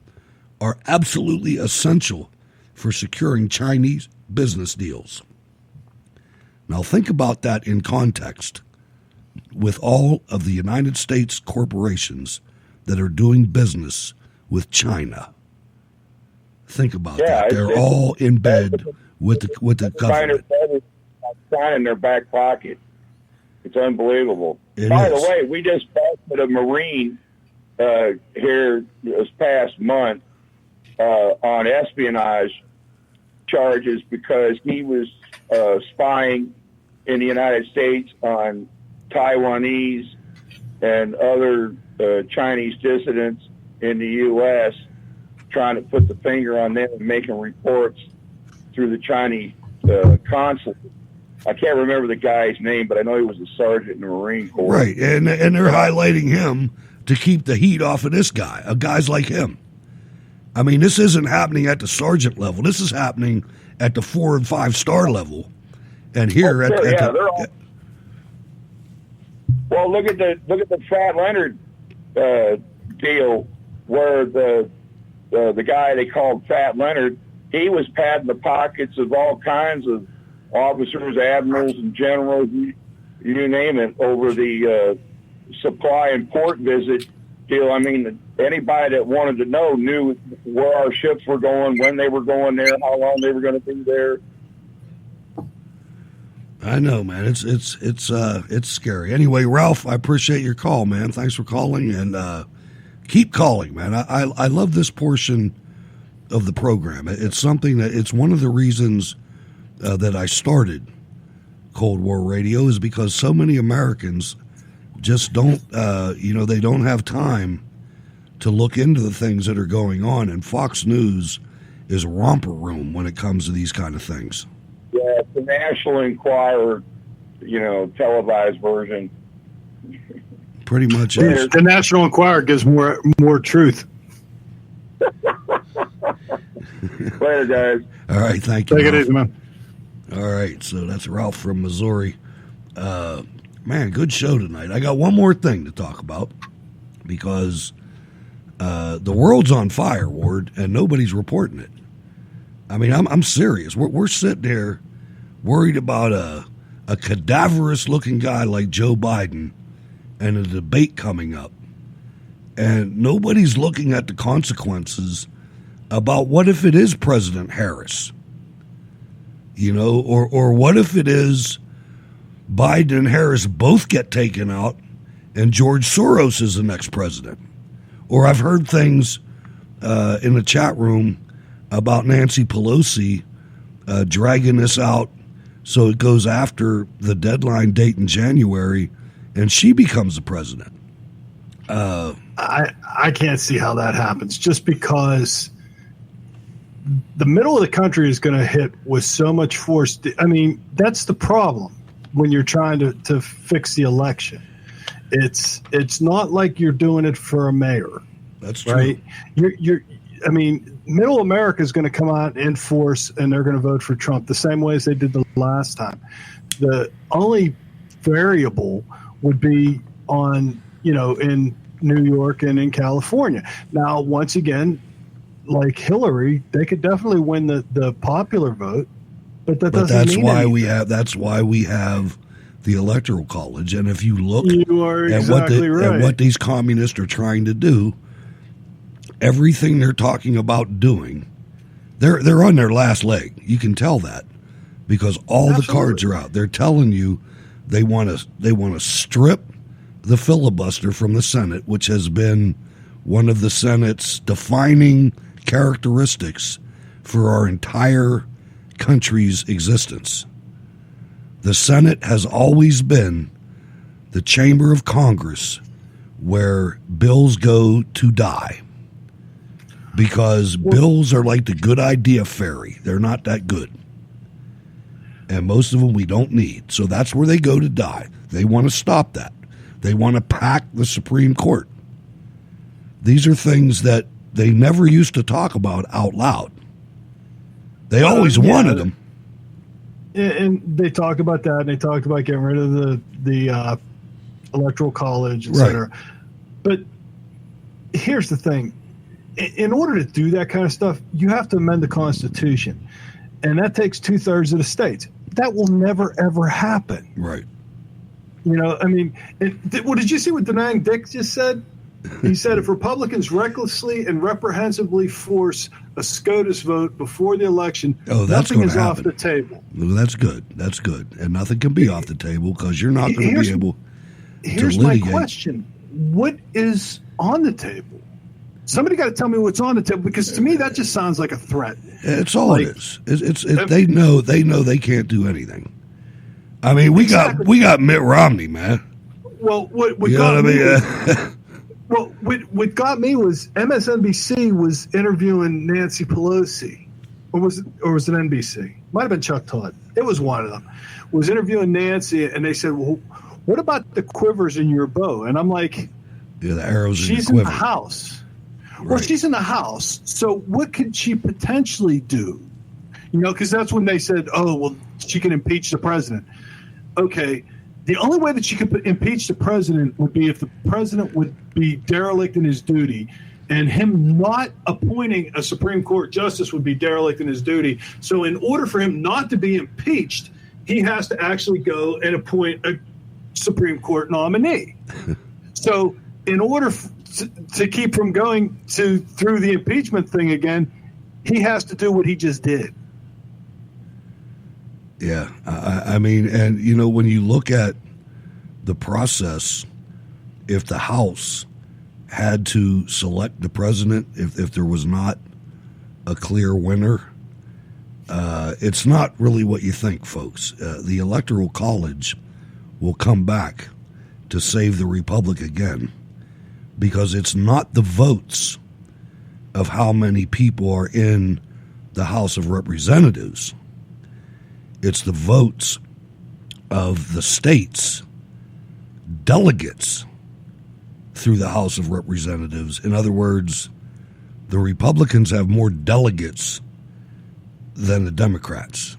are absolutely essential for securing Chinese business deals. Now think about that in context with all of the United States corporations that are doing business with China. Think about that. They're all in bed with the government. China in their back pocket. It's unbelievable. It By is. the way, we just busted a Marine here this past month on espionage charges because he was spying in the United States on Taiwanese and other Chinese dissidents in the U.S., trying to put the finger on them and making reports through the Chinese consulate. I can't remember the guy's name, but I know he was a sergeant in the Marine Corps. Right, and they're highlighting him to keep the heat off of this guy, guys like him. I mean, this isn't happening at the sergeant level. This is happening at the 4 and 5 star level, and here at they're all. Well, look at the Fat Leonard deal, where the guy they called Fat Leonard, he was patting the pockets of all kinds of officers, admirals, and generals, you name it, over the supply and port visit deal. I mean, anybody that wanted to know knew where our ships were going, when they were going there, how long they were going to be there. I know, man. It's scary. Anyway, Ralph, I appreciate your call, man. Thanks for calling, and keep calling, man. I love this portion of the program. It's something that it's one of the reasons that I started Cold War Radio is because so many Americans just don't, they don't have time to look into the things that are going on, and Fox News is romper room when it comes to these kind of things. Yeah, it's the National Enquirer, televised version. Pretty much is. The National Enquirer gives more truth. Later, guys. All right, thank you. Take it easy, man. All right, so that's Ralph from Missouri. Man, good show tonight. I got one more thing to talk about because the world's on fire, Ward, and nobody's reporting it. I mean, I'm serious. We're sitting there worried about a cadaverous-looking guy like Joe Biden and a debate coming up. And nobody's looking at the consequences about what if it is President Harris? Or what if it is Biden and Harris both get taken out and George Soros is the next president? Or I've heard things in the chat room about Nancy Pelosi dragging this out so it goes after the deadline date in January and she becomes the president. I can't see how that happens just because the middle of the country is going to hit with so much force. I mean, that's the problem when you're trying to fix the election. It's not like you're doing it for a mayor. That's true. Right? I mean, middle America is going to come out in force and they're going to vote for Trump the same way as they did the last time. The only variable would be on, in New York and in California. Now, once again, like Hillary, they could definitely win the popular vote, but doesn't mean anything. That's why we have the Electoral College. And if you look at what these communists are trying to do, everything they're talking about doing, they're on their last leg. You can tell that because all the cards are out. They're telling you they want to strip the filibuster from the Senate, which has been one of the Senate's defining characteristics for our entire country's existence. The Senate has always been the chamber of Congress where bills go to die because bills are like the good idea fairy. They're not that good. And most of them we don't need. So that's where they go to die. They want to stop that. They want to pack the Supreme Court. These are things that they never used to talk about out loud. They always wanted them. And they talk about that, and they talked about getting rid of the Electoral College, et cetera. Right. But here's the thing. In order to do that kind of stuff, you have to amend the Constitution. And that takes 2/3 of the states. That will never, ever happen. Right. I mean, did you see what Denang Dick just said? He said if Republicans recklessly and reprehensibly force a SCOTUS vote before the election, nothing is off the table. Well, that's good. That's good. And nothing can be off the table because you're not going to be able to Here's litigate. My question. What is on the table? Somebody got to tell me what's on the table because to me that just sounds like a threat. It's all it is. It's they know they can't do anything. I mean, we got Mitt Romney, man. Well, what you know what I mean? Well, what got me was MSNBC was interviewing Nancy Pelosi, or was it NBC? Might have been Chuck Todd. It was one of them. Was interviewing Nancy, and they said, "Well, what about the quivers in your bow?" And I'm like, "Yeah, the arrows in your quiver." She's in the House. Right. Well, she's in the House, so what could she potentially do? Because that's when they said, "Oh, well, she can impeach the president." Okay. The only way that she could impeach the president would be if the president would be derelict in his duty, and him not appointing a Supreme Court justice would be derelict in his duty. So in order for him not to be impeached, he has to actually go and appoint a Supreme Court nominee. So in order to keep from going through the impeachment thing again, he has to do what he just did. Yeah, I mean, and when you look at the process, if the House had to select the president, if there was not a clear winner, it's not really what you think, folks. The Electoral College will come back to save the Republic again because it's not the votes of how many people are in the House of Representatives. It's the votes of the states' delegates through the House of Representatives. In other words, the Republicans have more delegates than the Democrats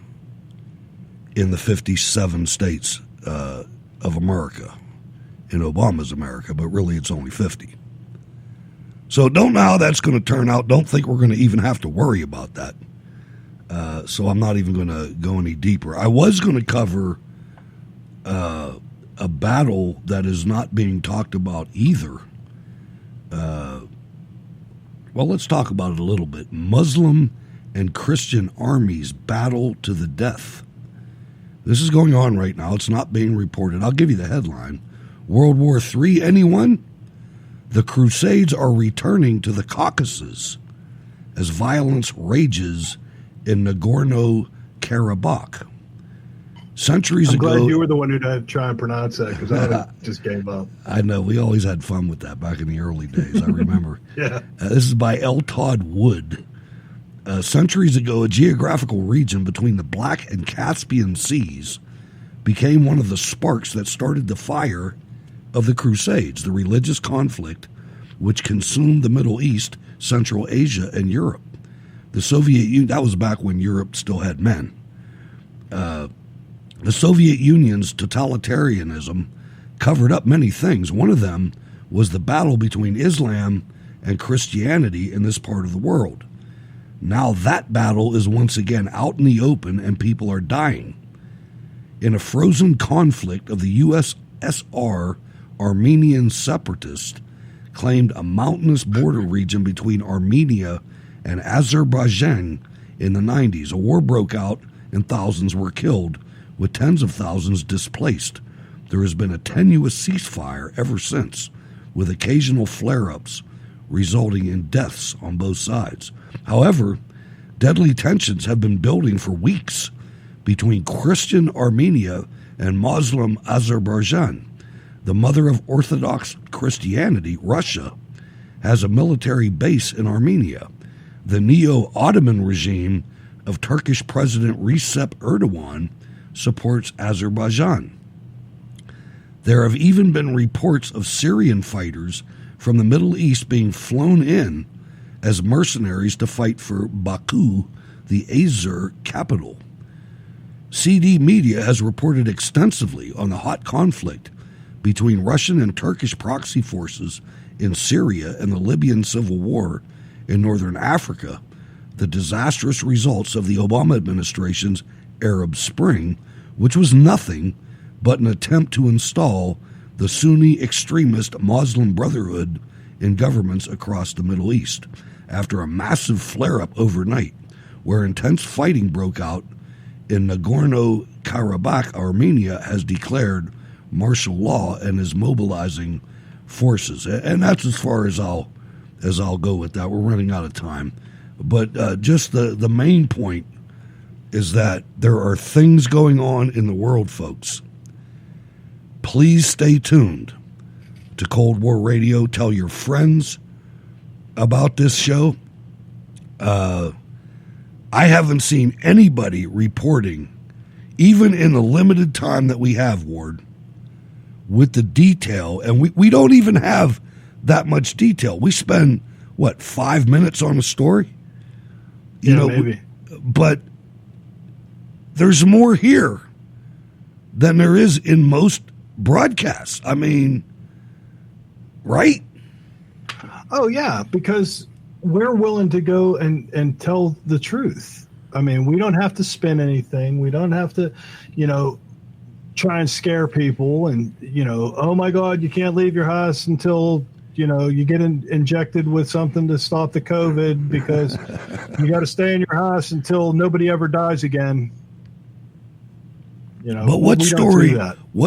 in the 57 states of America, in Obama's America, but really it's only 50. So don't know how that's going to turn out. Don't think we're going to even have to worry about that. So I'm not even going to go any deeper. I was going to cover a battle that is not being talked about either. Well, let's talk about it a little bit. Muslim and Christian armies battle to the death. This is going on right now. It's not being reported. I'll give you the headline. World War III, anyone? The Crusades are returning to the Caucasus as violence rages in Nagorno-Karabakh. Centuries I'm ago... glad you were the one who had to try and pronounce that, because I just gave up. I know. We always had fun with that back in the early days, I remember. Yeah. This is by L. Todd Wood. Centuries ago, a geographical region between the Black and Caspian Seas became one of the sparks that started the fire of the Crusades, the religious conflict which consumed the Middle East, Central Asia, and Europe. The Soviet Union, that was back when Europe still had men. The Soviet Union's totalitarianism covered up many things. One of them was the battle between Islam and Christianity in this part of the world. Now that battle is once again out in the open and people are dying. In a frozen conflict of the USSR, Armenian separatists claimed a mountainous border region between Armenia and Azerbaijan in the 90s. A war broke out and thousands were killed, with tens of thousands displaced. There has been a tenuous ceasefire ever since, with occasional flare-ups resulting in deaths on both sides. However, deadly tensions have been building for weeks between Christian Armenia and Muslim Azerbaijan. The mother of Orthodox Christianity, Russia, has a military base in Armenia. The neo-Ottoman regime of Turkish President Recep Erdogan supports Azerbaijan. There have even been reports of Syrian fighters from the Middle East being flown in as mercenaries to fight for Baku, the Azer capital. CD Media has reported extensively on the hot conflict between Russian and Turkish proxy forces in Syria and the Libyan civil war in northern Africa, the disastrous results of the Obama administration's Arab Spring, which was nothing but an attempt to install the Sunni extremist Muslim Brotherhood in governments across the Middle East, after a massive flare-up overnight where intense fighting broke out in Nagorno-Karabakh. Armenia has declared martial law and is mobilizing forces. And that's as far as I'll go with that. We're running out of time. But just the main point is that there are things going on in the world, folks. Please stay tuned to Cold War Radio. Tell your friends about this show. I haven't seen anybody reporting, even in the limited time that we have, Ward, with the detail. And we don't even have that much detail. We spend, 5 minutes on a story? Maybe. But there's more here than there is in most broadcasts. I mean, right? Oh, yeah, because we're willing to go and tell the truth. I mean, we don't have to spin anything. We don't have to, try and scare people and, oh, my God, you can't leave your house until, you get injected with something to stop the COVID because you got to stay in your house until nobody ever dies again. But what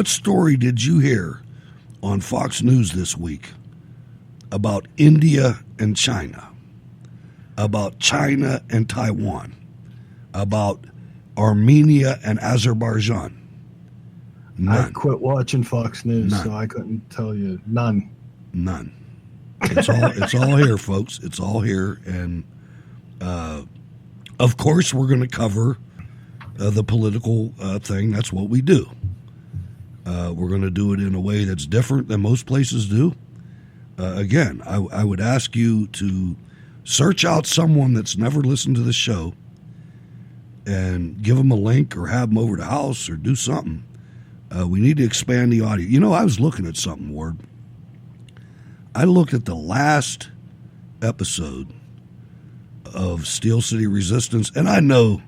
story did you hear on Fox News this week about India and China, about China and Taiwan, about Armenia and Azerbaijan? None. I quit watching Fox News, so I couldn't tell you. None. It's all here, folks. It's all here. And, of course, we're going to cover the political thing. That's what we do. We're going to do it in a way that's different than most places do. Again, I would ask you to search out someone that's never listened to the show and give them a link or have them over to the house or do something. We need to expand the audience. I was looking at something, Ward. I looked at the last episode of Steel City Resistance, and I know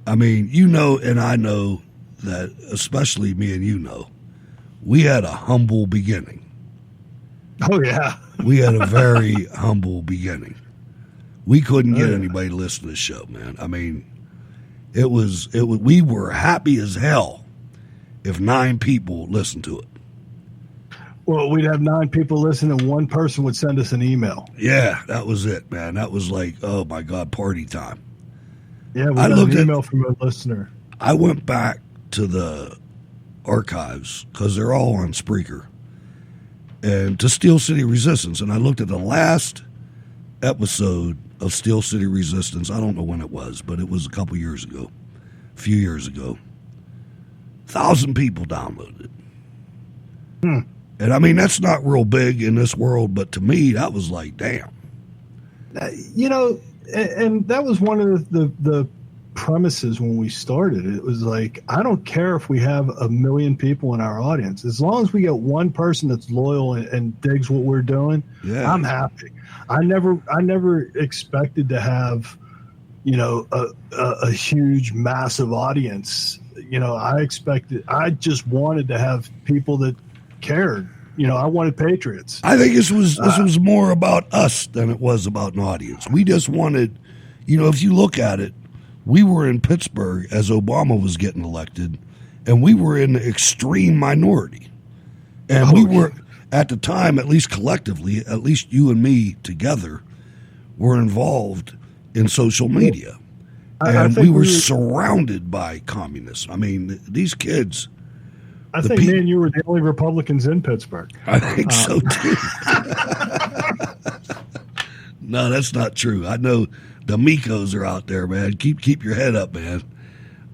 I mean, you know, and I know that, especially me and you know, we had a humble beginning. Oh, yeah. We had a very humble beginning. We couldn't get anybody to listen to the show, man. I mean, it was we were happy as hell if 9 people listened to it. Well, we'd have 9 people listen, and one person would send us an email. Yeah, that was it, man. That was like, oh my God, party time. Yeah, we got an email from a listener. I went back to the archives because they're all on Spreaker, and to Steel City Resistance, and I looked at the last episode of Steel City Resistance. I don't know when it was, but it was a few years ago. 1,000 people downloaded it. And I mean, that's not real big in this world, but to me, that was like, damn. You know, and that was one of the premises when we started. It was like, I don't care if we have 1 million people in our audience. As long as we get one person that's loyal and digs what we're doing, I'm happy. I never expected to have, you know, a huge, massive audience. You know, I just wanted to have people that cared. You know, I wanted patriots. I think this was more about us than it was about an audience. We just wanted, you know, if you look at it, we were in Pittsburgh as Obama was getting elected, and we were in the extreme minority. And we were, at the time, at least collectively, at least you and me together, were involved in social media. And we were surrounded by communists. I mean, these kids... I think me and you were the only Republicans in Pittsburgh. I think so, too. No, that's not true. I know the Mikos are out there, man. Keep your head up, man,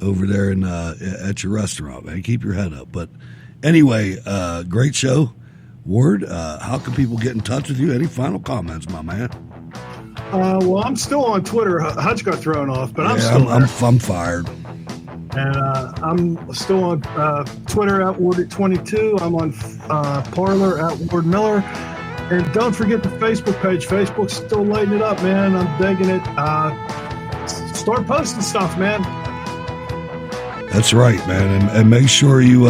over there in at your restaurant, man. Keep your head up. But anyway, great show. Ward, how can people get in touch with you? Any final comments, my man? Well, I'm still on Twitter. Hutch got thrown off, but I'm still there. I'm fired. And I'm still on Twitter at Ward22. I'm on Parler at Ward Miller. And don't forget the Facebook page. Facebook's still lighting it up, man. I'm digging it. Start posting stuff, man. That's right, man. And make sure you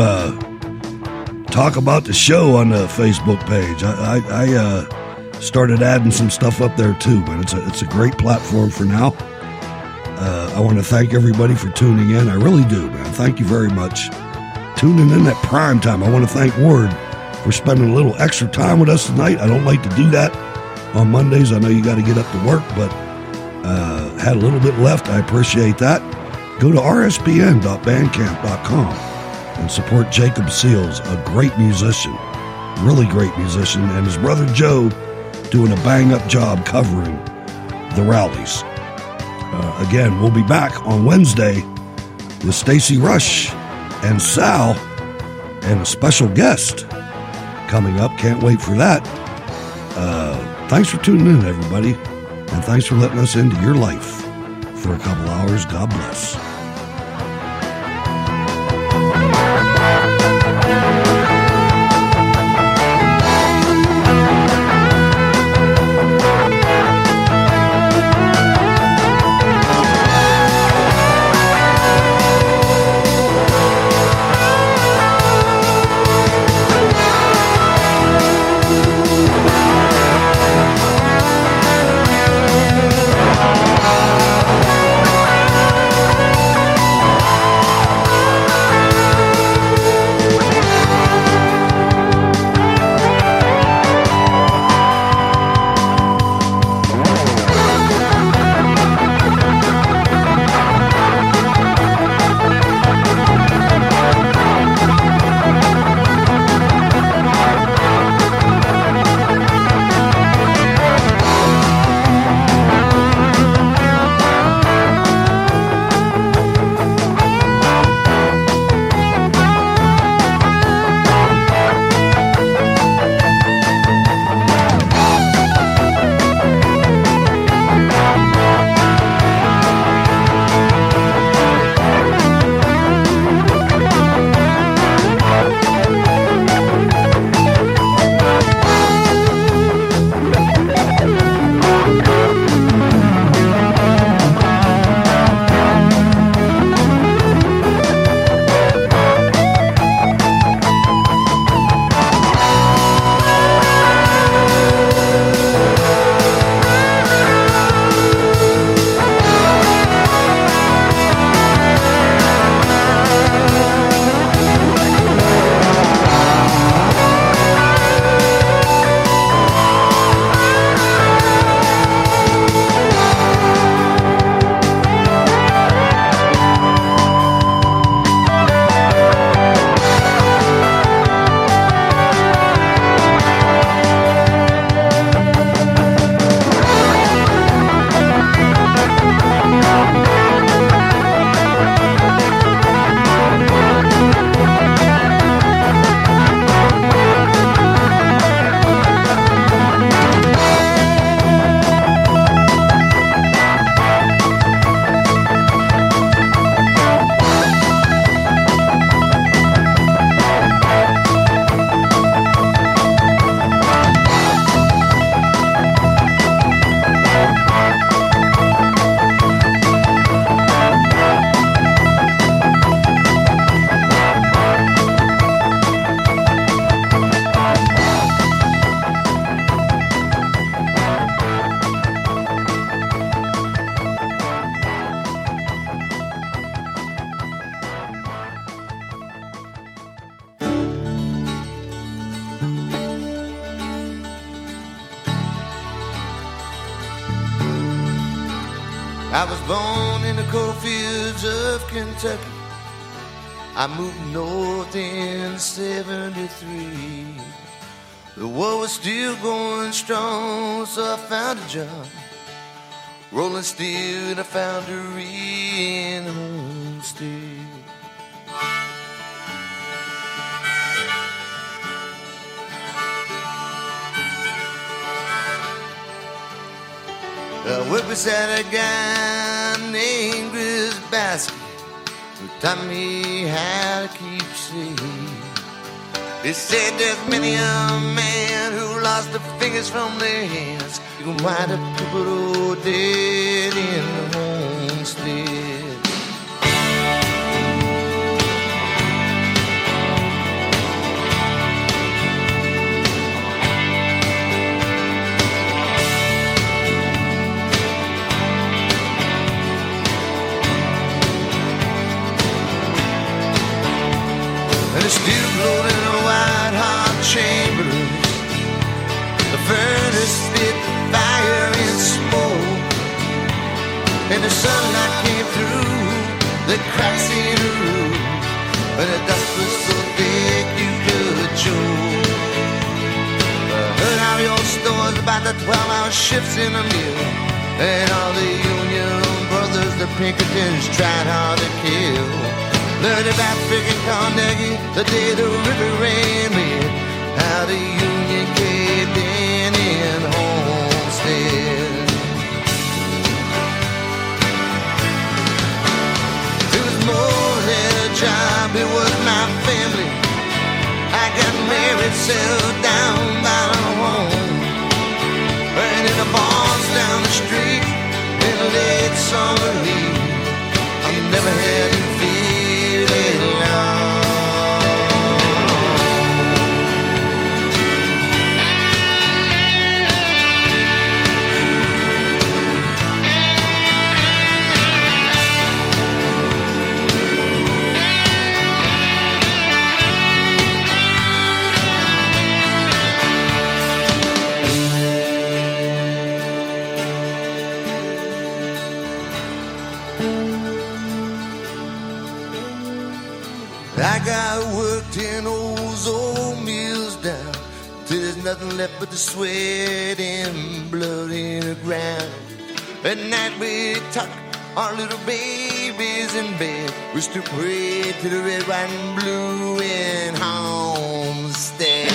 talk about the show on the Facebook page. I started adding some stuff up there too, man. It's a great platform for now. I want to thank everybody for tuning in. I really do, man. Thank you very much. Tuning in at prime time. I want to thank Ward for spending a little extra time with us tonight. I don't like to do that on Mondays. I know you got to get up to work, but had a little bit left. I appreciate that. Go to rspn.bandcamp.com and support Jacob Seals, a great musician, really great musician, and his brother Joe doing a bang-up job covering the rallies. Again, we'll be back on Wednesday with Stacy Rush and Sal and a special guest coming up. Can't wait for that. Thanks for tuning in, everybody, and thanks for letting us into your life for a couple hours. God bless. I was born in the coal fields of Kentucky. I moved north in 73. The war was still going strong, so I found a job rolling steel in a foundry in Homestead. I worked beside a guy named Chris Baskin, who taught me how to keep safe. They said there's many a man who lost the fingers from their hands. You can wind up people who are dead in the homestead. Still floating in white hot chambers. The furnace spit fire and smoke, and the sunlight came through the cracks in the roof, and the dust was so thick you could choke. I heard all your stories about the 12-hour shifts in the mill, and all the Union brothers, the Pinkertons, tried hard to kill. Learned about freaking Carnegie the day the river ran red. How the Union caved in Homestead. It was more than a job, it was my family. I got married, settled down by the home, and in the barns down the street in the late summer heat. I never had any fear. I got worked in those old mills down till there's nothing left but the sweat and blood in the ground. At night we tuck our little babies in bed. We still pray to the red, white, and blue in Homestead.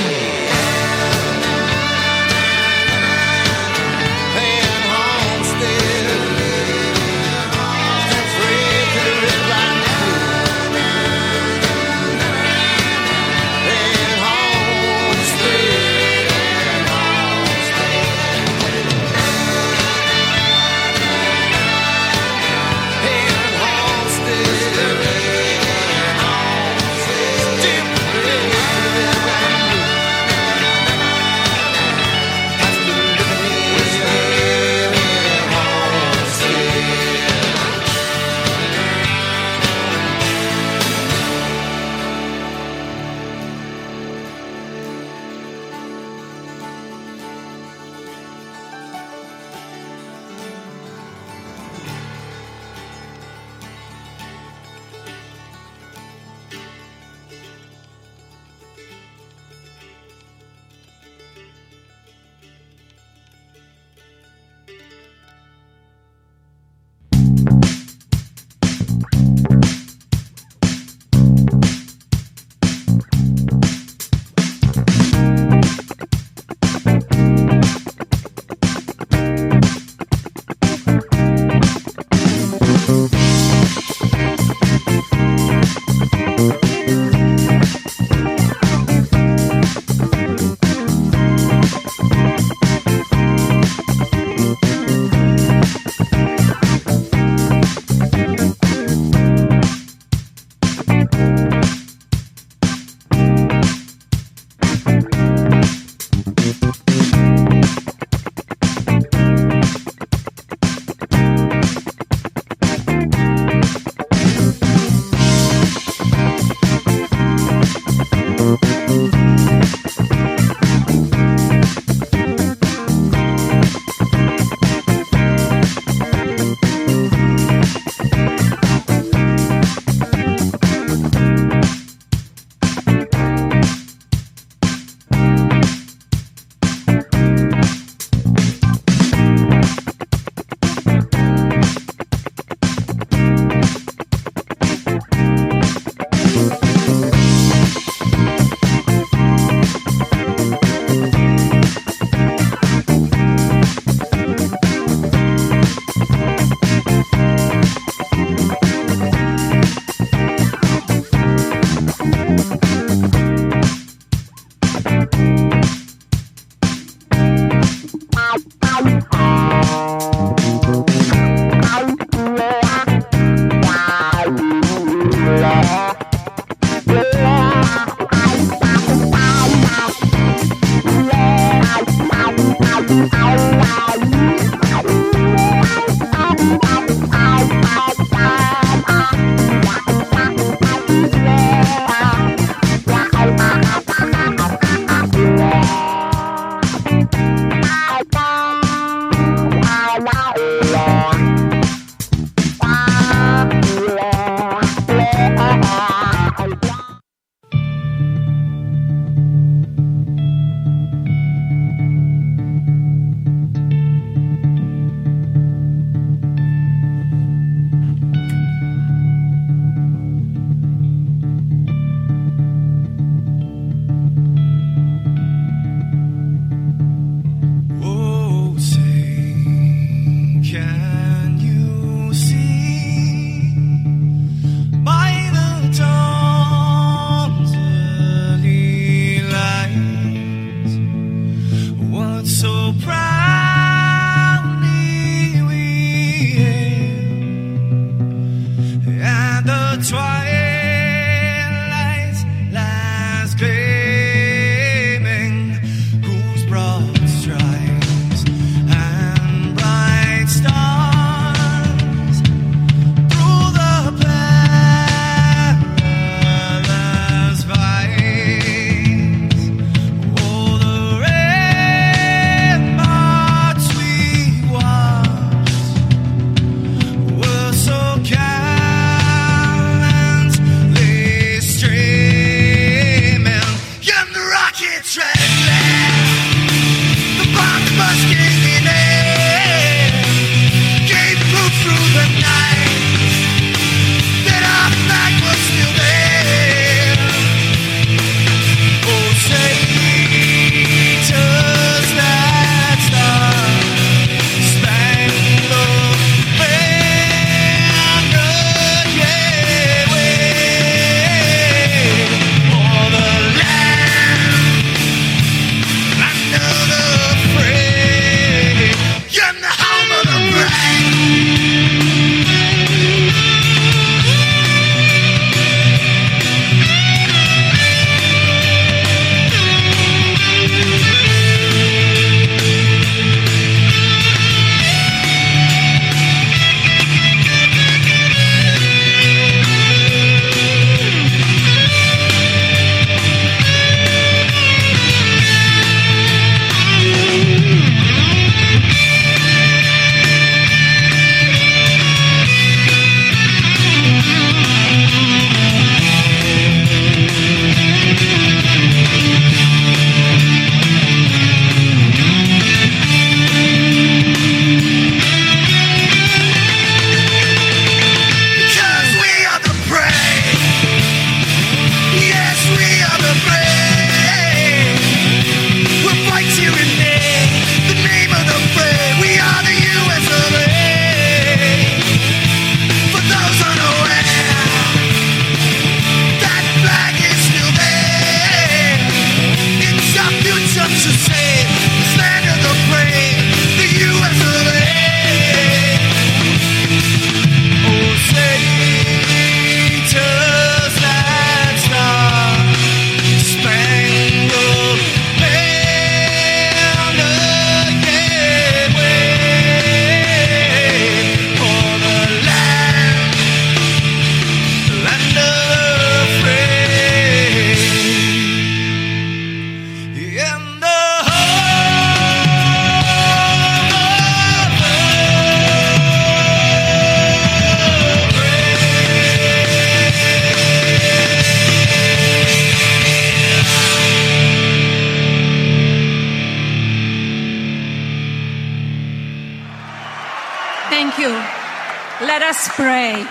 Let us pray.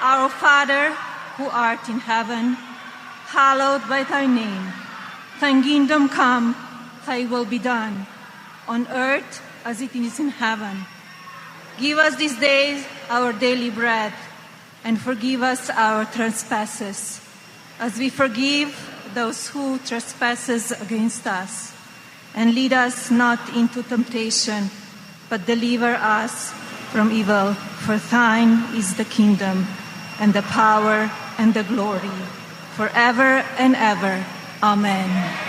Our Father, who art in heaven, hallowed be thy name. Thy kingdom come, thy will be done, on earth as it is in heaven. Give us this day our daily bread, and forgive us our trespasses, as we forgive those who trespass against us. And lead us not into temptation, but deliver us from evil. For thine is the kingdom, and the power, and the glory, forever and ever. Amen.